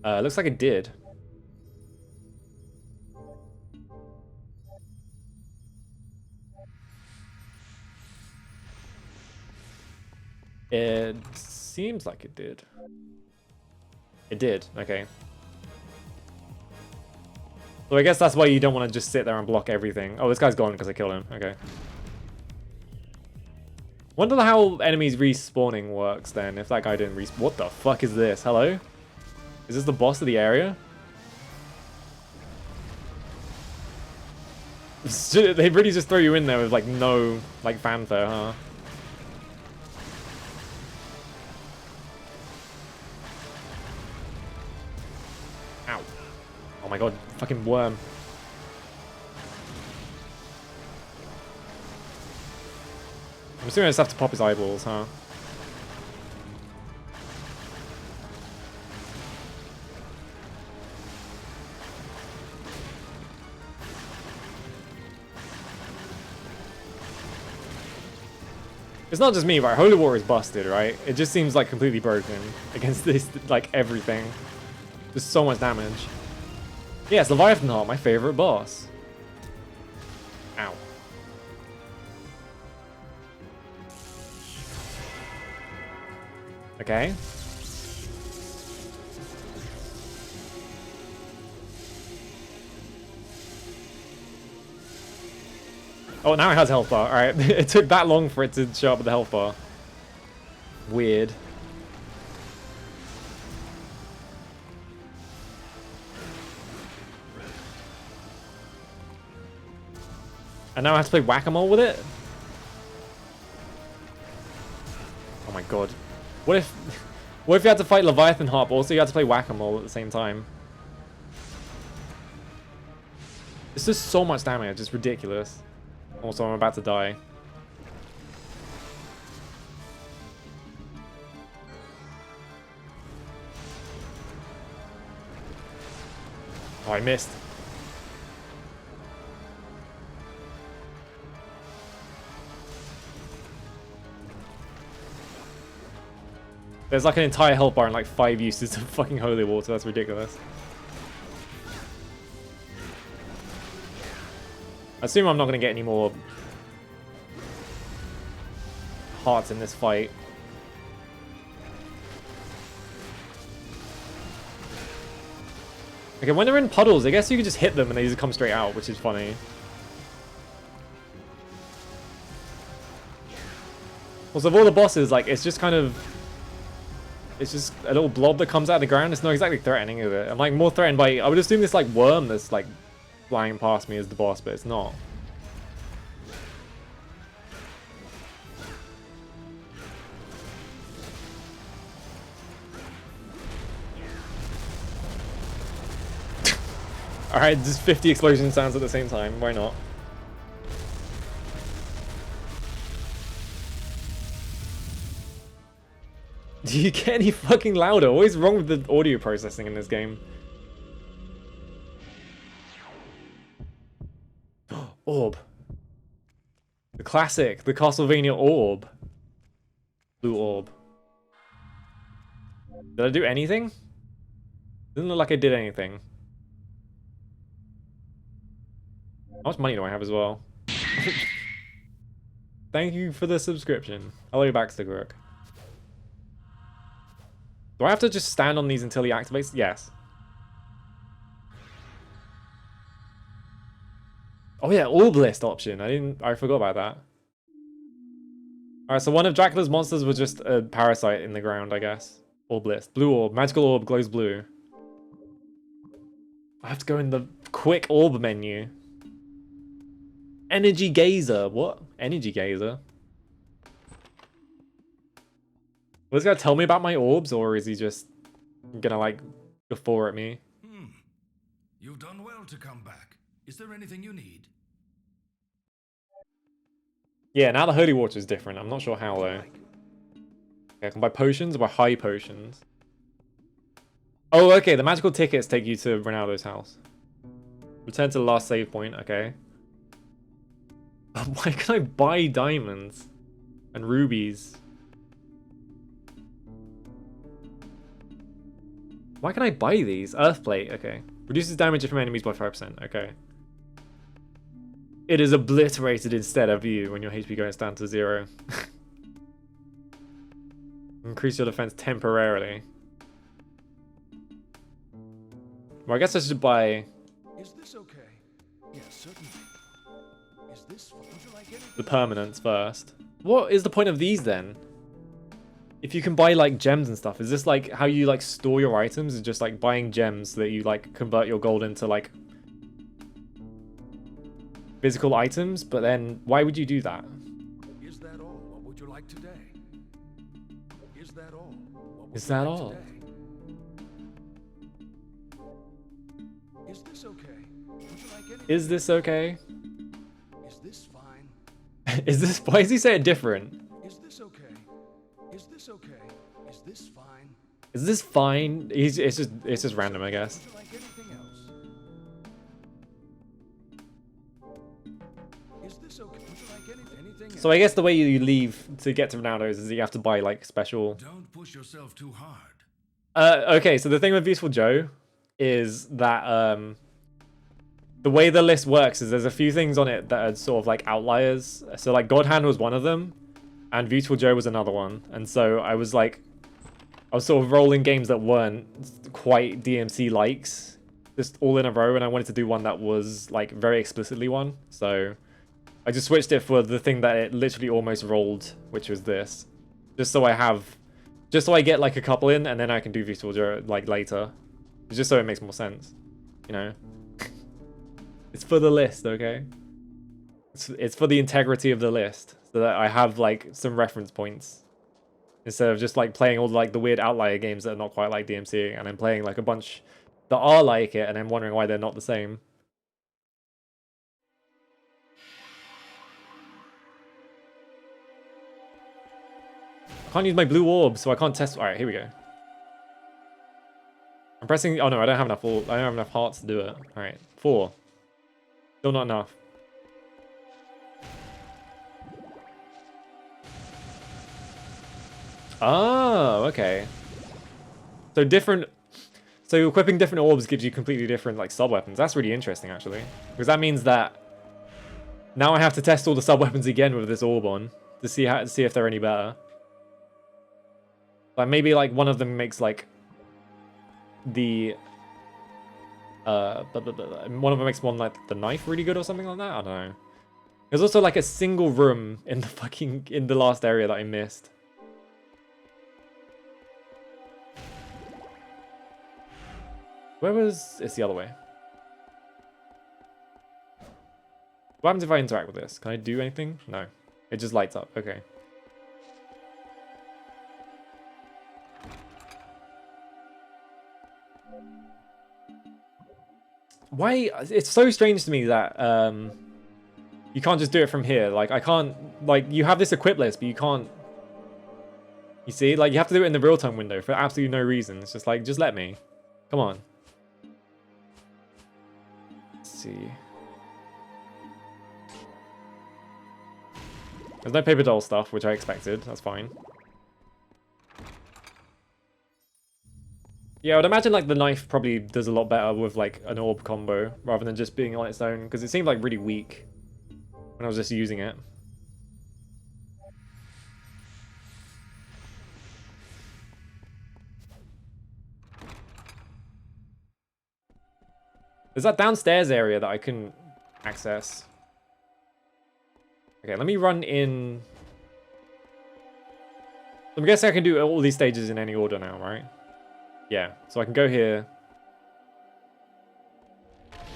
Looks like it did. It seems like it did. It did, okay. So I guess that's why you don't want to just sit there and block everything. Oh, this guy's gone because I killed him. Okay. Wonder how enemies respawning works then, if that guy didn't respawn. What the fuck is this? Hello? Is this the boss of the area? They really just throw you in there with like no like fanfare, huh? Ow. Oh my god, fucking worm. I'm assuming I just have to pop his eyeballs, huh? It's not just me, right? Holy War is busted, right? It just seems like completely broken against this, like everything. Just so much damage. Yes, Leviathan Heart, my favorite boss. Ow. Okay. Oh, now it has health bar. Alright, it took that long for it to show up with the health bar. Weird. And now I have to play whack-a-mole with it? Oh my god. What if... What if you had to fight Leviathan Harp, also you had to play whack-a-mole at the same time? It's just so much damage, it's ridiculous. Also, I'm about to die. Oh, I missed. There's like an entire health bar and like 5 uses of fucking holy water. That's ridiculous. I assume I'm not going to get any more hearts in this fight. Okay, when they're in puddles, I guess you can just hit them and they just come straight out, which is funny. Also, of all the bosses, like, it's just kind of... It's just a little blob that comes out of the ground. It's not exactly threatening, is it? I'm like more threatened by... I would assume this like worm that's like flying past me is the boss, but it's not. Alright, just 50 explosion sounds at the same time. Why not? Do you get any fucking louder? What is wrong with the audio processing in this game? Orb. The classic, the Castlevania orb. Blue orb. Did I do anything? Doesn't look like I did anything. How much money do I have as well? Thank you for the subscription. Hello, Backstick. Do I have to just stand on these until he activates? Yes. Oh yeah, orb list option. I forgot about that. Alright, so one of Dracula's monsters was just a parasite in the ground, I guess. Orb list. Blue orb. Magical orb glows blue. I have to go in the quick orb menu. Energy gazer. What? Energy gazer? Was he gonna tell me about my orbs, or is he just gonna like guffaw at me? You've done well to come back. Is there anything you need? Yeah, now the holy water is different. I'm not sure how though. Okay, I can buy potions or buy high potions. Oh, okay. The magical tickets take you to Ronaldo's house. Return to the last save point. Okay. Why can I buy diamonds and rubies? Why can I buy these? Earthplate, okay. Reduces damage from enemies by 5%, okay. It is obliterated instead of you when your HP goes down to 0. Increase your defense temporarily. Well, I guess I should buy... Is this okay? Yes, certainly. Is this... Would you like anything? The permanents first. What is the point of these then? If you can buy like gems and stuff, is this like how you like store your items? Is just like buying gems so that you like convert your gold into like physical items? But then why would you do that? Is that all? What would you like today? Is that all? What would Is you that like all? today? Is this okay? Would you like anything? Is this okay? Is this fine? Is this... Why does he say it different? Is this okay? Is this okay? Is this fine? Is this fine? It's just random, I guess. Would you like anything else? Is this okay? Would you like anything else? So I guess the way you leave to get to Ronaldo's is that you have to buy like special... Don't push yourself too hard. Okay, so the thing with Beautiful Joe is that the way the list works is there's a few things on it that are sort of like outliers. So like God Hand was one of them, and Beautiful Joe was another one. And so I was sort of rolling games that weren't quite DMC likes, just all in a row, and I wanted to do one that was like very explicitly one. So I just switched it for the thing that it literally almost rolled, which was this. Just so I get like a couple in, and then I can do Vital Zero like later. Just so it makes more sense, you know? It's for the list, okay? It's for the integrity of the list, so that I have like some reference points. Instead of just like playing all like the weird outlier games that are not quite like DMC, and then playing like a bunch that are like it, and then wondering why they're not the same. I can't use my blue orb, so I can't test. All right, here we go. I'm pressing. Oh no, I don't have enough. I don't have enough hearts to do it. All right, 4. Still not enough. Oh, okay. So so equipping different orbs gives you completely different like sub-weapons. That's really interesting actually. Because that means that now I have to test all the sub-weapons again with this orb on to see if they're any better. Like maybe like one of them makes like the one of them makes one like the knife really good or something like that. I don't know. There's also like a single room in the last area that I missed. It's the other way. What happens if I interact with this? Can I do anything? No. It just lights up. Okay. Why? It's so strange to me that you can't just do it from here. Like, I can't... Like, you have this equip list, but you can't... You see? Like, you have to do it in the real-time window for absolutely no reason. It's just like, just let me. Come on. Let's see. There's no paper doll stuff, which I expected. That's fine. Yeah, I would imagine like the knife probably does a lot better with like an orb combo rather than just being on its own, because it seemed like really weak when I was just using it. There's that downstairs area that I couldn't access. Okay, let me run in. I'm guessing I can do all these stages in any order now, right? Yeah, so I can go here.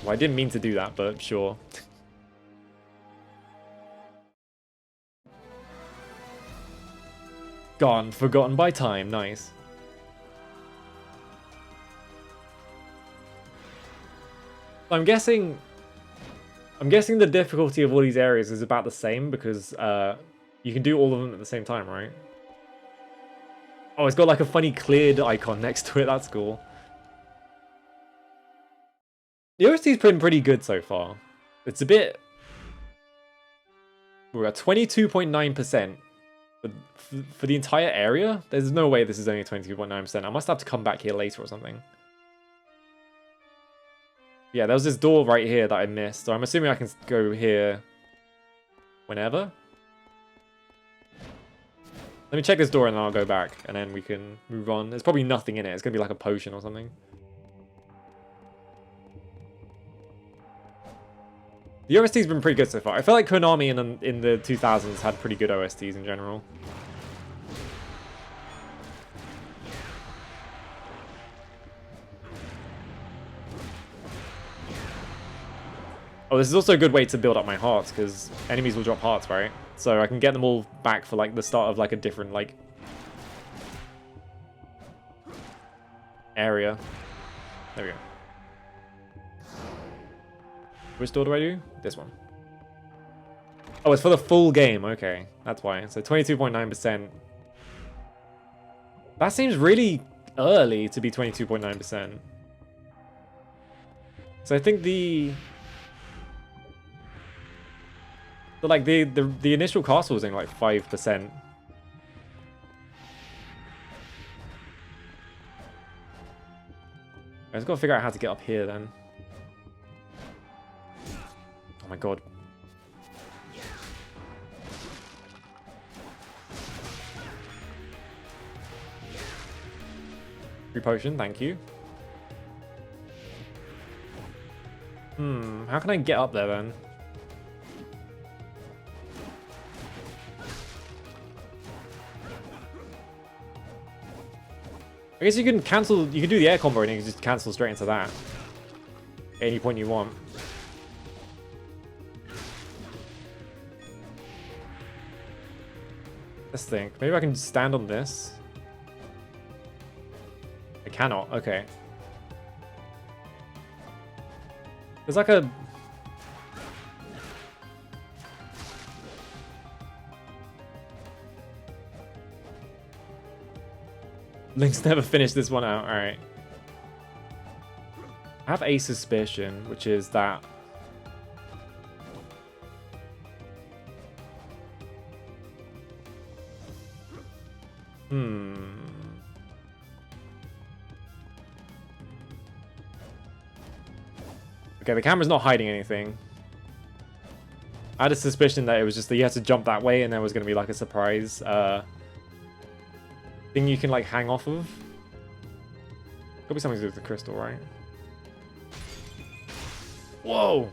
Well, I didn't mean to do that, but sure. Gone, forgotten by time, nice. I'm guessing the difficulty of all these areas is about the same because you can do all of them at the same time, right? Oh, it's got like a funny cleared icon next to it. That's cool. The OST's been pretty good so far. It's a bit... We're at 22.9% for the entire area. There's no way this is only 22.9%. I must have to come back here later or something. Yeah, there was this door right here that I missed, so I'm assuming I can go here whenever. Let me check this door and then I'll go back, and then we can move on. There's probably nothing in it. It's going to be like a potion or something. The OST's been pretty good so far. I feel like Konami in the 2000s had pretty good OSTs in general. Oh, this is also a good way to build up my hearts, because enemies will drop hearts, right? So I can get them all back for like the start of like a different like area. There we go. Which door do I do? This one. Oh, it's for the full game. Okay, that's why. So 22.9%. That seems really early to be 22.9%. So I think the initial castle was in like 5%. I just gotta figure out how to get up here then. Oh my god. Free potion, thank you. How can I get up there then? I guess you can cancel, you can do the air combo and you can just cancel straight into that. At any point you want. Let's think. Maybe I can stand on this. I cannot. Okay. There's like a... Link's never finished this one out. Alright. I have a suspicion, which is that... Okay, the camera's not hiding anything. I had a suspicion that it was just that you had to jump that way and there was going to be like a surprise thing you can like hang off of. Could be something to do with the crystal, right? Whoa!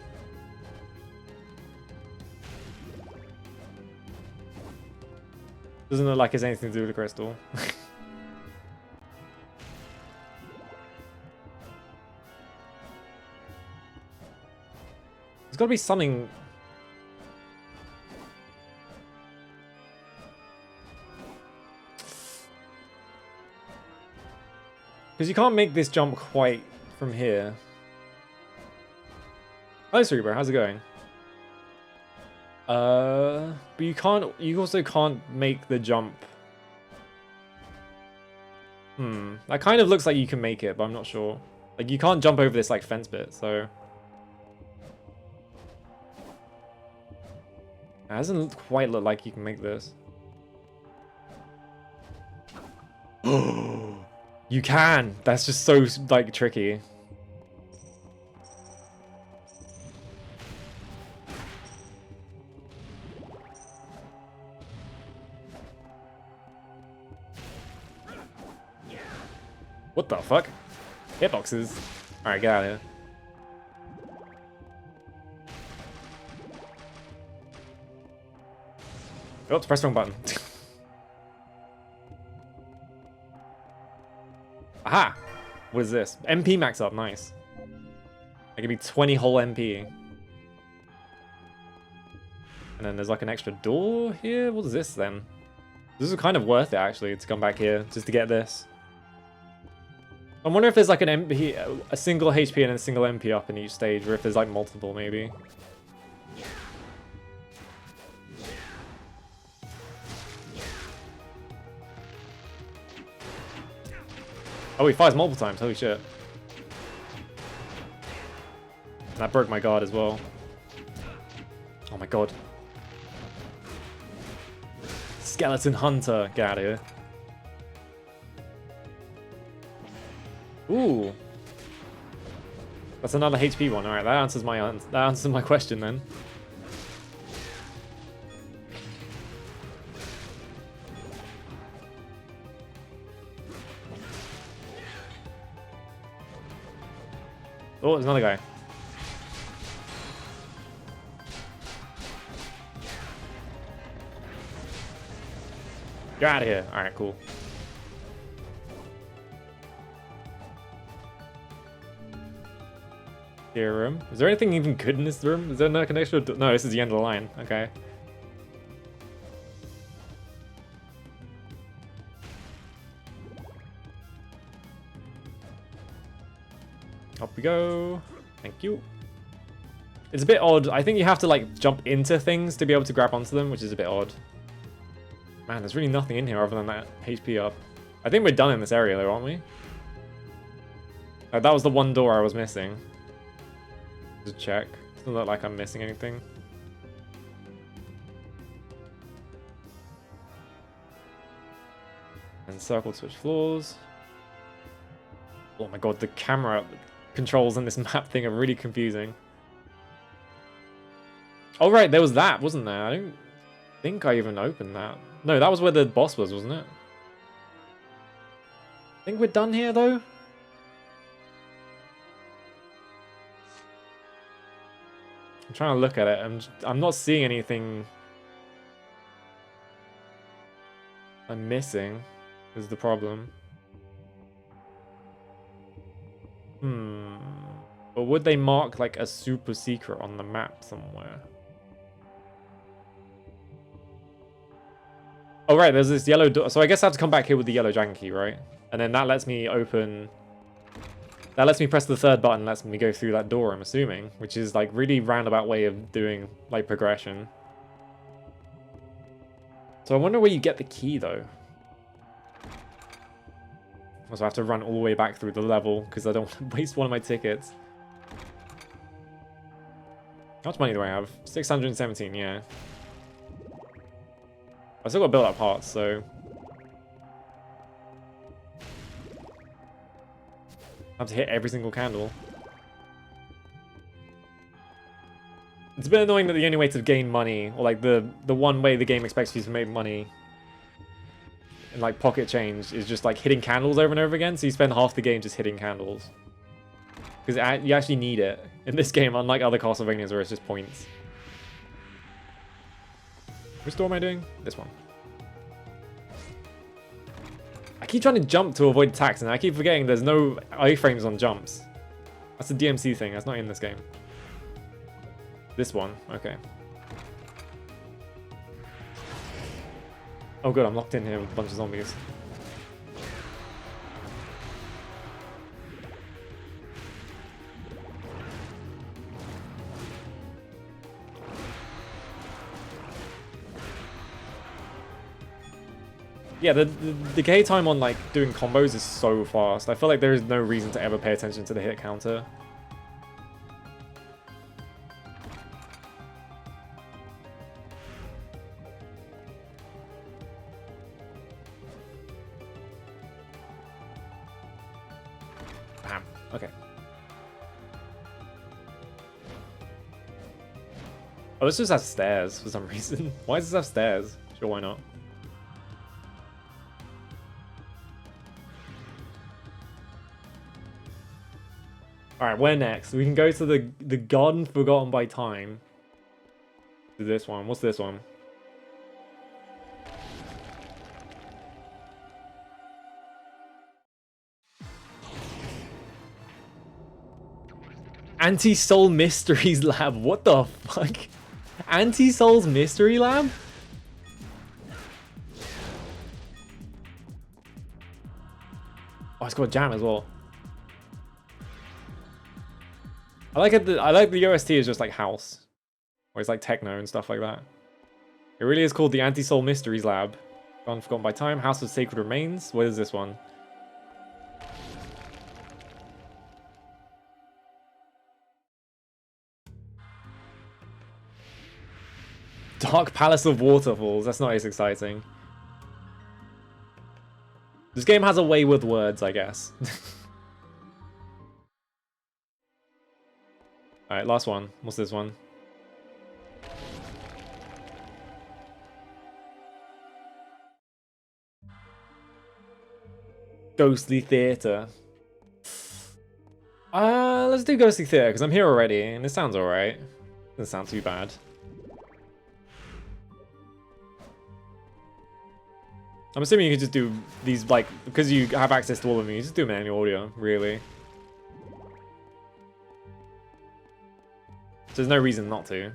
Doesn't look like it's anything to do with the crystal. There's gotta be something... Because you can't make this jump quite from here. Hi, Cerebro, how's it going? But you can't, you also can't make the jump. That kind of looks like you can make it, but I'm not sure. Like, you can't jump over this, like, fence bit, so... It doesn't quite look like you can make this. You can! That's just so, like, tricky. What the fuck? Hitboxes. Alright, get out of here. Oh, press the wrong button. Aha! What is this? MP max up, nice. That could be 20 whole MP. And then there's like an extra door here? What is this then? This is kind of worth it actually to come back here just to get this. I wonder if there's like an MP, a single HP and a single MP up in each stage, or if there's like multiple maybe. Oh, he fires multiple times, holy shit. That broke my guard as well. Oh my god. Skeleton Hunter, get out of here. Ooh. That's another HP one. Alright, that answers my question then. Oh, there's another guy. You're out of here. Alright, cool. Room. Is there anything even good in this room? Is there like an extra... No, this is the end of the line. Okay. Up we go. Thank you. It's a bit odd. I think you have to like jump into things to be able to grab onto them, which is a bit odd. Man, there's really nothing in here other than that HP up. I think we're done in this area though, aren't we? That was the one door I was missing. Just check. Doesn't look like I'm missing anything. And circle switch floors. Oh my god, the camera controls in this map thing are really confusing. Oh right, there was that, wasn't there? I don't think I even opened that. No, that was where the boss was, wasn't it? I think we're done here though. I'm trying to look at it. I'm not seeing anything I'm missing is the problem. But would they mark like a super secret on the map somewhere? Oh right, there's this yellow door. So I guess I have to come back here with the yellow dragon key, right? And then that lets me open... That lets me press the third button, lets me go through that door, I'm assuming. Which is like really roundabout way of doing like progression. So I wonder where you get the key though. Also I have to run all the way back through the level because I don't want to waste one of my tickets. How much money do I have? 617, yeah. I still got to build up parts, so... I have to hit every single candle. It's a bit annoying that the only way to gain money, or like the one way the game expects you to make money in like pocket change is just like hitting candles over and over again, so you spend half the game just hitting candles. Because you actually need it in this game, unlike other Castlevanias where it's just points. Which door am I doing? This one. I keep trying to jump to avoid attacks, and I keep forgetting there's no iframes on jumps. That's a DMC thing, that's not in this game. This one, okay. Oh good, I'm locked in here with a bunch of zombies. Yeah, the decay time on like doing combos is so fast. I feel like there is no reason to ever pay attention to the hit counter. Bam. Okay. Oh, this just has stairs for some reason. Why does this have stairs? Sure, why not? Alright, where next? We can go to the garden forgotten by time. To this one. What's this one? Anti-Soul Mysteries Lab. What the fuck? Anti-Soul's Mystery Lab? Oh, it's got a jam as well. I like it. I like the OST is just like house, or it's like techno and stuff like that. It really is called the Anti-Soul Mysteries Lab. Gone Forgotten by Time. House of Sacred Remains. What is this one? Dark Palace of Waterfalls. That's not as exciting. This game has a way with words, I guess. Alright, last one. What's this one? Ghostly Theatre. Let's do Ghostly Theatre, because I'm here already, and it sounds alright. Doesn't sound too bad. I'm assuming you can just do these, like, because you have access to all of them, you just do manual audio, really. So there's no reason not to.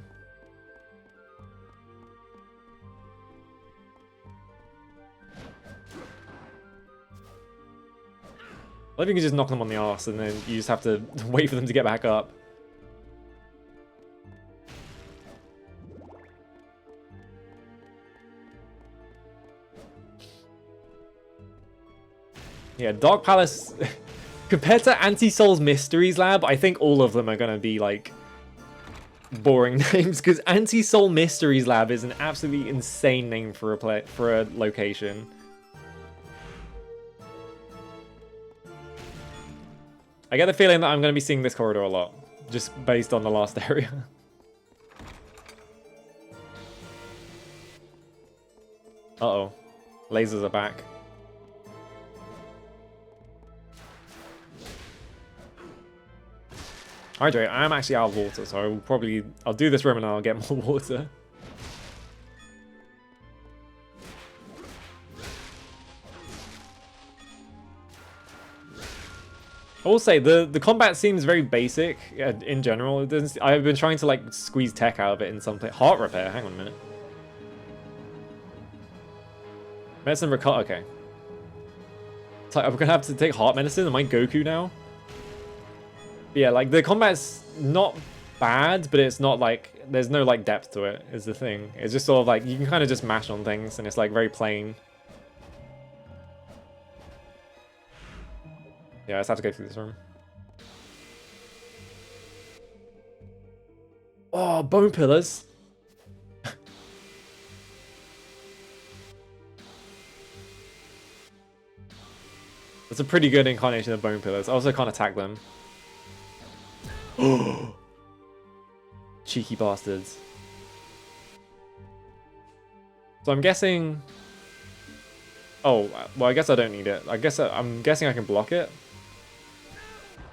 I think you can just knock them on the arse and then you just have to wait for them to get back up. Yeah, Dark Palace... Compared to Anti-Soul's Mysteries Lab, I think all of them are going to be, like, boring names, because Anti-Soul Mysteries Lab is an absolutely insane name for a location. I get the feeling that I'm going to be seeing this corridor a lot, just based on the last area. Uh-oh. Lasers are back. Hydrate, I am actually out of water, so I'll do this room and I'll get more water. I will say the combat seems very basic in general. It doesn't, I've been trying to like squeeze tech out of it in some place. Heart repair. Hang on a minute. Medicine recover. Okay. It's like, I'm gonna have to take heart medicine. Am I Goku now? But yeah, like the combat's not bad, but it's not like there's no like depth to it. Is the thing. It's just sort of like you can kind of just mash on things, and it's like very plain. Yeah, I just have to go through this room. Oh, bone pillars. That's a pretty good incarnation of bone pillars. I also can't attack them. Cheeky bastards. So I'm guessing... Oh, well, I guess I don't need it. I'm guessing I can block it.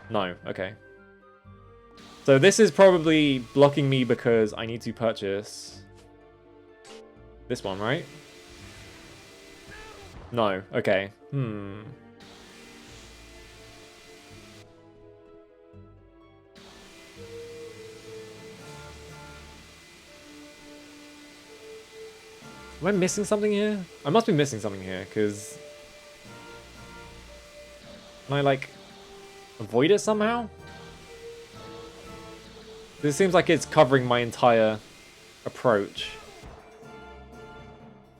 No, okay. So this is probably blocking me because I need to purchase this one, right? No, okay. Am I missing something here? I must be missing something here, because... Can I, like, avoid it somehow? This seems like it's covering my entire approach.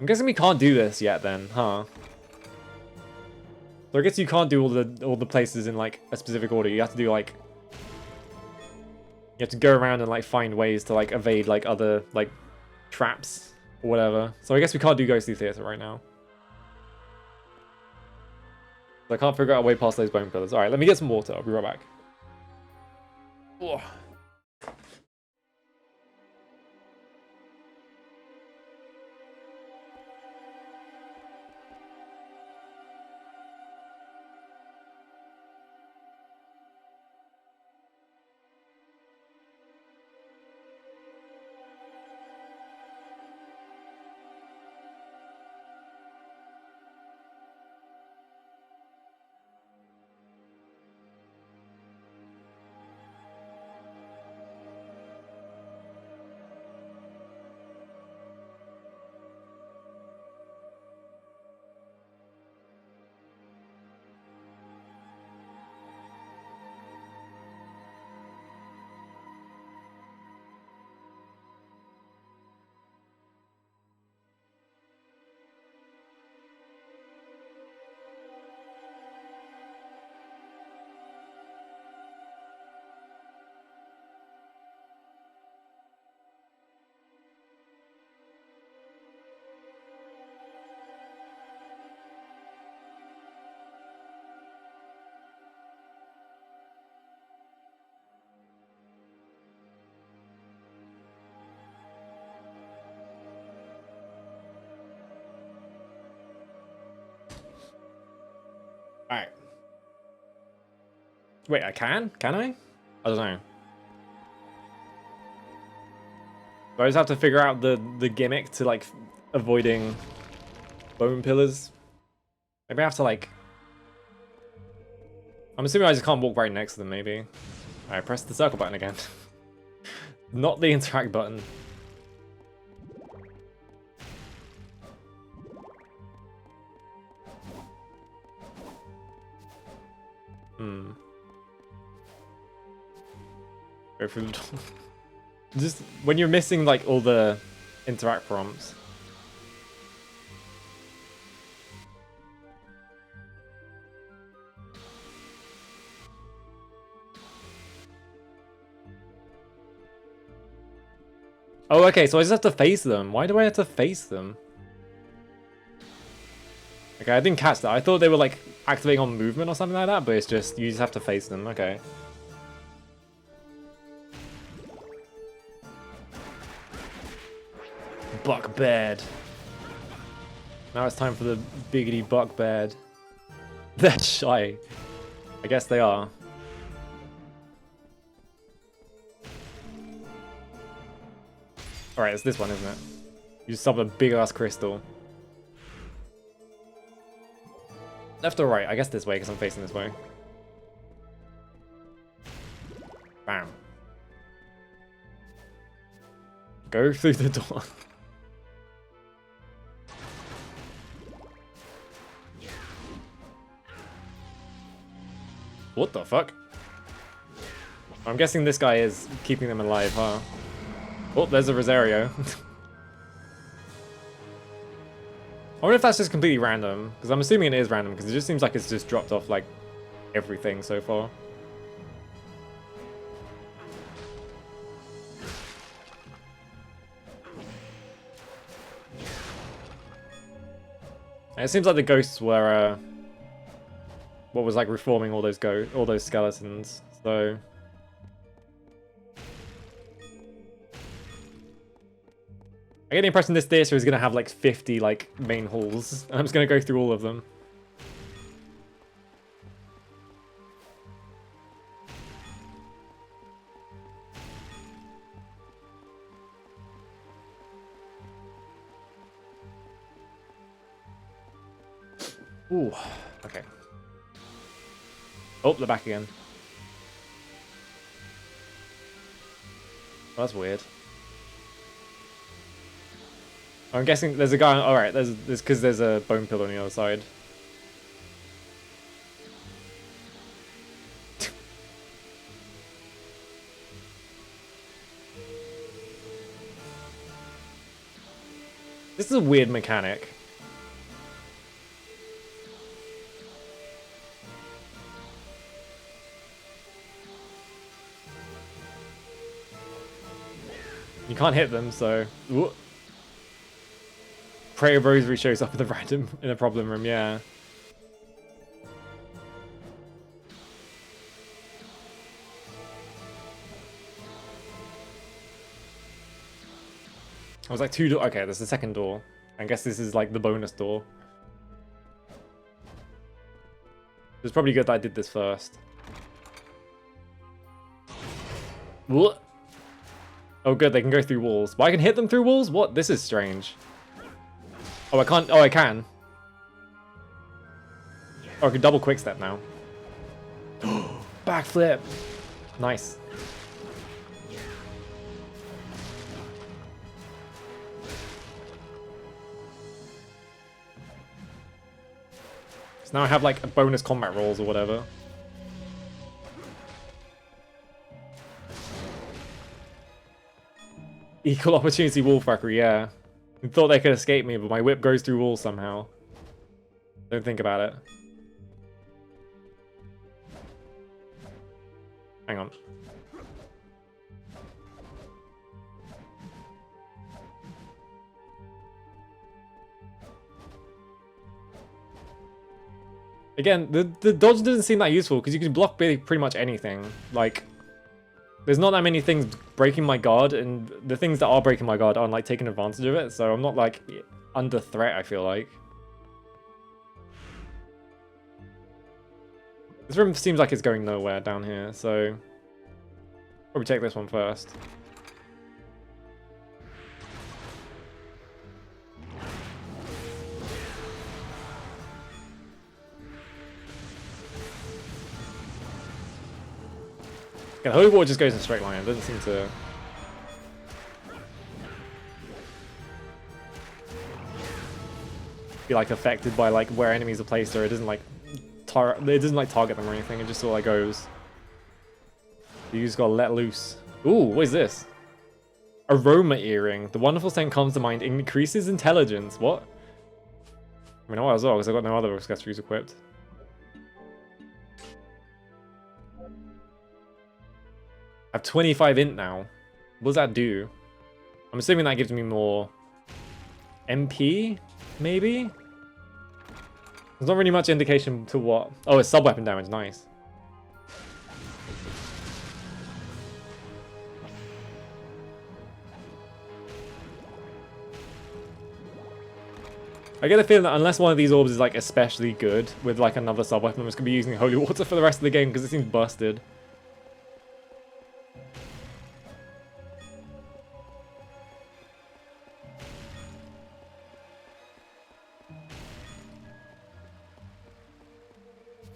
I'm guessing we can't do this yet then, huh? So I guess you can't do all the places in, like, a specific order. You have to do, like... You have to go around and, like, find ways to, like, evade, like, other, like, traps. Or whatever. So I guess we can't do Ghostly Theatre right now. So I can't figure out a way past those bone pillars. Alright, let me get some water. I'll be right back. Ugh. Alright. Wait, I can? Can I? I don't know. Do I just have to figure out the gimmick to, like, avoiding bone pillars? Maybe I have to, like... I'm assuming I just can't walk right next to them, maybe. Alright, press the circle button again. Not the interact button. Go through the door. Just when you're missing like all the interact prompts. Oh, okay, so I just have to face them. Why do I have to face them? Okay, I didn't catch that. I thought they were like activating on movement or something like that, but it's just, you just have to face them. Okay. Buck bed. Now it's time for the biggity buck bed. They're shy. I guess they are. Alright, it's this one, isn't it? You just summon a big ass crystal. Left or right? I guess this way because I'm facing this way. Bam. Go through the door. What the fuck? I'm guessing this guy is keeping them alive, huh? Oh, there's a Rosario. I wonder if that's just completely random, because I'm assuming it is random, because it just seems like it's just dropped off, like, everything so far. And it seems like the ghosts were, what was, like, reforming all those skeletons, so... I get the impression this theater is going to have like 50 like main halls. I'm just going to go through all of them. Ooh, okay. Oh, they're back again. Oh, that's weird. I'm guessing there's a guy. All right, there's because there's a bone pillar on the other side. This is a weird mechanic. You can't hit them, so. Ooh. Prayer of Rosary shows up in a problem room, yeah. I was like two doors. Okay, there's the second door. I guess this is like the bonus door. It's probably good that I did this first. What? Oh good, they can go through walls. But I can hit them through walls? What? This is strange. Oh, I can't. Oh, I can. Oh, I can double quick step now. Backflip. Nice. So now I have like a bonus combat rolls or whatever. Equal opportunity wall fuckery, yeah. I thought they could escape me, but my whip goes through walls somehow. Don't think about it. Hang on. Again, the dodge doesn't seem that useful because you can block pretty much anything. Like, there's not that many things breaking my guard, and the things that are breaking my guard aren't like taking advantage of it, so I'm not like under threat, I feel like. This room seems like it's going nowhere down here, so probably take this one first. Okay, the holy water just goes in a straight line. It doesn't seem to. Be like affected by like where enemies are placed, or it doesn't like target them or anything. It just sort of like goes. You just gotta let loose. Ooh, what is this? Aroma earring. The wonderful scent comes to mind. Increases intelligence. What? I mean, I might as well because I've got no other accessories equipped. I have 25 int now. What does that do? I'm assuming that gives me more MP, maybe? There's not really much indication to what. Oh, it's sub-weapon damage, nice. I get a feeling that unless one of these orbs is like especially good with like another sub-weapon, I'm just going to be using holy water for the rest of the game because it seems busted.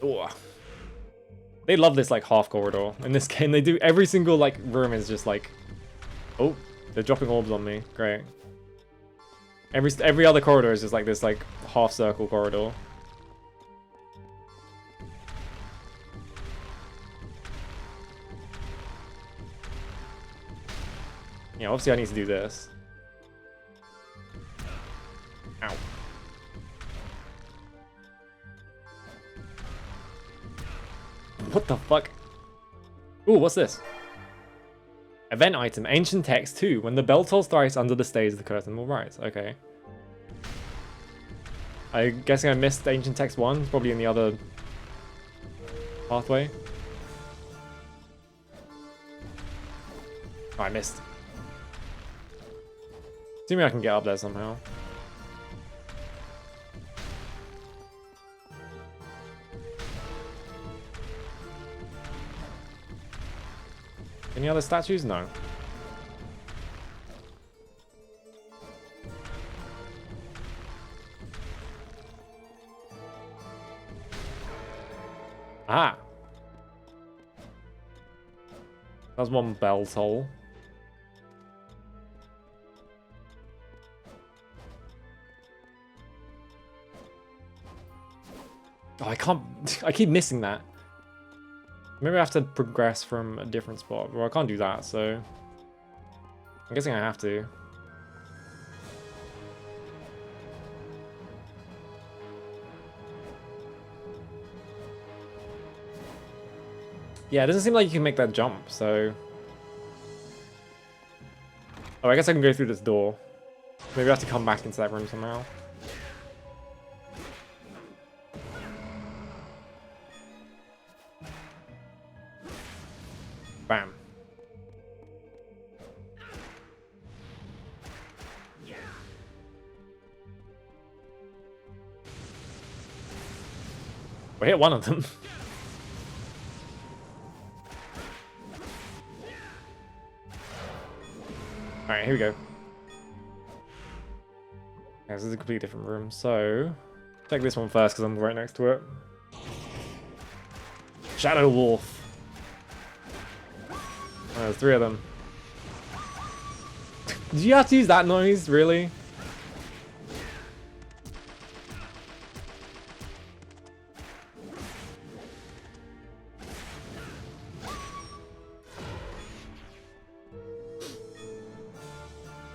Oh. They love this like half corridor in this game. They do every single like room is just like, oh, they're dropping orbs on me. Great. Every other corridor is just like this like half circle corridor. Yeah, obviously I need to do this. Ow. What the fuck? Ooh, what's this? Event item, ancient text 2. When the bell tolls thrice under the stage, the curtain will rise. Okay. I'm guessing I missed ancient text 1. It's probably in the other pathway. Oh, I missed. Assuming I can get up there somehow. Any other statues? No. Ah! That's one bell toll. Oh, I can't... I keep missing that. Maybe I have to progress from a different spot. Well, I can't do that, so... I'm guessing I have to. Yeah, it doesn't seem like you can make that jump, so... Oh, I guess I can go through this door. Maybe I have to come back into that room somehow. Bam. We hit one of them. Alright, here we go. Okay, this is a completely different room, so... Check this one first, because I'm right next to it. Shadow Wolf. Oh, there's 3 of them. Did you have to use that noise? Really?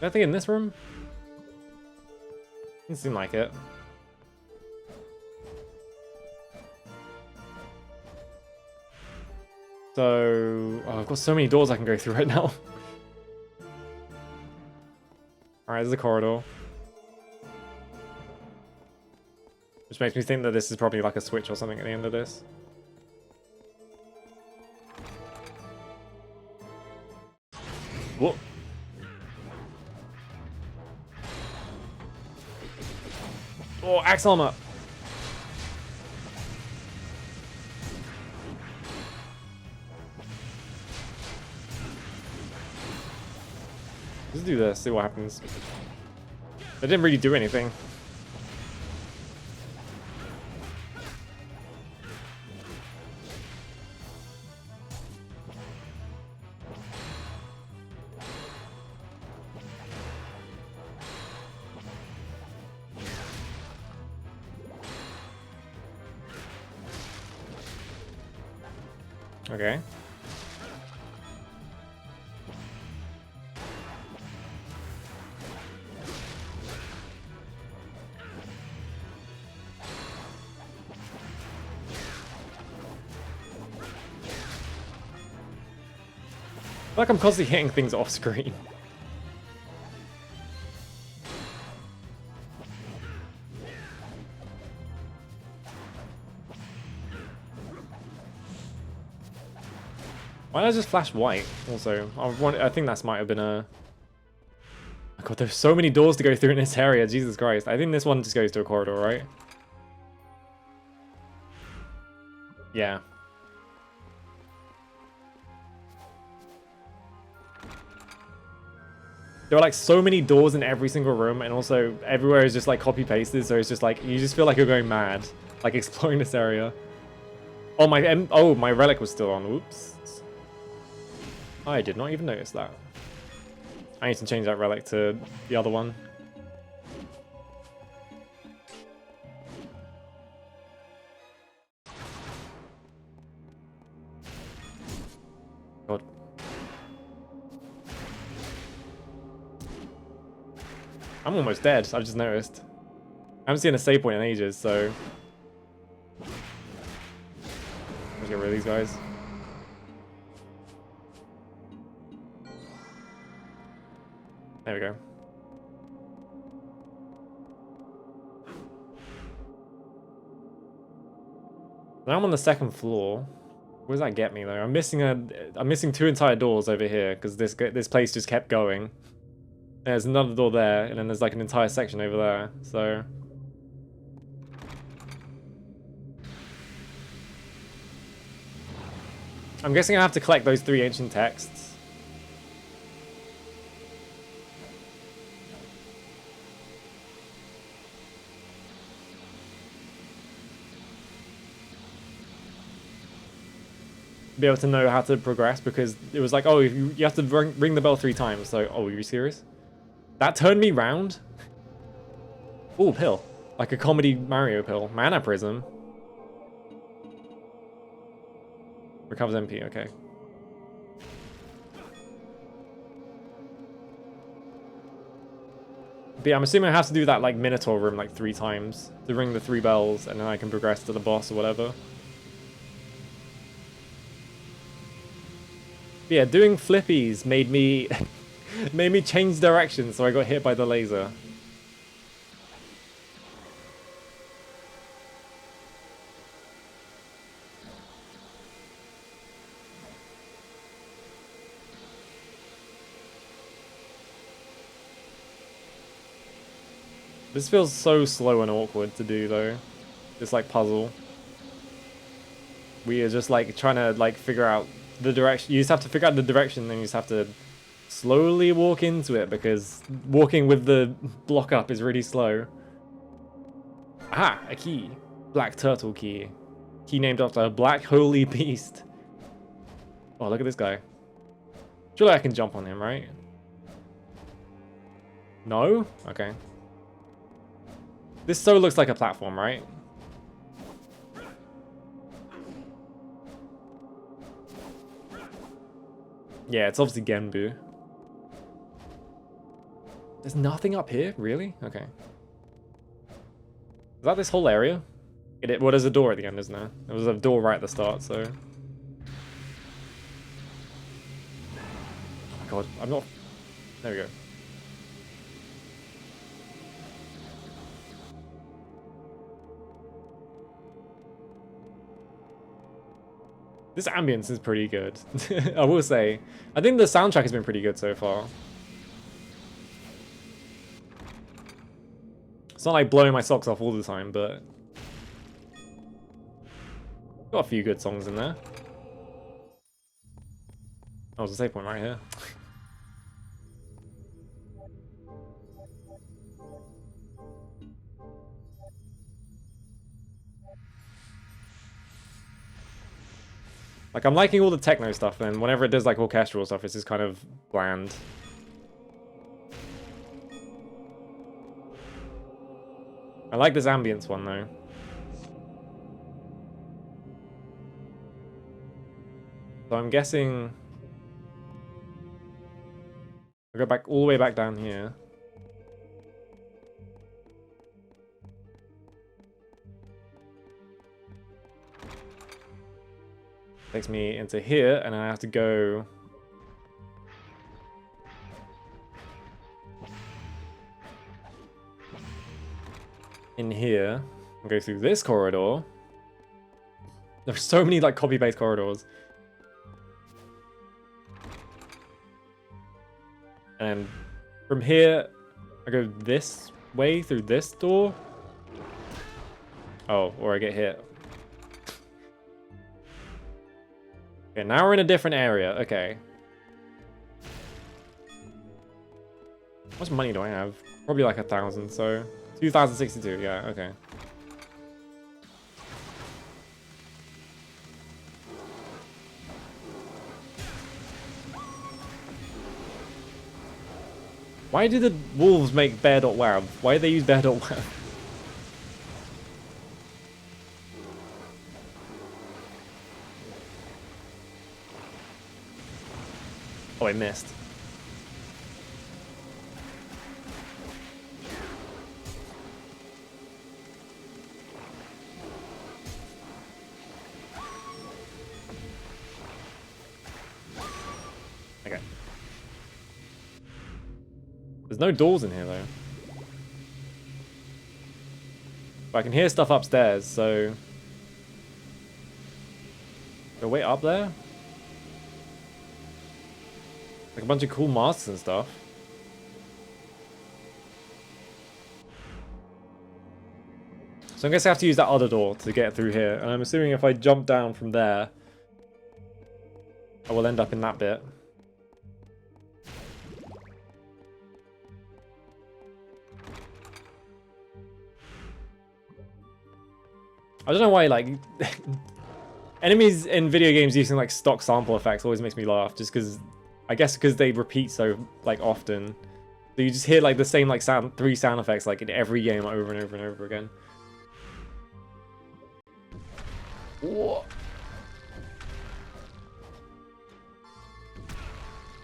Anything in this room? Doesn't seem like it. So... Oh, I've got so many doors I can go through right now. Alright, there's a corridor. Which makes me think that this is probably like a switch or something at the end of this. Whoa. Oh, axe armor! Let's do this, see what happens. They didn't really do anything. Okay. I feel like I'm constantly hitting things off screen. Why did I just flash white? Also, I think that might have been a... Oh god, there's so many doors to go through in this area. Jesus Christ. I think this one just goes to a corridor, right? Yeah. There are like so many doors in every single room, and also everywhere is just like copy pasted, so it's just like, you just feel like you're going mad, like exploring this area. Oh, my relic was still on. Oops. I did not even notice that. I need to change that relic to the other one. God. I'm almost dead, I've just noticed. I haven't seen a save point in ages, so... Let's get rid of these guys. There we go. Now I'm on the second floor. Where does that get me though? I'm missing 2 entire doors over here because this place just kept going. There's another door there, and then there's like an entire section over there. So I'm guessing I have to collect those 3 ancient texts. Be able to know how to progress, because it was like, oh, you have to ring the bell 3 times. So, oh, are you serious? That turned me round. Ooh, pill. Like a comedy Mario pill. Mana prism. Recovers MP, okay. But yeah, I'm assuming I have to do that like Minotaur room like 3 times to ring the 3 bells, and then I can progress to the boss or whatever. But yeah, doing flippies made me made me change direction, so I got hit by the laser. This feels so slow and awkward to do though. This like puzzle. We are just like trying to like figure out the direction. You just have to figure out the direction, then you just have to slowly walk into it, because walking with the block up is really slow. Aha, a key. Black turtle key. Key named after a black holy beast. Oh, look at this guy. Surely I can jump on him, right? No? Okay. This so looks like a platform, right? Yeah, it's obviously Genbu. There's nothing up here? Really? Okay. Is that this whole area? Well, there's a door at the end, isn't there? There was a door right at the start, so... Oh my god, I'm not... There we go. This ambience is pretty good, I will say. I think the soundtrack has been pretty good so far. It's not like blowing my socks off all the time, but... got a few good songs in there. Oh, there's a save point right here. Like, I'm liking all the techno stuff, and whenever it does like orchestral stuff, it's just kind of bland. I like this ambience one though. So I'm guessing I'll go back all the way back down here. Takes me into here, and I have to go in here and go through this corridor. There's so many like copy-paste corridors. And from here, I go this way through this door. Oh, or I get hit. Okay, now we're in a different area. Okay. How much money do I have? Probably like 1,000, so... 2,062, yeah, okay. Why do the wolves make bear.wab? Why do they use bear.wab? Oh, I missed. Okay. There's no doors in here, though. But I can hear stuff upstairs, so... Go wait up there? Like a bunch of cool masks and stuff. So I guess I have to use that other door to get through here. And I'm assuming if I jump down from there, I will end up in that bit. I don't know why, like, enemies in video games using, like, stock sample effects always makes me laugh, just because, I guess because they repeat so, like, often. So you just hear, like, the same, like, three sound effects, like, in every game over and over and over again. Whoa.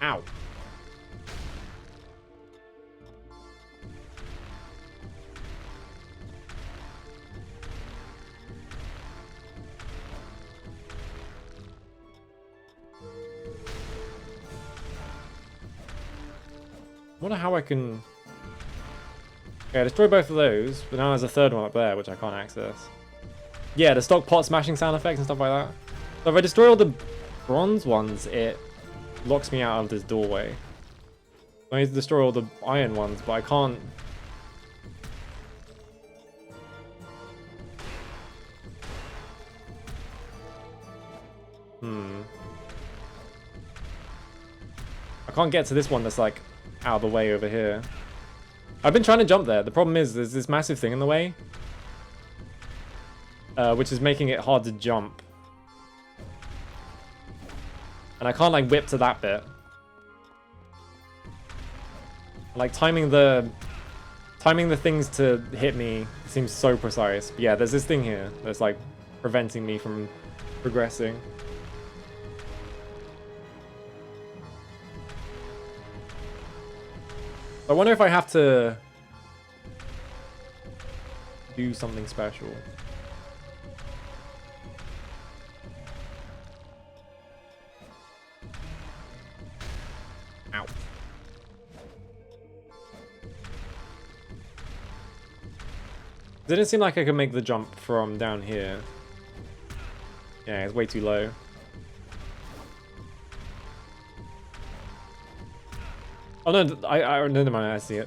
Ow. I wonder how I can... Okay, I destroyed both of those, but now there's a third one up there, which I can't access. Yeah, the stock pot smashing sound effects and stuff like that. So if I destroy all the bronze ones, it locks me out of this doorway. I need to destroy all the iron ones, but I can't... I can't get to this one that's, like, out of the way over here. I've been trying to jump there. The problem is there's this massive thing in the way, which is making it hard to jump. And I can't, like, whip to that bit. Like, timing the things to hit me seems so precise. But yeah, there's this thing here that's, like, preventing me from progressing. I wonder if I have to do something special. Ow. Didn't seem like I could make the jump from down here. Yeah, it's way too low. Oh no, never mind, I see it.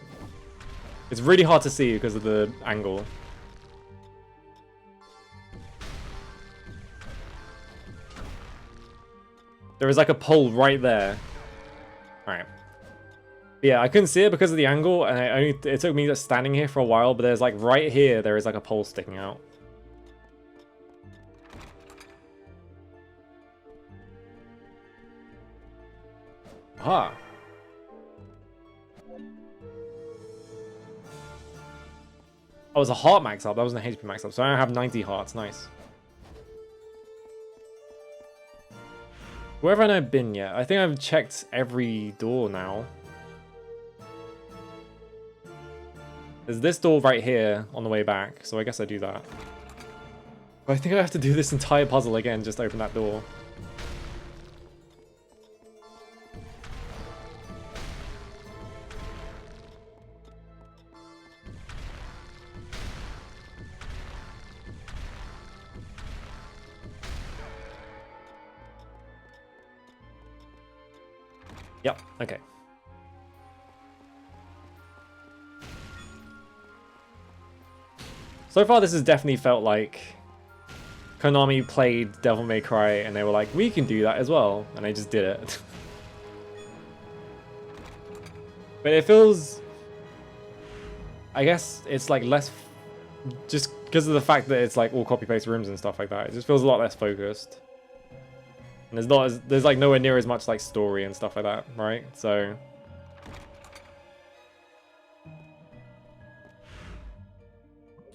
It's really hard to see because of the angle. There is like a pole right there. Alright. Yeah, I couldn't see it because of the angle, and it took me just standing here for a while, but there's like right here, there is like a pole sticking out. Aha. Oh, it was a heart max up. That wasn't a HP max up. So I have 90 hearts. Nice. Where have I been yet? I think I've checked every door now. There's this door right here on the way back. So I guess I do that. But I think I have to do this entire puzzle again just to open that door. Yep, okay. So far this has definitely felt like Konami played Devil May Cry and they were like, we can do that as well, and they just did it. But it feels... I guess it's like less... Just because of the fact that it's like all copy-paste rooms and stuff like that, it just feels a lot less focused. And there's like nowhere near as much like story and stuff like that, right? So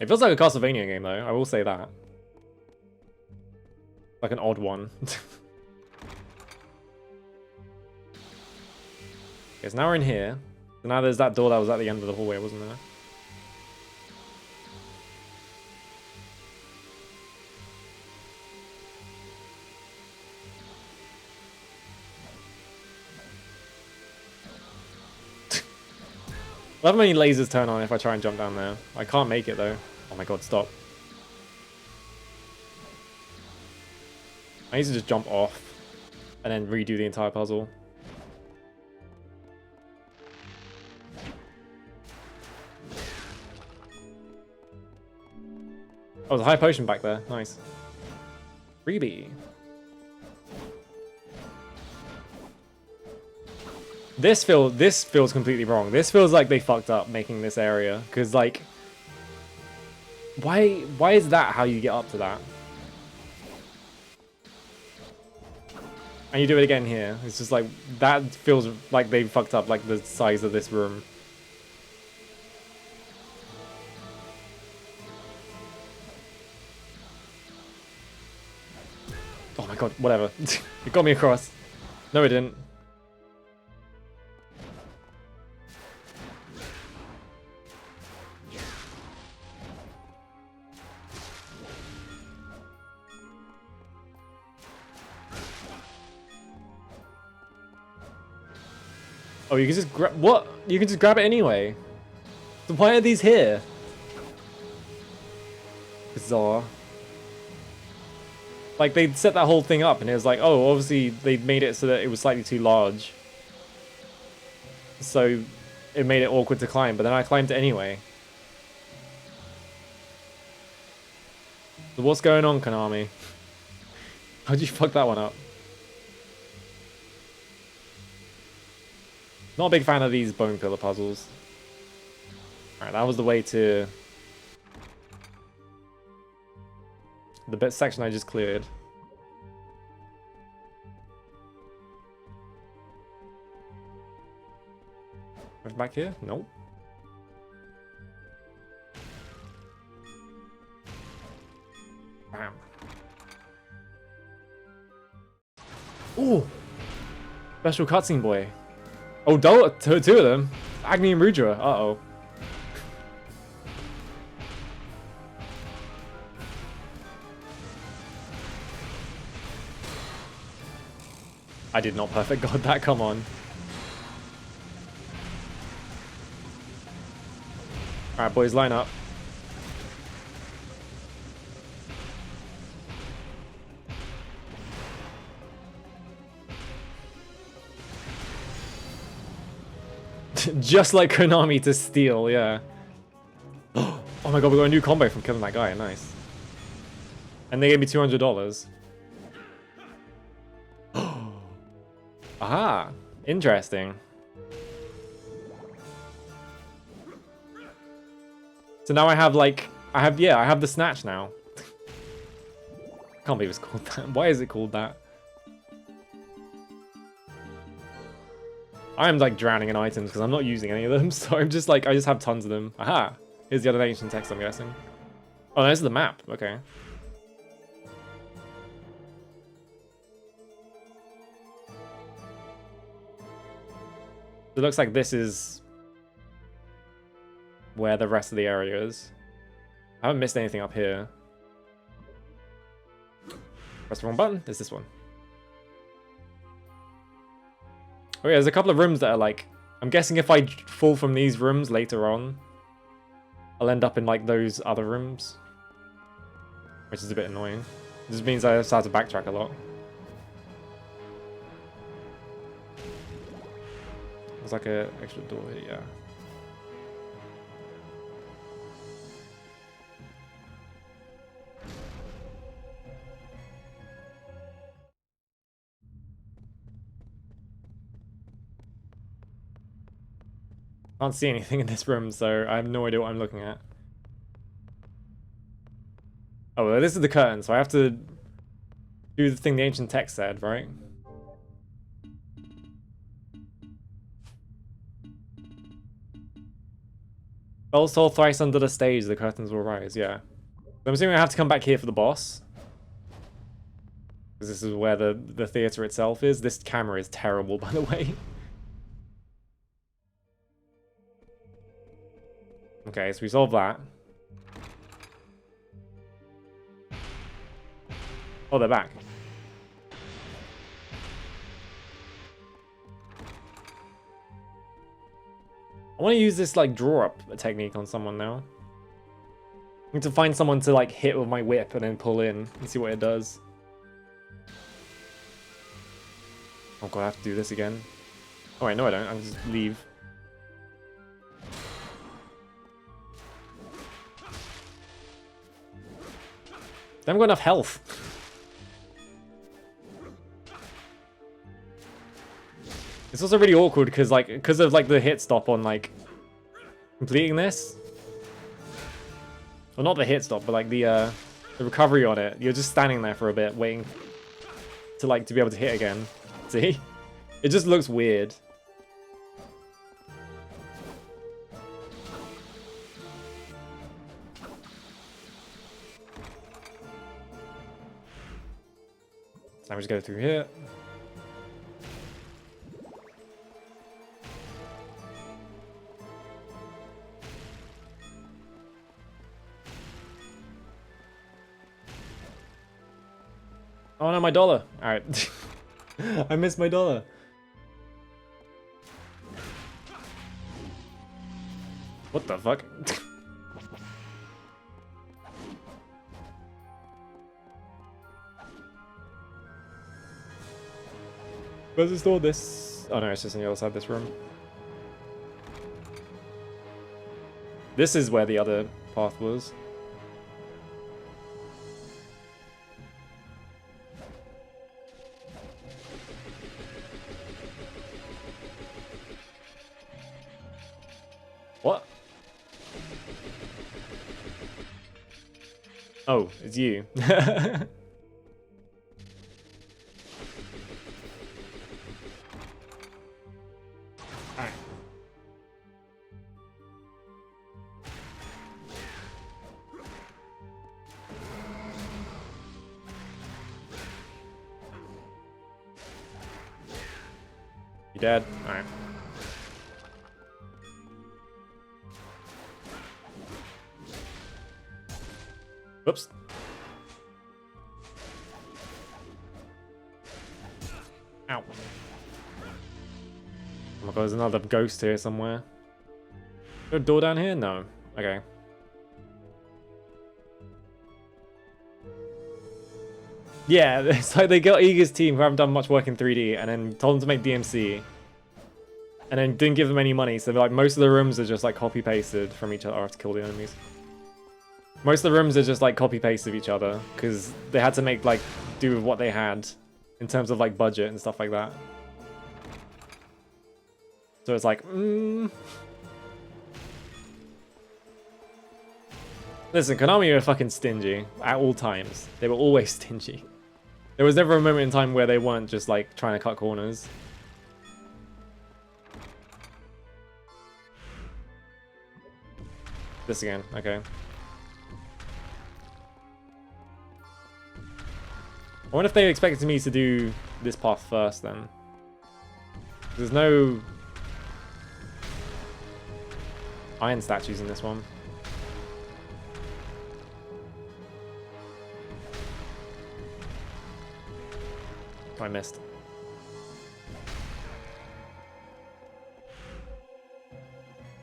It feels like a Castlevania game, though. I will say that. Like an odd one. Okay, so now we're in here. So now there's that door that was at the end of the hallway, wasn't there? I love how many lasers turn on if I try and jump down there. I can't make it though. Oh my god, stop. I need to just jump off and then redo the entire puzzle. Oh, there's a high potion back there. Nice. Freebie. This feels completely wrong. This feels like they fucked up making this area. Because, like... Why is that how you get up to that? And you do it again here. It's just like... That feels like they fucked up, like, the size of this room. Oh my god, whatever. It got me across. No, it didn't. Oh, you can just grab... What? You can just grab it anyway. So why are these here? Bizarre. Like, they set that whole thing up and it was like, oh, obviously they made it so that it was slightly too large. So it made it awkward to climb, but then I climbed it anyway. So what's going on, Konami? How'd you fuck that one up? Not a big fan of these bone pillar puzzles. Alright, that was the way to... the bit section I just cleared. Back here? Nope. Bam. Ooh! Special cutscene boy. Oh, two of them. Agni and Rudra. Uh-oh. I did not perfect god that, come on. Alright, boys, line up. Just like Konami to steal, yeah. Oh my god, we got a new combo from killing that guy, nice. And they gave me $200. Aha, interesting. So now I have like, I have the snatch now. Can't believe it's called that. Why is it called that? I'm like drowning in items because I'm not using any of them, so I'm just like, I just have tons of them. Aha! Here's the other ancient text, I'm guessing. Oh, there's the map. Okay. It looks like this is where the rest of the area is. I haven't missed anything up here. Press the wrong button. There's this one. Oh yeah, there's a couple of rooms that are like... I'm guessing if I fall from these rooms later on, I'll end up in like those other rooms. Which is a bit annoying. This means I just have to backtrack a lot. There's like an extra door here, yeah. Can't see anything in this room, so I have no idea what I'm looking at. Oh, well, this is the curtain, so I have to do the thing the ancient text said, right? Bells toll thrice under the stage, the curtains will rise, yeah. I'm assuming I have to come back here for the boss. Because this is where the theater itself is. This camera is terrible, by the way. Okay, so we solved that. Oh, they're back. I want to use this, like, draw-up technique on someone now. I need to find someone to, like, hit with my whip and then pull in and see what it does. Oh god, I have to do this again. Oh wait, no I don't. I can just leave. I haven't got enough health. It's also really awkward because of like the hit stop on like completing this. Well, not the hit stop, but like the recovery on it. You're just standing there for a bit waiting to be able to hit again. See? It just looks weird. So I just go through here. Oh no, my dollar. Alright. I missed my dollar. What the fuck? Where's the store? This? Oh no, it's just on the other side of this room. This is where the other path was. What? Oh, it's you. Alright. You dead? Alright. Whoops. Ow. Oh my god, there's another ghost here somewhere. Is there a door down here? No. Okay. Yeah, it's like they got Eager's team who haven't done much work in 3D and then told them to make DMC. And then didn't give them any money, so like most of the rooms are just like copy-pasted from each other. I have to kill the enemies. Most of the rooms are just like copy-paste of each other because they had to make like do with what they had in terms of like budget and stuff like that. So it's like, Listen, Konami were fucking stingy at all times. They were always stingy. There was never a moment in time where they weren't just like trying to cut corners. This again, okay. I wonder if they expected me to do this path first then. There's no iron statues in this one. I missed.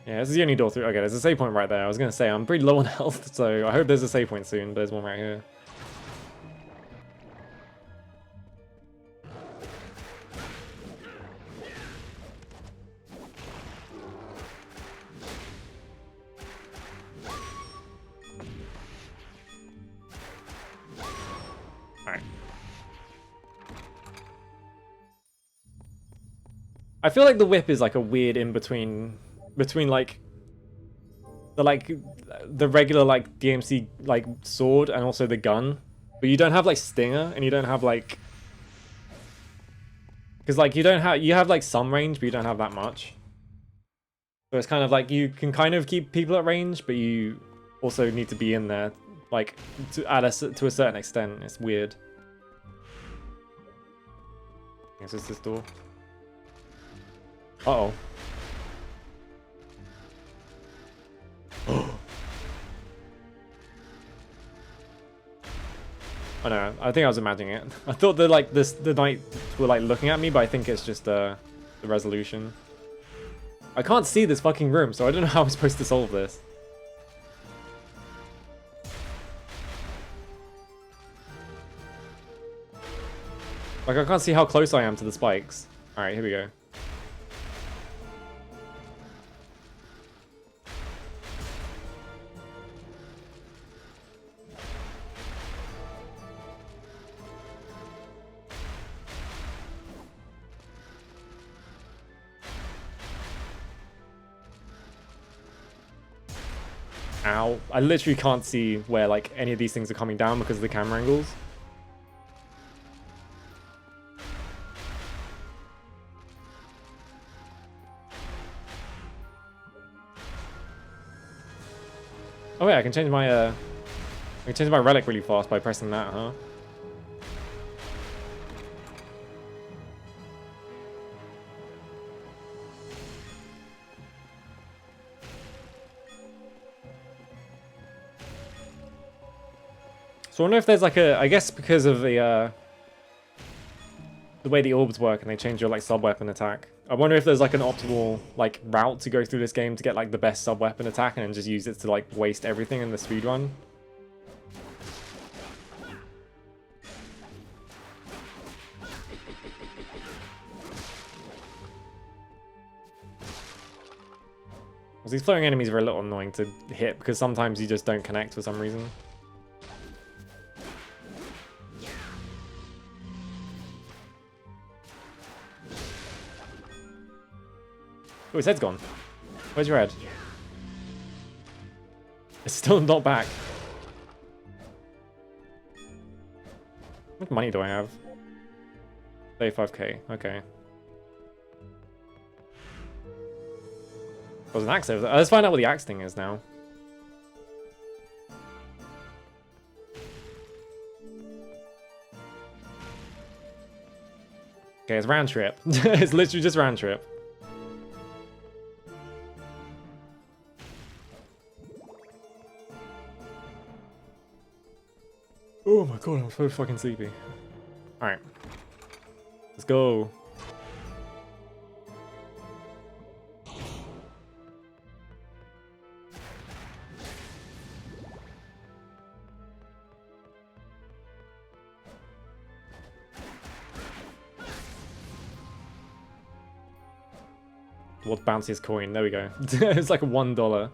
Yeah, this is the only door through. Okay, there's a save point right there. I was going to say, I'm pretty low on health, so I hope there's a save point soon, but there's one right here. I feel like the whip is like a weird in between like the regular like DMC like sword and also the gun, but you don't have like stinger and you don't have like, because like you have like some range but you don't have that much. So it's kind of like you can kind of keep people at range, but you also need to be in there, like, to a certain extent. It's weird. Is this door? Uh-oh. Oh no, I think I was imagining it. I thought that like the knights were like looking at me, but I think it's just the resolution. I can't see this fucking room, so I don't know how I'm supposed to solve this. Like I can't see how close I am to the spikes. Alright, here we go. Ow. I literally can't see where like any of these things are coming down because of the camera angles. Oh wait, I can change my relic really fast by pressing that, huh? So I wonder if there's like I guess because of the way the orbs work and they change your like sub-weapon attack. I wonder if there's like an optimal like route to go through this game to get like the best sub-weapon attack and then just use it to like waste everything in the speedrun. Because these floating enemies are a little annoying to hit because sometimes you just don't connect for some reason. Oh, his head's gone. Where's your head? It's still not back. How much money do I have? 35k, okay. There's an axe over there. Let's find out what the axe thing is now. Okay, it's round trip. It's literally just round trip. Oh my god, I'm so fucking sleepy. Alright. Let's go. What's bounciest coin? There we go. It's like $1.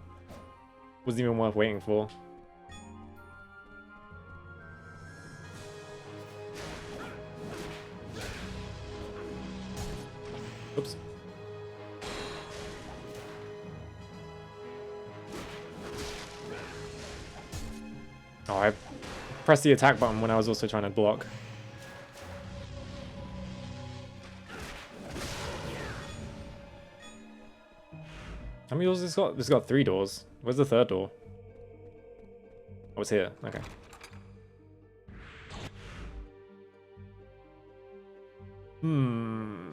Wasn't even worth waiting for. Oops. Oh, I pressed the attack button when I was also trying to block. How many doors has this got? This has got 3 doors. Where's the third door? Oh, it's here. Okay. Hmm.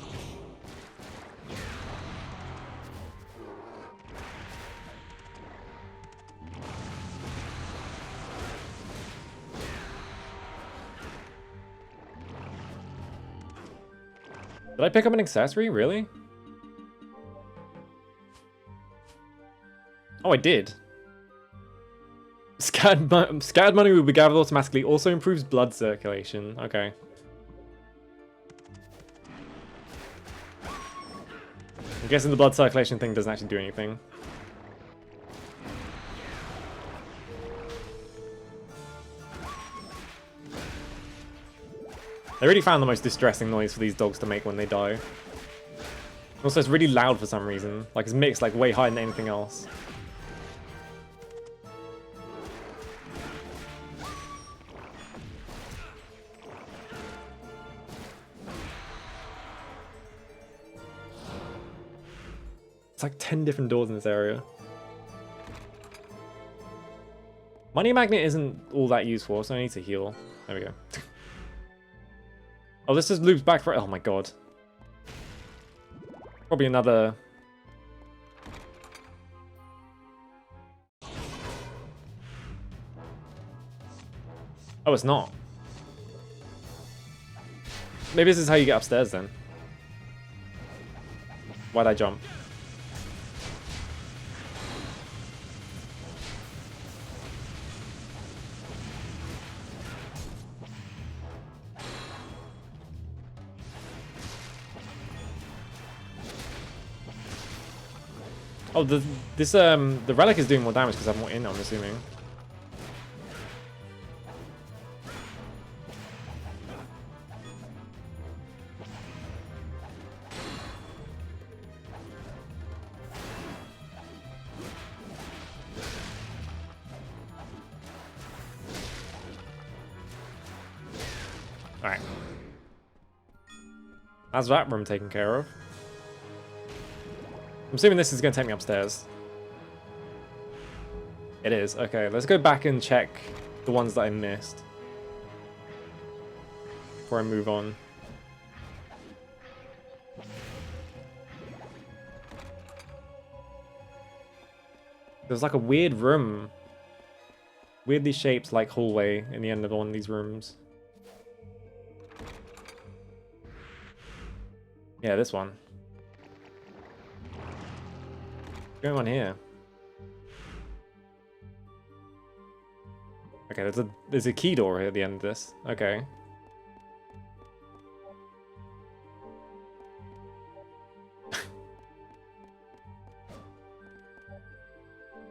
Did I pick up an accessory? Really? Oh, I did. Scattered money will be gathered automatically. Also improves blood circulation. Okay. I'm guessing the blood circulation thing doesn't actually do anything. They really found the most distressing noise for these dogs to make when they die. Also, it's really loud for some reason. Like, it's mixed like way higher than anything else. It's like 10 different doors in this area. Money magnet isn't all that useful, so I need to heal. There we go. Oh, this just loops back for... Oh my god. Probably another... Oh, it's not. Maybe this is how you get upstairs then. Why'd I jump? Oh, the relic is doing more damage because I have more in, I'm assuming. Alright. How's that room taken care of? I'm assuming this is going to take me upstairs. It is. Okay, let's go back and check the ones that I missed before I move on. There's like a weird room. Weirdly shaped like hallway in the end of one of these rooms. Yeah, this one. What's going on here? Okay, there's a key door here at the end of this. Okay.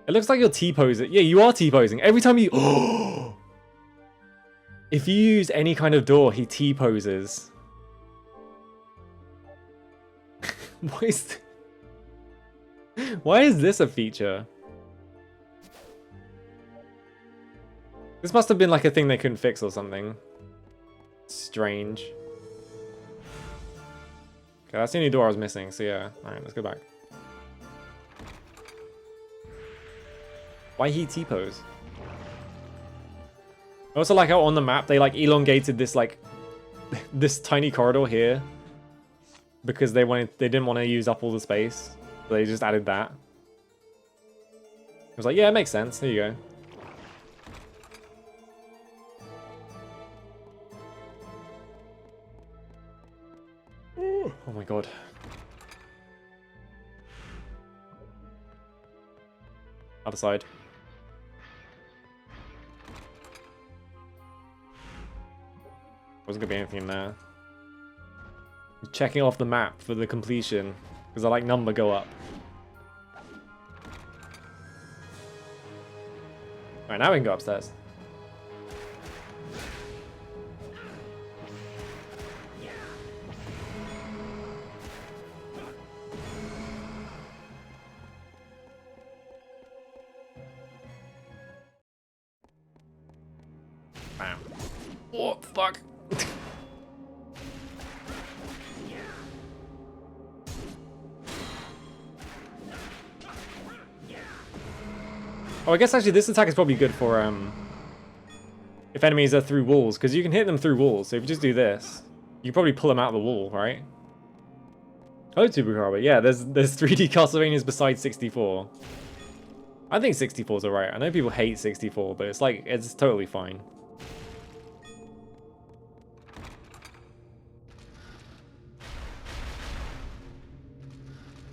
It looks like you're T-posing. Yeah, you are T-posing. Every time you... If you use any kind of door, he T-poses. Why is this a feature? This must have been like a thing they couldn't fix or something. Strange. Okay, that's the only door I was missing, so yeah. Alright, let's go back. Why he T-pose? I also like how on the map they like elongated this like this tiny corridor here because they didn't want to use up all the space. So they just added that. I was like, yeah, it makes sense. There you go. Oh my god. Other side. Wasn't gonna be anything in there. Checking off the map for the completion because I like number go up. Alright, now we can go upstairs. Bam. What the fuck? Oh, I guess actually this attack is probably good for if enemies are through walls, because you can hit them through walls. So if you just do this, you can probably pull them out of the wall, right? Oh, Tubucarba. Yeah, there's 3D Castlevanias besides 64. I think 64 is alright. I know people hate 64, but it's like it's totally fine.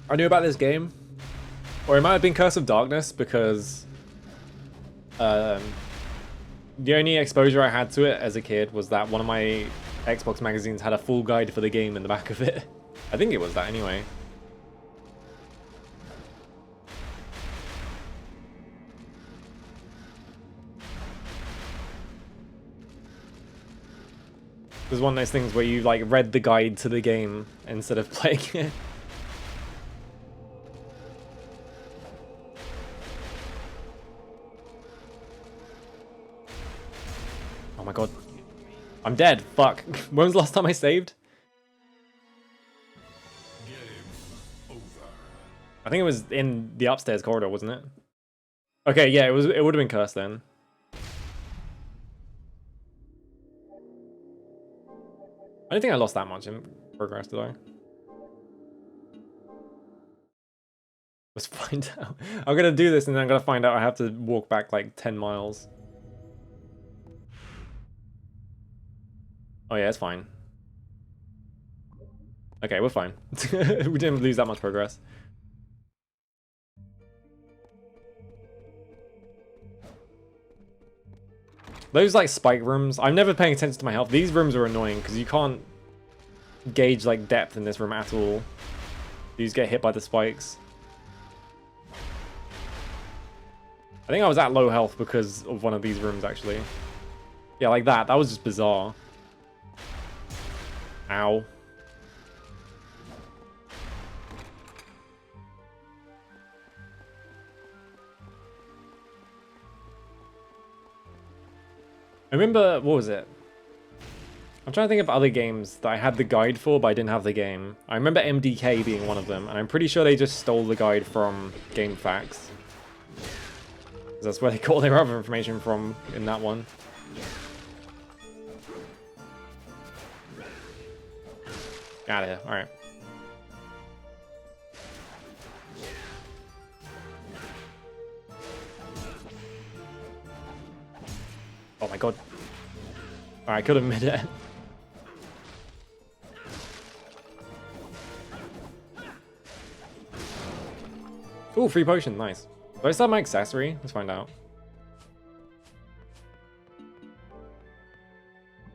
I knew about this game, or it might have been Curse of Darkness, because the only exposure I had to it as a kid was that one of my Xbox magazines had a full guide for the game in the back of it. I think it was that anyway. It was one of those things where you like read the guide to the game instead of playing it. Oh my god. I'm dead. Fuck. When was the last time I saved? Game over. I think it was in the upstairs corridor, wasn't it? Okay, yeah, it was. It would have been cursed then. I don't think I lost that much in progress, did I? Let's find out. I'm gonna do this and then I'm gonna find out I have to walk back like 10 miles. Oh yeah, it's fine. Okay, we're fine. We didn't lose that much progress. Those like spike rooms, I'm never paying attention to my health. These rooms are annoying because you can't gauge like depth in this room at all. You just get hit by the spikes. I think I was at low health because of one of these rooms actually. Yeah, like that. That was just bizarre. Ow. I remember, what was it? I'm trying to think of other games that I had the guide for, but I didn't have the game. I remember MDK being one of them, and I'm pretty sure they just stole the guide from GameFAQs. That's where they got all their other information from in that one. Out of here, alright. Oh my god. Alright, I could have made it. Ooh, free potion, nice. Do I still have my accessory? Let's find out.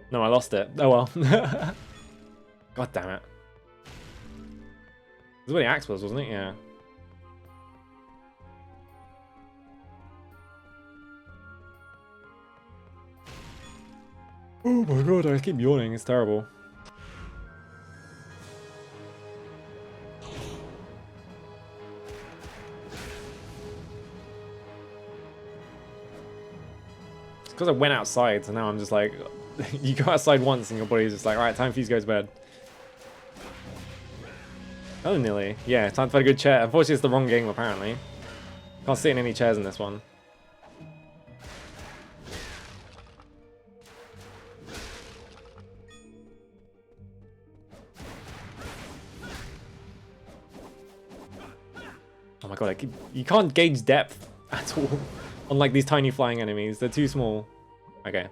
No, I lost it. Oh well. God damn it. This is where the axe was, wasn't it? Yeah. Oh my god, I keep yawning, it's terrible. It's because I went outside, so now I'm just like, you go outside once and your body's just like, alright, time for you to go to bed. Oh, nearly. Yeah, time to find a good chair. Unfortunately, it's the wrong game, apparently. Can't sit in any chairs in this one. Oh my god, you can't gauge depth at all on like these tiny flying enemies. They're too small. Okay.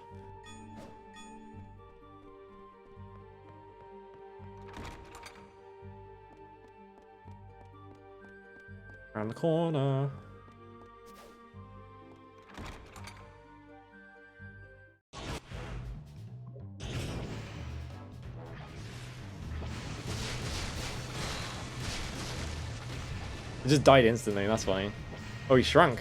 Around the corner. It just died instantly, that's funny. Oh, he shrunk.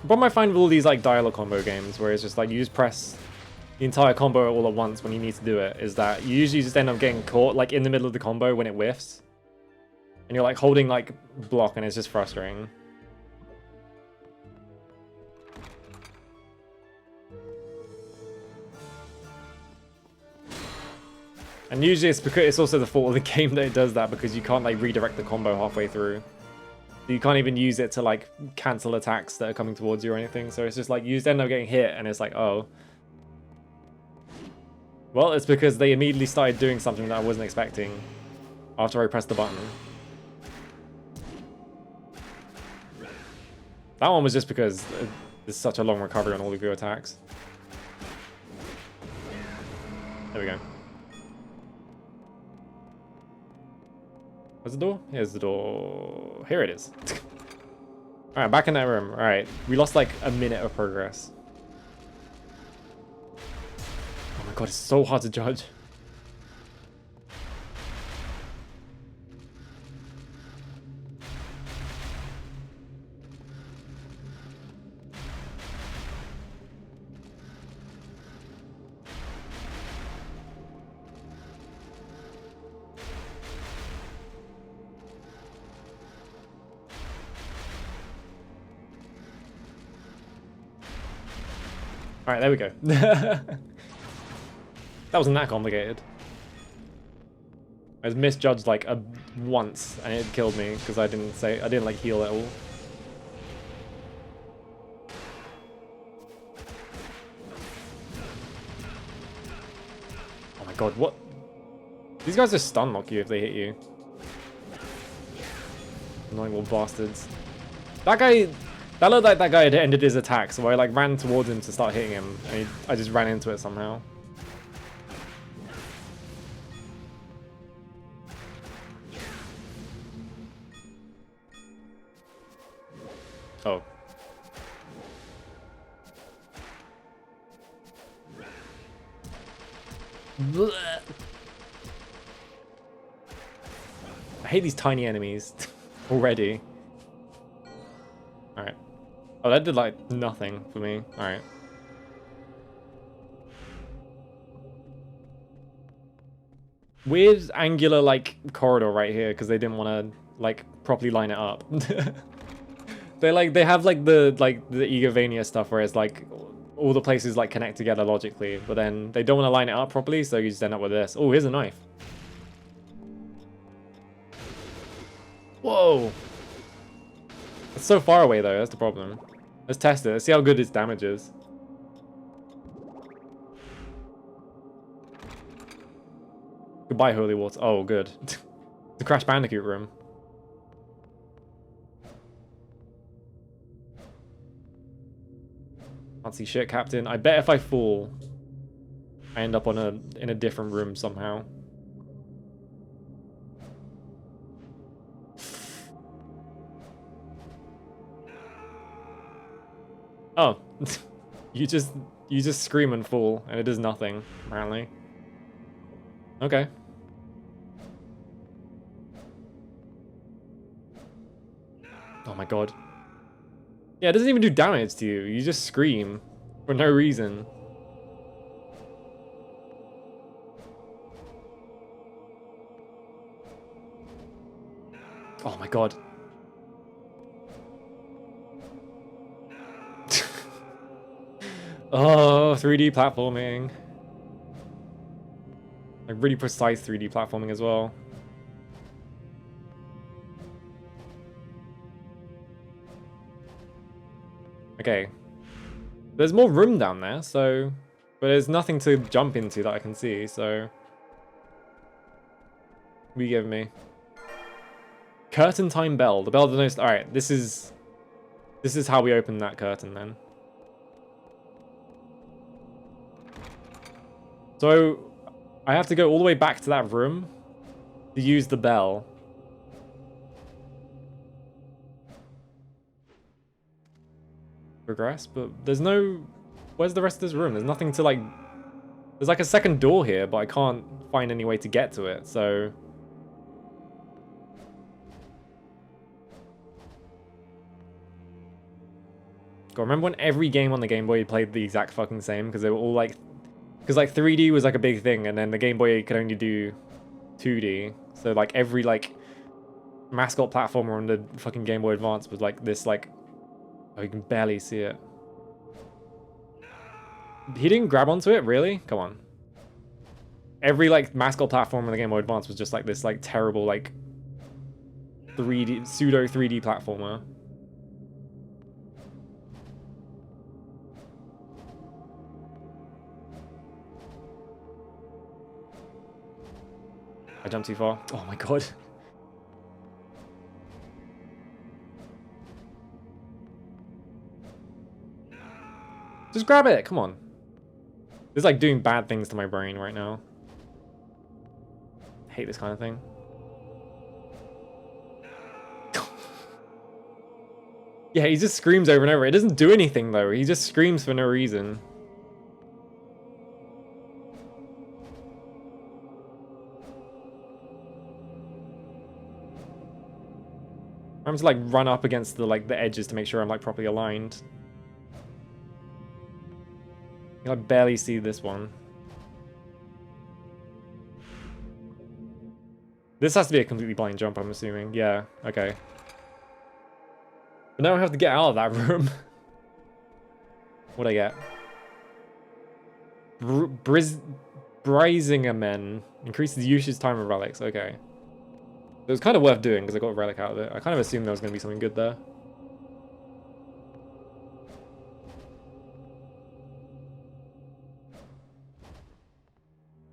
The problem I find with all these like dialogue combo games where it's just like you just press the entire combo all at once when you need to do it is that you usually just end up getting caught like in the middle of the combo when it whiffs. And you're like holding like block and it's just frustrating. And usually it's because it's also the fault of the game that it does that because you can't like redirect the combo halfway through. You can't even use it to like cancel attacks that are coming towards you or anything. So it's just like you just end up getting hit and it's like, oh. Well, it's because they immediately started doing something that I wasn't expecting after I pressed the button. That one was just because there's such a long recovery on all of your attacks. There we go. Where's the door? Here's the door. Here it is. Alright, back in that room. Alright, we lost like a minute of progress. Oh my god, it's so hard to judge. Alright, there we go. That wasn't that complicated. I was misjudged like once and it killed me because I didn't like heal at all. Oh my god, what? These guys just stun lock you if they hit you. Annoying little bastards. That guy, that looked like that guy had ended his attack, so I like ran towards him to start hitting him, and I just ran into it somehow. Oh. Blech. I hate these tiny enemies already. Alright. Oh, that did like nothing for me. Alright. Weird angular like corridor right here because they didn't want to like properly line it up. They have like the Egovania stuff where it's like all the places like connect together logically, but then they don't want to line it up properly, so you just end up with this. Oh, here's a knife. Whoa. It's so far away though, that's the problem. Let's test it. Let's see how good its damage is. Goodbye, holy water. Oh, good. The Crash Bandicoot room. Can't see shit, Captain. I bet if I fall, I end up in a different room somehow. Oh, you just scream and fall, and it does nothing apparently. Okay. Oh my god. Yeah, it doesn't even do damage to you. You just scream for no reason. Oh my god. Oh, 3D platforming. Like really precise 3D platforming as well. Okay. There's more room down there, so... But there's nothing to jump into that I can see, so... What you give me? Curtain time bell. The bell that knows... Alright, this is how we open that curtain then. So, I have to go all the way back to that room to use the bell. Progress, but there's no... Where's the rest of this room? There's nothing to like... There's like a second door here, but I can't find any way to get to it, so... God, remember when every game on the Game Boy played the exact fucking same? Because they were all like... Because like 3D was like a big thing, and then the Game Boy could only do 2D. So like every like mascot platformer on the fucking Game Boy Advance was like this like... Oh, you can barely see it. He didn't grab onto it, really? Come on. Every like mascot platform on the Game Boy Advance was just like this like terrible like 3D pseudo 3D platformer. I jumped too far. Oh my god. Just grab it, come on. This is like doing bad things to my brain right now. I hate this kind of thing. Yeah, he just screams over and over. It doesn't do anything though. He just screams for no reason. I'm just like run up against the like the edges to make sure I'm like properly aligned. I barely see this one. This has to be a completely blind jump, I'm assuming. Yeah, okay. But now I have to get out of that room. What'd I get? Brisingamen. Increases the usage time of relics. Okay. It was kind of worth doing because I got a relic out of it. I kind of assumed there was going to be something good there.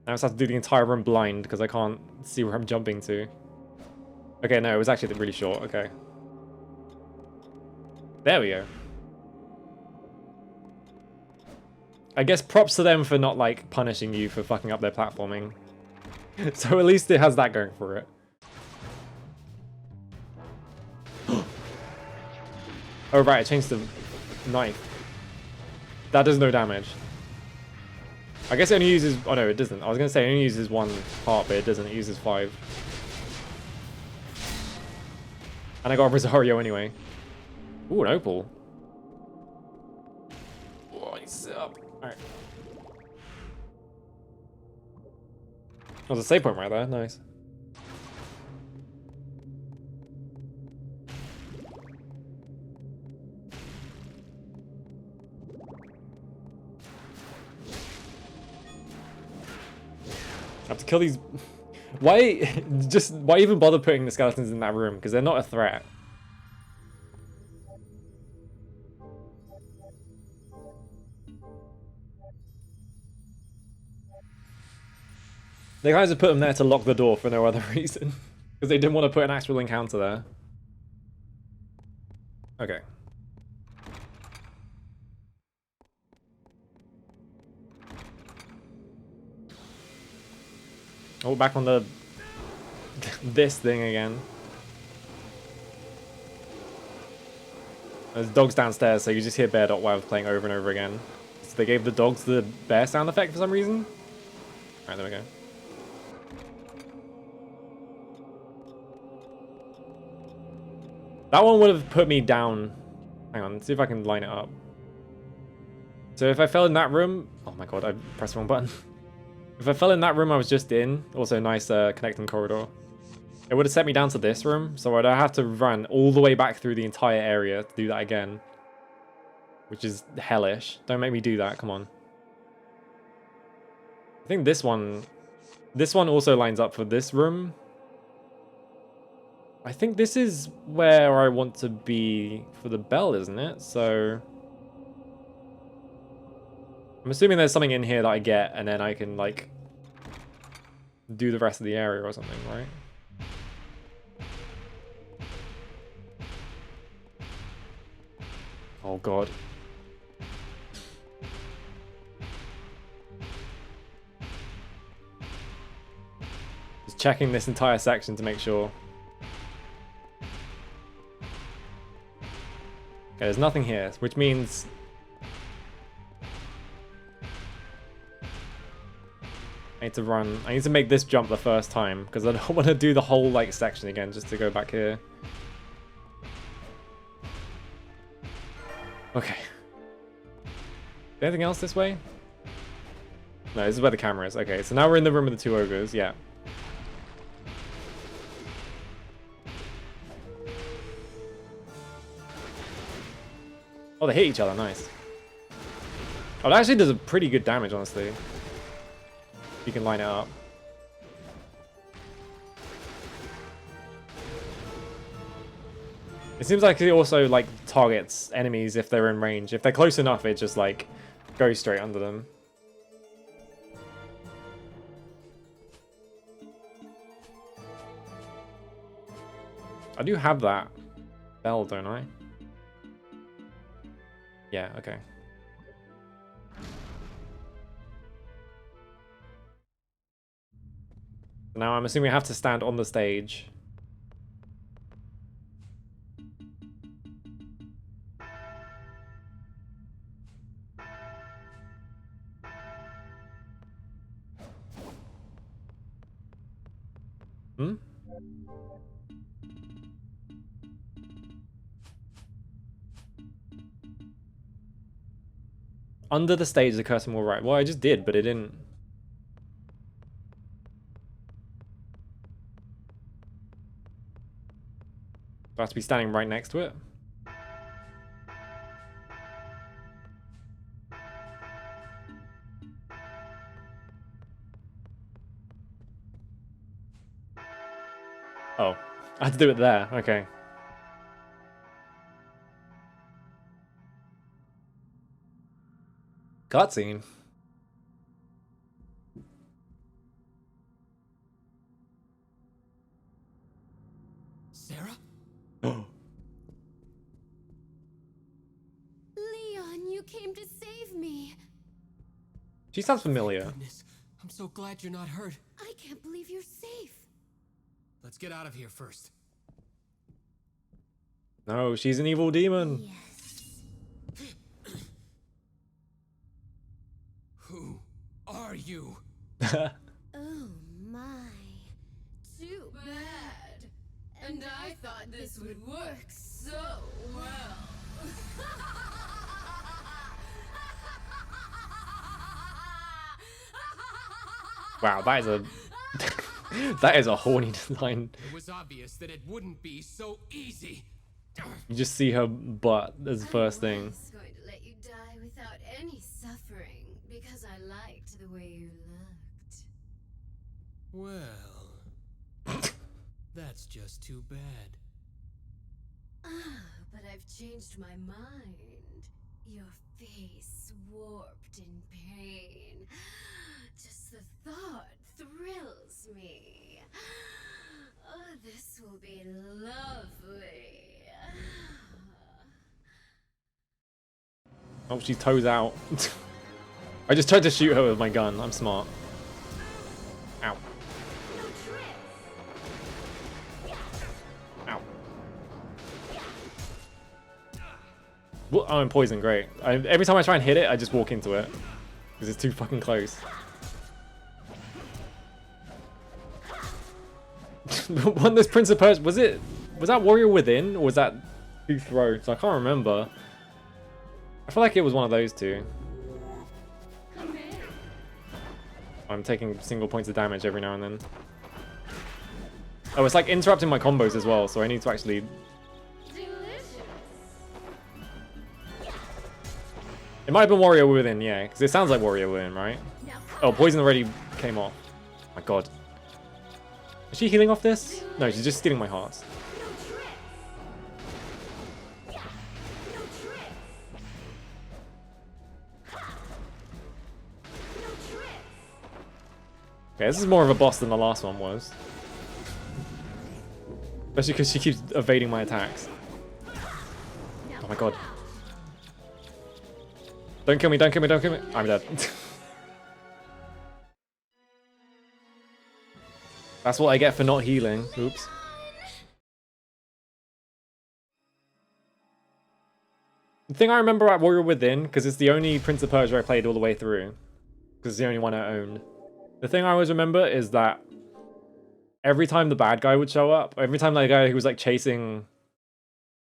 I just have to do the entire room blind because I can't see where I'm jumping to. Okay, no, it was actually really short. Okay. There we go. I guess props to them for not, like, punishing you for fucking up their platforming. So at least it has that going for it. Oh, right, I changed the knife. That does no damage. I guess it only uses... Oh, no, it doesn't. I was going to say it only uses one part, but it doesn't. It uses 5. And I got a Rosario anyway. Ooh, an opal. Oh, I need to sit up. Alright. There's a save point right there. Nice. I have to kill these... Why even bother putting the skeletons in that room? Because they're not a threat. They guys have put them there to lock the door for no other reason. Because they didn't want to put an actual encounter there. Okay. Oh, back on the... this thing again. There's dogs downstairs, so you just hear Bear Dot Wild playing over and over again. So they gave the dogs the bear sound effect for some reason. Alright, there we go. That one would have put me down. Hang on, let's see if I can line it up. So if I fell in that room... Oh my god, I pressed the wrong button. If I fell in that room I was just in, also nice connecting corridor, it would have set me down to this room, so I'd have to run all the way back through the entire area to do that again. Which is hellish. Don't make me do that, come on. I think this one also lines up for this room. I think this is where I want to be for the bell, isn't it? So... I'm assuming there's something in here that I get, and then I can, like, do the rest of the area or something, right? Oh, God. Just checking this entire section to make sure. Okay, there's nothing here, which means... I need to run. I need to make this jump the first time because I don't want to do the whole like section again just to go back here. Okay. Anything else this way? No, this is where the camera is. Okay, so now we're in the room with the 2 ogres. Yeah. Oh, they hit each other. Nice. Oh, that actually does a pretty good damage, honestly. You can line it up. It seems like it also like targets enemies if they're in range. If they're close enough, it just like goes straight under them. I do have that bell, don't I? Yeah, okay. Now I'm assuming I have to stand on the stage. Hmm? Under the stage, the cursor will right. Well, I just did, but it didn't. I have to be standing right next to it. Oh, I had to do it there. Okay. Cutscene. Sarah? Oh. Leon, you came to save me. She sounds familiar. Goodness, I'm so glad you're not hurt. I can't believe you're safe. Let's get out of here first. No, she's an evil demon. Yes. Who are you? Oh my. Too bad. And I thought this would work so well. Wow, that is a that is a horny line. It was obvious that it wouldn't be so easy. You just see her butt as the first I thing. was going to let you die without any suffering because I liked the way you looked. Well, that's just too bad. But I've changed my mind. Your face warped in pain. Just the thought thrills me. Oh, this will be lovely. Oh, she toes out. I just tried to shoot her with my gun. I'm smart. Ow. Ow. Well, oh, I'm poisoned. Great. Every time I try and hit it, I just walk into it. Because it's too fucking close. One this Prince of Persia, was that Warrior Within, or was that Two Throats? I can't remember. I feel like it was one of those two. I'm taking single points of damage every now and then. Oh, it's like interrupting my combos as well, so I need to actually... It might have been Warrior Within, yeah, because it sounds like Warrior Within, right? Oh, poison already came off. My god. Is she healing off this? No, she's just stealing my hearts. Okay, this is more of a boss than the last one was. Especially because she keeps evading my attacks. Oh my god. Don't kill me, don't kill me, don't kill me. I'm dead. That's what I get for not healing. Oops. The thing I remember at Warrior Within, because it's the only Prince of Persia I played all the way through, because it's the only one I owned. The thing I always remember is that every time the bad guy would show up, every time that guy who was like chasing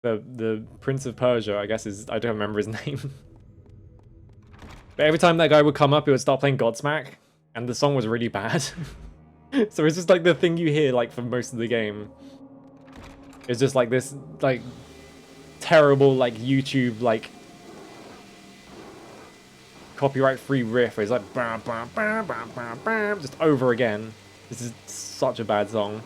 the Prince of Persia, I guess I don't remember his name. But every time that guy would come up, he would start playing Godsmack, and the song was really bad. So it's just like the thing you hear like for most of the game. It's just like this like terrible like YouTube like copyright free riff. It's like bam, bam, bam, bam, bam, bam, just over again. This is such a bad song.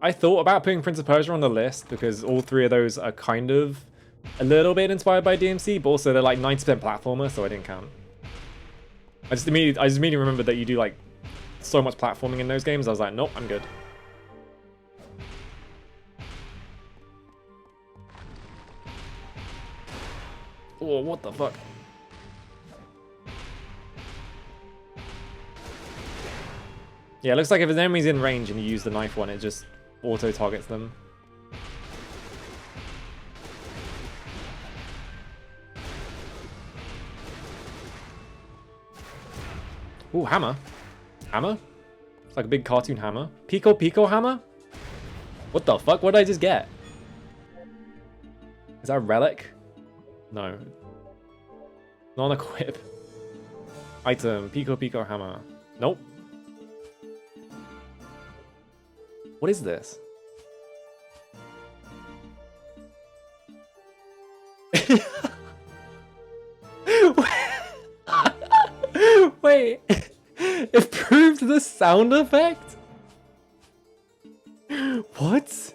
I thought about putting Prince of Persia on the list because all three of those are kind of a little bit inspired by DMC, but also they're like 90% platformer, so I didn't count. I just immediately remembered that you do like so much platforming in those games. I was like, nope, I'm good. Oh, what the fuck? Yeah, it looks like if an enemy's in range and you use the knife one, it just auto-targets them. Ooh, hammer. Hammer? It's like a big cartoon hammer. Pico Pico hammer? What the fuck? What did I just get? Is that a relic? No. Non-equip. Item. Pico Pico hammer. Nope. What is this? Wait, improved the sound effect? What?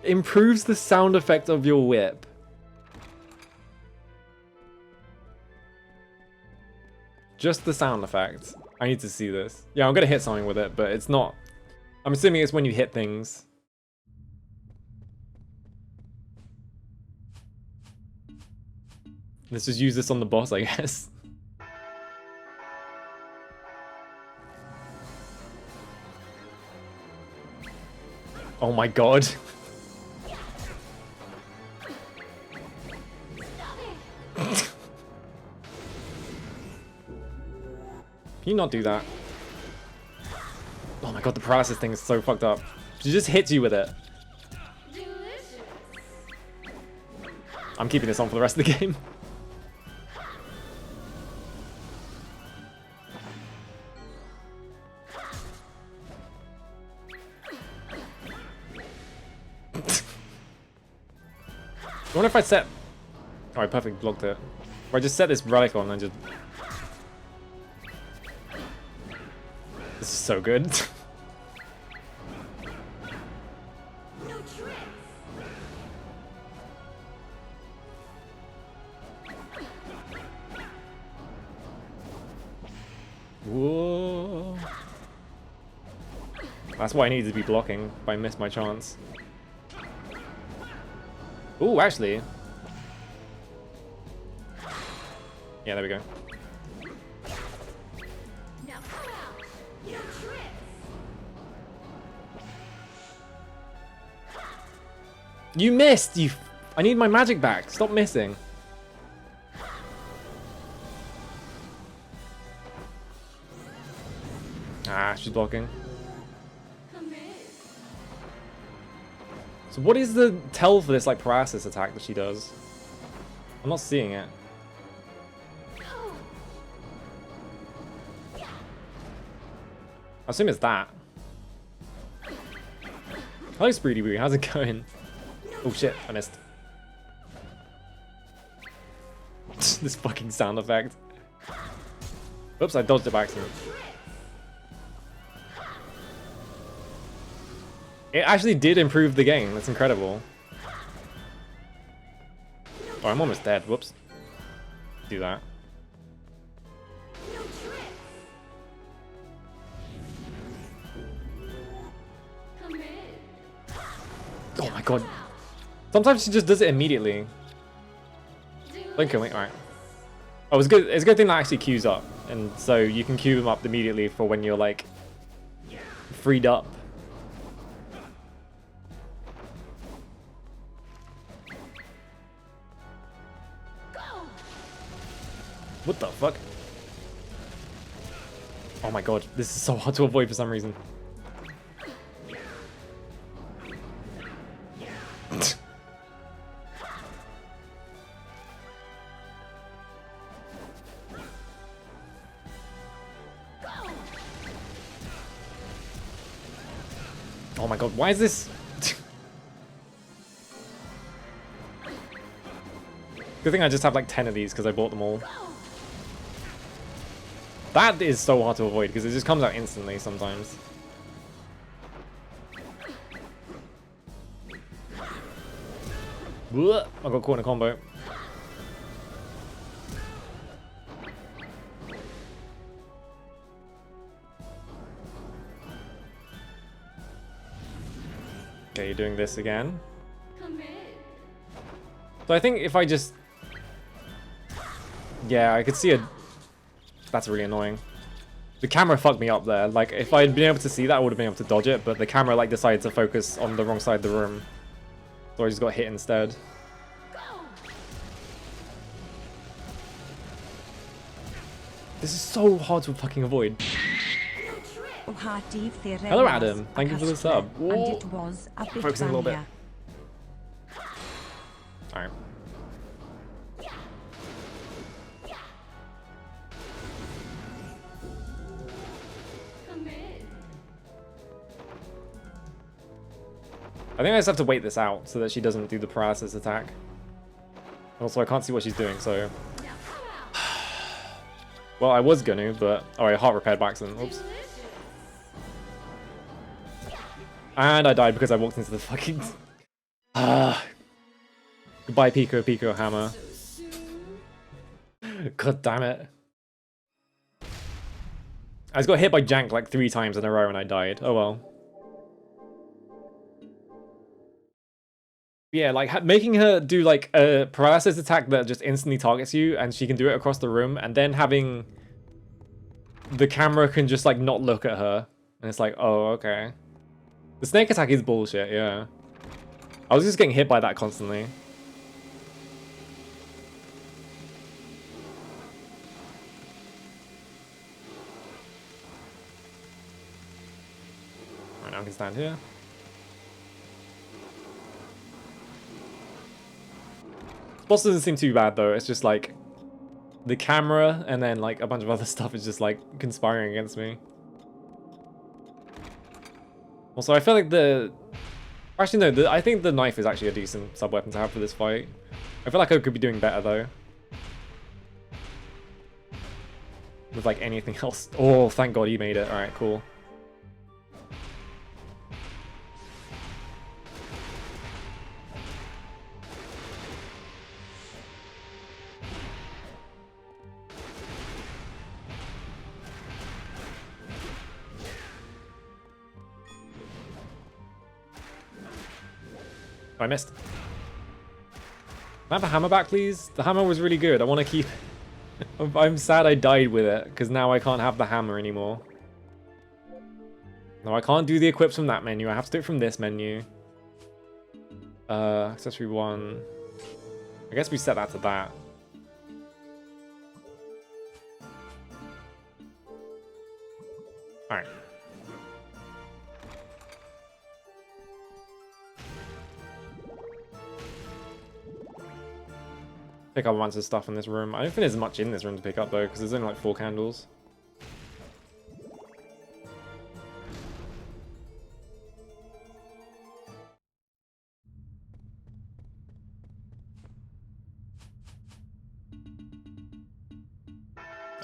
Improves the sound effect of your whip. Just the sound effect. I need to see this. Yeah, I'm gonna hit something with it, but it's not. I'm assuming it's when you hit things. Let's just use this on the boss, I guess. Oh my god. Can you not do that? Oh my god, the paralysis thing is so fucked up. She just hits you with it. I'm keeping this on for the rest of the game. I wonder if I set... Oh, I perfectly blocked it. Or I just set this relic on and just... This is so good. Whoa. That's what I needed to be blocking, but I missed my chance. Ooh, actually. Yeah, there we go. You missed! I need my magic back. Stop missing. Ah, she's blocking. So what is the tell for this like paralysis attack that she does? I'm not seeing it. I assume it's that. Hello, Spreedy Boo, how's it going? Oh shit, I missed. This fucking sound effect. Oops, I dodged it by accident. It actually did improve the game, that's incredible. Oh, I'm almost dead, whoops. Do that. Oh my god. Sometimes she just does it immediately. Don't kill me, alright. Oh, it's good. It's a good thing that actually queues up. And so you can queue them up immediately for when you're like freed up. What the fuck? Oh my god, this is so hard to avoid for some reason. Oh my god, why is this? Good thing I just have like 10 of these because I bought them all. That is so hard to avoid because it just comes out instantly sometimes. I got caught in a combo. Okay, you're doing this again. So I think if I just... Yeah, I could see a... That's really annoying. The camera fucked me up there. Like, if I'd been able to see that, I would have been able to dodge it, but the camera, like, decided to focus on the wrong side of the room. So I just got hit instead. This is so hard to fucking avoid. Hello, Adam. Thank you for the sub. And it was a bit Focusing a little bit. Alright. I think I just have to wait this out so that she doesn't do the paralysis attack. Also, I can't see what she's doing, so... Well, I was gonna, but... Alright, heart repaired by accident. Oops. And I died because I walked into the fucking... Goodbye, Pico Hammer. God damn it. I just got hit by Jank like 3 times in a row and I died. Oh well. Yeah, like making her do like a paralysis attack that just instantly targets you and she can do it across the room, and then having the camera can just like not look at her. And it's like, oh, okay. The snake attack is bullshit, yeah. I was just getting hit by that constantly. Alright, now I can stand here. Boss doesn't seem too bad though, it's just like the camera and then like a bunch of other stuff is just like conspiring against me. Also, I feel like actually no, I think the knife is actually a decent sub-weapon to have for this fight. I feel like I could be doing better though. With like anything else. Oh, thank God you made it. Alright, cool. Oh, I missed. Can I have a hammer back, please? The hammer was really good. I want to keep... I'm sad I died with it, because now I can't have the hammer anymore. No, I can't do the equips from that menu. I have to do it from this menu. Accessory 1. I guess we set that to that. Alright. Pick up a bunch of stuff in this room. I don't think there's much in this room to pick up though, because there's only like 4 candles.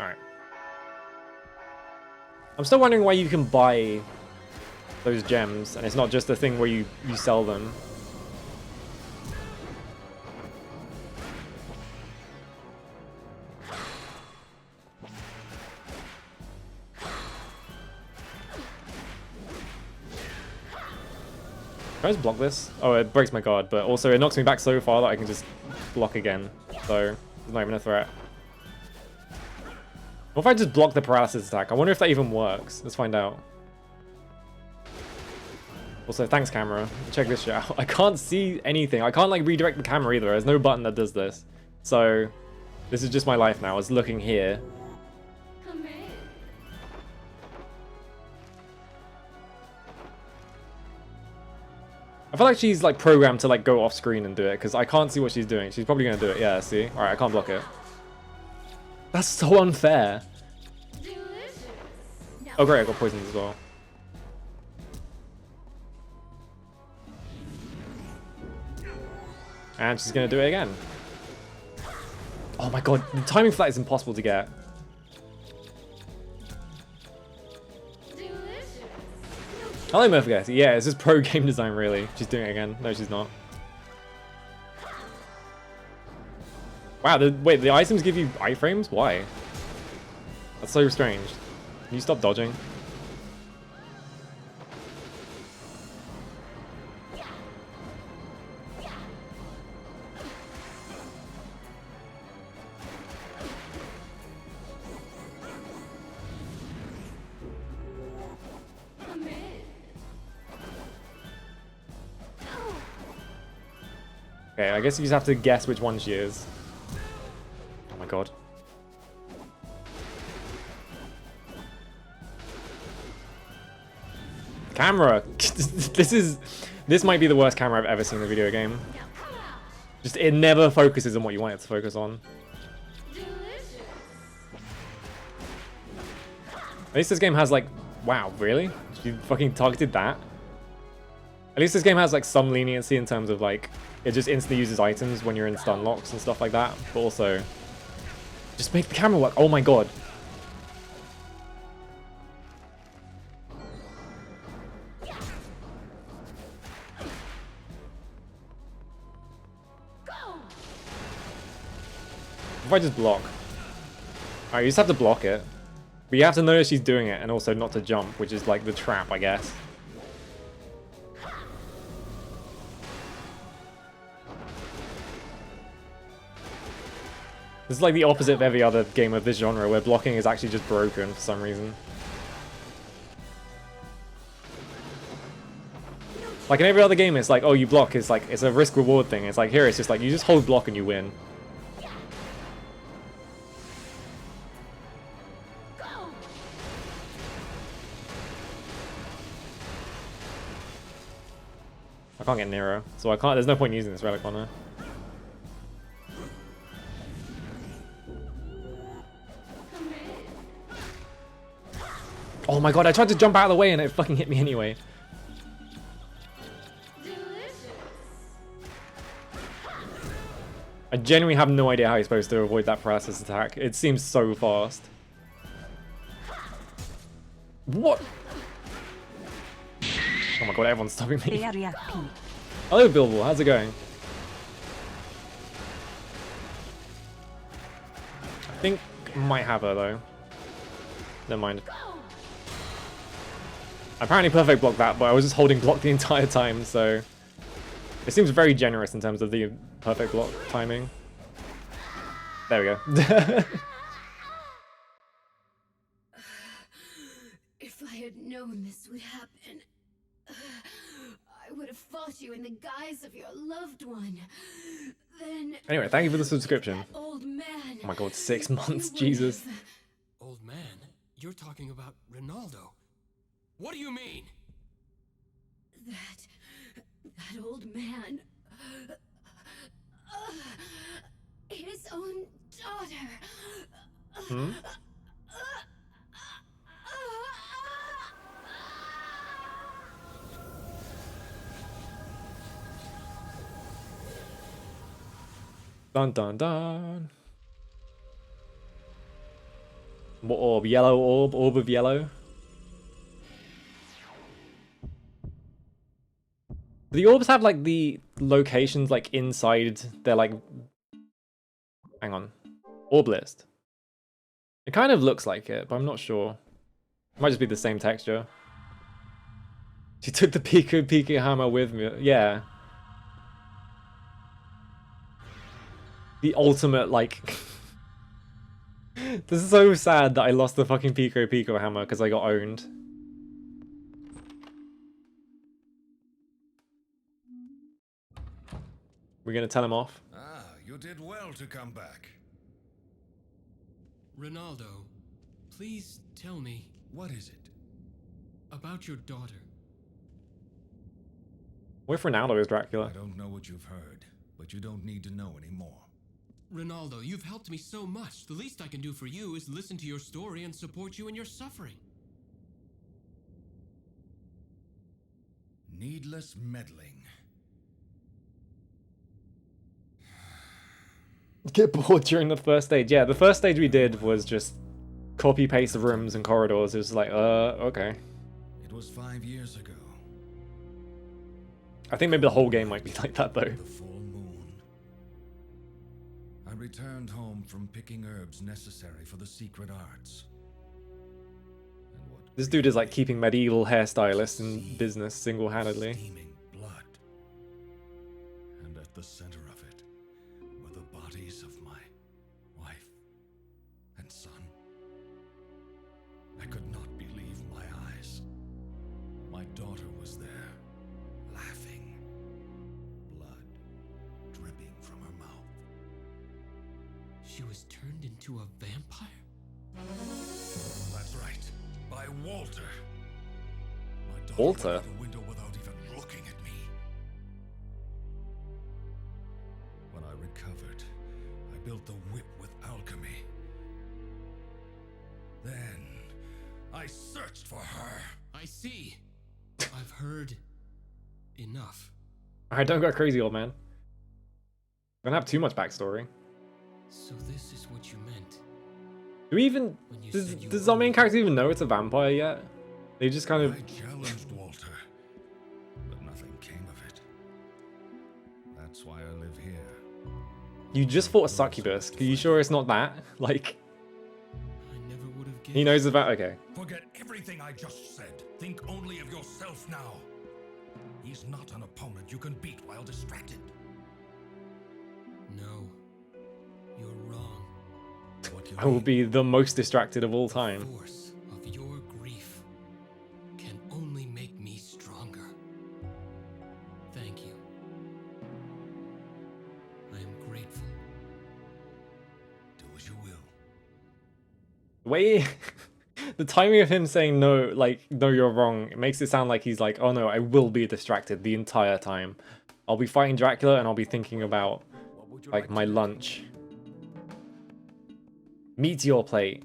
Alright. I'm still wondering why you can buy those gems, and it's not just a thing where you sell them. Can I just block this? Oh, it breaks my guard, but also it knocks me back so far that I can just block again. So, it's not even a threat. What if I just block the paralysis attack? I wonder if that even works. Let's find out. Also, thanks camera. Check this shit out. I can't see anything. I can't like redirect the camera either. There's no button that does this. So, this is just my life now. I was looking here. I feel like she's like programmed to like go off screen and do it, because I can't see what she's doing. She's probably gonna do it. Yeah, see? Alright, I can't block it. That's so unfair. Oh great, I got poisoned as well. And she's gonna do it again. Oh my god, the timing for that is impossible to get. Hello, Murphy. Yeah, it's just pro game design, really. She's doing it again. No, she's not. Wow, wait, the items give you iframes? Why? That's so strange. Can you stop dodging? Okay, I guess you just have to guess which one she is. Oh my god. Camera! This might be the worst camera I've ever seen in a video game. Just, it never focuses on what you want it to focus on. At least this game has like, wow, really? You fucking targeted that? At least this game has like some leniency in terms of like it just instantly uses items when you're in stun locks and stuff like that. But also, just make the camera work. Oh my god. If I just block. Alright, you just have to block it. But you have to notice she's doing it and also not to jump, which is like the trap, I guess. This is like the opposite of every other game of this genre, where blocking is actually just broken for some reason. Like in every other game, it's like, oh, you block, it's like, it's a risk-reward thing. It's like, here it's just like, you just hold block and you win. I can't get nearer, so I can't, there's no point using this relic on her. Oh my god, I tried to jump out of the way and it fucking hit me anyway. I genuinely have no idea how you're supposed to avoid that paralysis attack. It seems so fast. What? Oh my god, everyone's stopping me. Area P. Hello, Billable. How's it going? I think I might have her though. Never mind. Apparently perfect blocked that, but I was just holding block the entire time, so it seems very generous in terms of the perfect block timing. There we go. If I had known this would happen, I would have fought you in the guise of your loved one. Then Anyway, thank you for the subscription. that old man. Oh my god, 6 months, you would Jesus. have- Old man, you're talking about Ronaldo. What do you mean? That old man. His own daughter. Hmm? Dun dun dun. What orb? Yellow orb? Orb of yellow? Do the orbs have like the locations like inside their like... Hang on. Orb list. It kind of looks like it, but I'm not sure. It might just be the same texture. She took the Pico hammer with me. Yeah. The ultimate, like... This is so sad that I lost the fucking Pico hammer because I got owned. We're gonna tell him off. Ah, you did well to come back. Ronaldo, please tell me What is it? about your daughter. What if Ronaldo is I Dracula? don't know what you've heard, but you don't need to know anymore. Ronaldo, you've helped me so much. The least I can do for you is listen to your story and support you in your suffering. Needless meddling. Get bored during the first stage. Yeah, the first stage we did was just copy paste rooms and corridors. It was like, okay. It was 5 years ago. I think maybe the whole game might be like that though. The full moon. I returned home from picking herbs necessary for the secret arts. And what This dude is like keeping medieval hairstylists in business single-handedly. steaming blood. And at the center of it were the bodies of my wife and son. I could not believe my eyes. My daughter was there, laughing, blood dripping from her mouth. She was turned into a vampire? That's right, by Walter. My daughter Walter? went out the window without even looking at me. When I recovered, I built the whip with alchemy. Then, I searched for her. I see. I've heard enough. Alright, don't go crazy, old man. Don't have too much backstory. So this is what you meant. Do we even... When you Does, said you does our main owned character even know it's a vampire yet? They just kind of... I challenged Walter, but nothing came of it. That's why I live here. You just fought a succubus. Are you sure it's not that? Like, I never would have guessed. he knows about... Okay. Forget everything I just said. Think only of yourself now. He's not an opponent you can beat while distracted. No, you're wrong. What you I will mean? be the most distracted of all time. Force of your grief can only make me stronger. Thank you. I am grateful. Do as you will. Wait... The timing of him saying no, like, no, you're wrong, it makes it sound like he's like, oh no, I will be distracted the entire time. I'll be fighting Dracula and I'll be thinking about, What would you like, my to lunch. Meteor plate.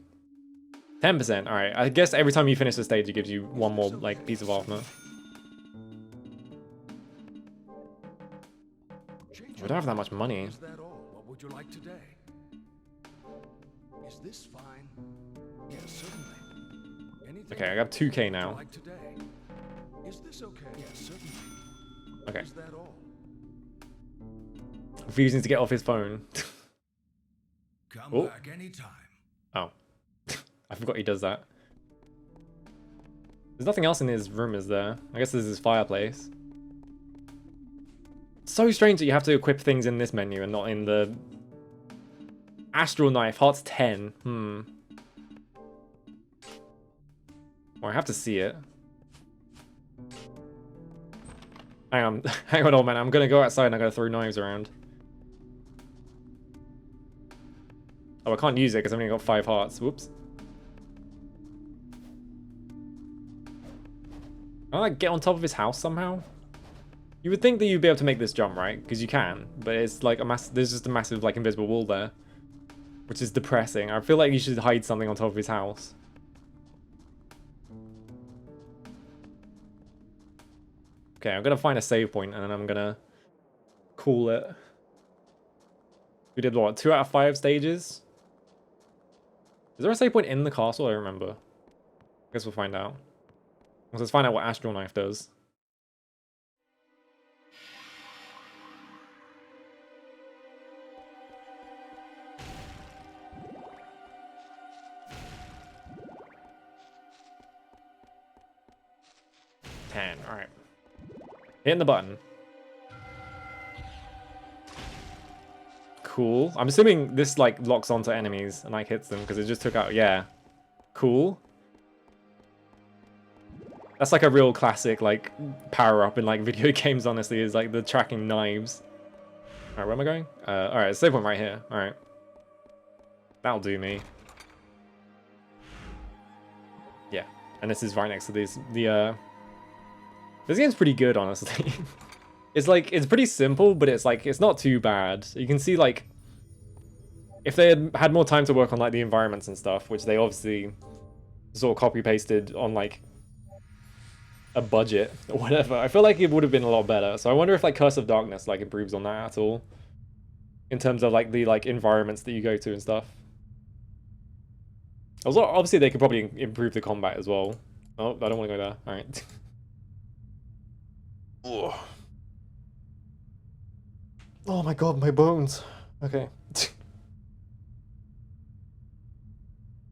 10%, alright. I guess every time you finish the stage, it gives you one more, like, piece of armor. Change We don't have that much money. Is that all? What would you like today? Is this fine? Yes, certainly. Anything Okay, I got 2k now. like today? Is this okay? Yes, certainly. Okay. Is that all? Refusing to get off his phone. Come Oh. back anytime. Oh. I forgot he does that. There's nothing else in his room, is there? I guess this is his fireplace. It's so strange that you have to equip things in this menu and not in the... Astral Knife, Hearts 10. Well, I have to see it. Hang on, hang on, old man. I'm gonna go outside and I'm gonna throw knives around. Oh, I can't use it because I've only got 5 hearts. Whoops. Can I, like, get on top of his house somehow? You would think that you'd be able to make this jump, right? Because you can, but it's like there's just a massive, like, invisible wall there. Which is depressing. I feel like you should hide something on top of his house. Okay, I'm gonna find a save point and then I'm gonna call it. We did what, 2 out of 5 stages? Is there a save point in the castle? I don't remember. I guess we'll find out. Let's find out what Astral Knife does. Alright. Hitting the button. Cool. I'm assuming this, like, locks onto enemies and, like, hits them because it just took out... Yeah. Cool. That's, like, a real classic, like, power-up in, like, video games, honestly, is, like, the tracking knives. Alright, where am I going? Alright, save one right here. Alright. That'll do me. Yeah. And this is right next to these... This game's pretty good, honestly. It's like, it's pretty simple, but it's like, it's not too bad. You can see, like, if they had more time to work on, like, the environments and stuff, which they obviously sort of copy-pasted on, like, a budget or whatever, I feel like it would have been a lot better. So I wonder if, like, Curse of Darkness, like, improves on that at all. In terms of, like, the, like, environments that you go to and stuff. Also, obviously, they could probably improve the combat as well. Oh, I don't want to go there. Alright. Oh my god, my bones. Okay.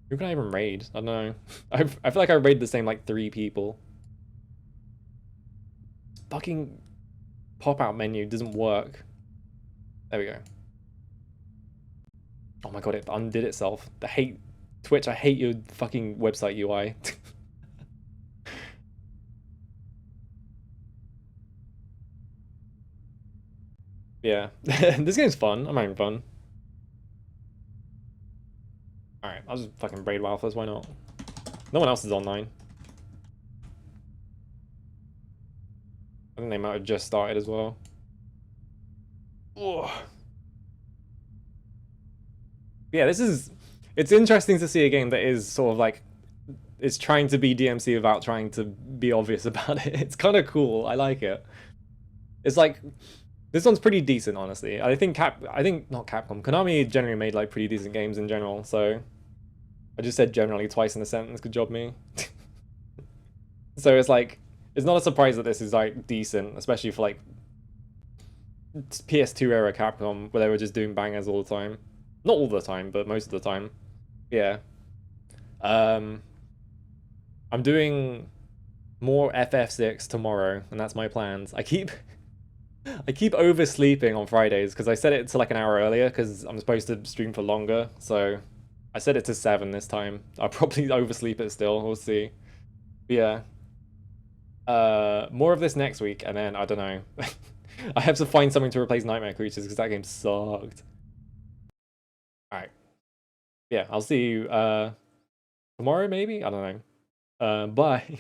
Who can I even raid? I don't know. I feel like I raid the same, like, 3 people. Fucking pop-out menu doesn't work. There we go. Oh my god, it undid itself. I hate Twitch, I hate your fucking website UI. Yeah, this game's fun. I'm having fun. Alright, I'll just fucking raid WoW first, why not? No one else is online. I think they might have just started as well. Ugh. Yeah, it's interesting to see a game that is sort of like, it's trying to be DMC without trying to be obvious about it. It's kind of cool, I like it. It's like this one's pretty decent, honestly. I think not Capcom, Konami generally made like pretty decent games in general. So I just said generally twice in a sentence. Good job, me. So it's like it's not a surprise that this is like decent, especially for like PS2 era Capcom, where they were just doing bangers all the time. Not all the time, but most of the time. Yeah. I'm doing more FF6 tomorrow, and that's my plans. I keep oversleeping on Fridays because I set it to like an hour earlier because I'm supposed to stream for longer. So I set it to 7 this time. I'll probably oversleep it still. We'll see. But yeah. More of this next week, and then I don't know. I have to find something to replace Nightmare Creatures because that game sucked. Alright. Yeah, I'll see you tomorrow maybe? I don't know. Bye.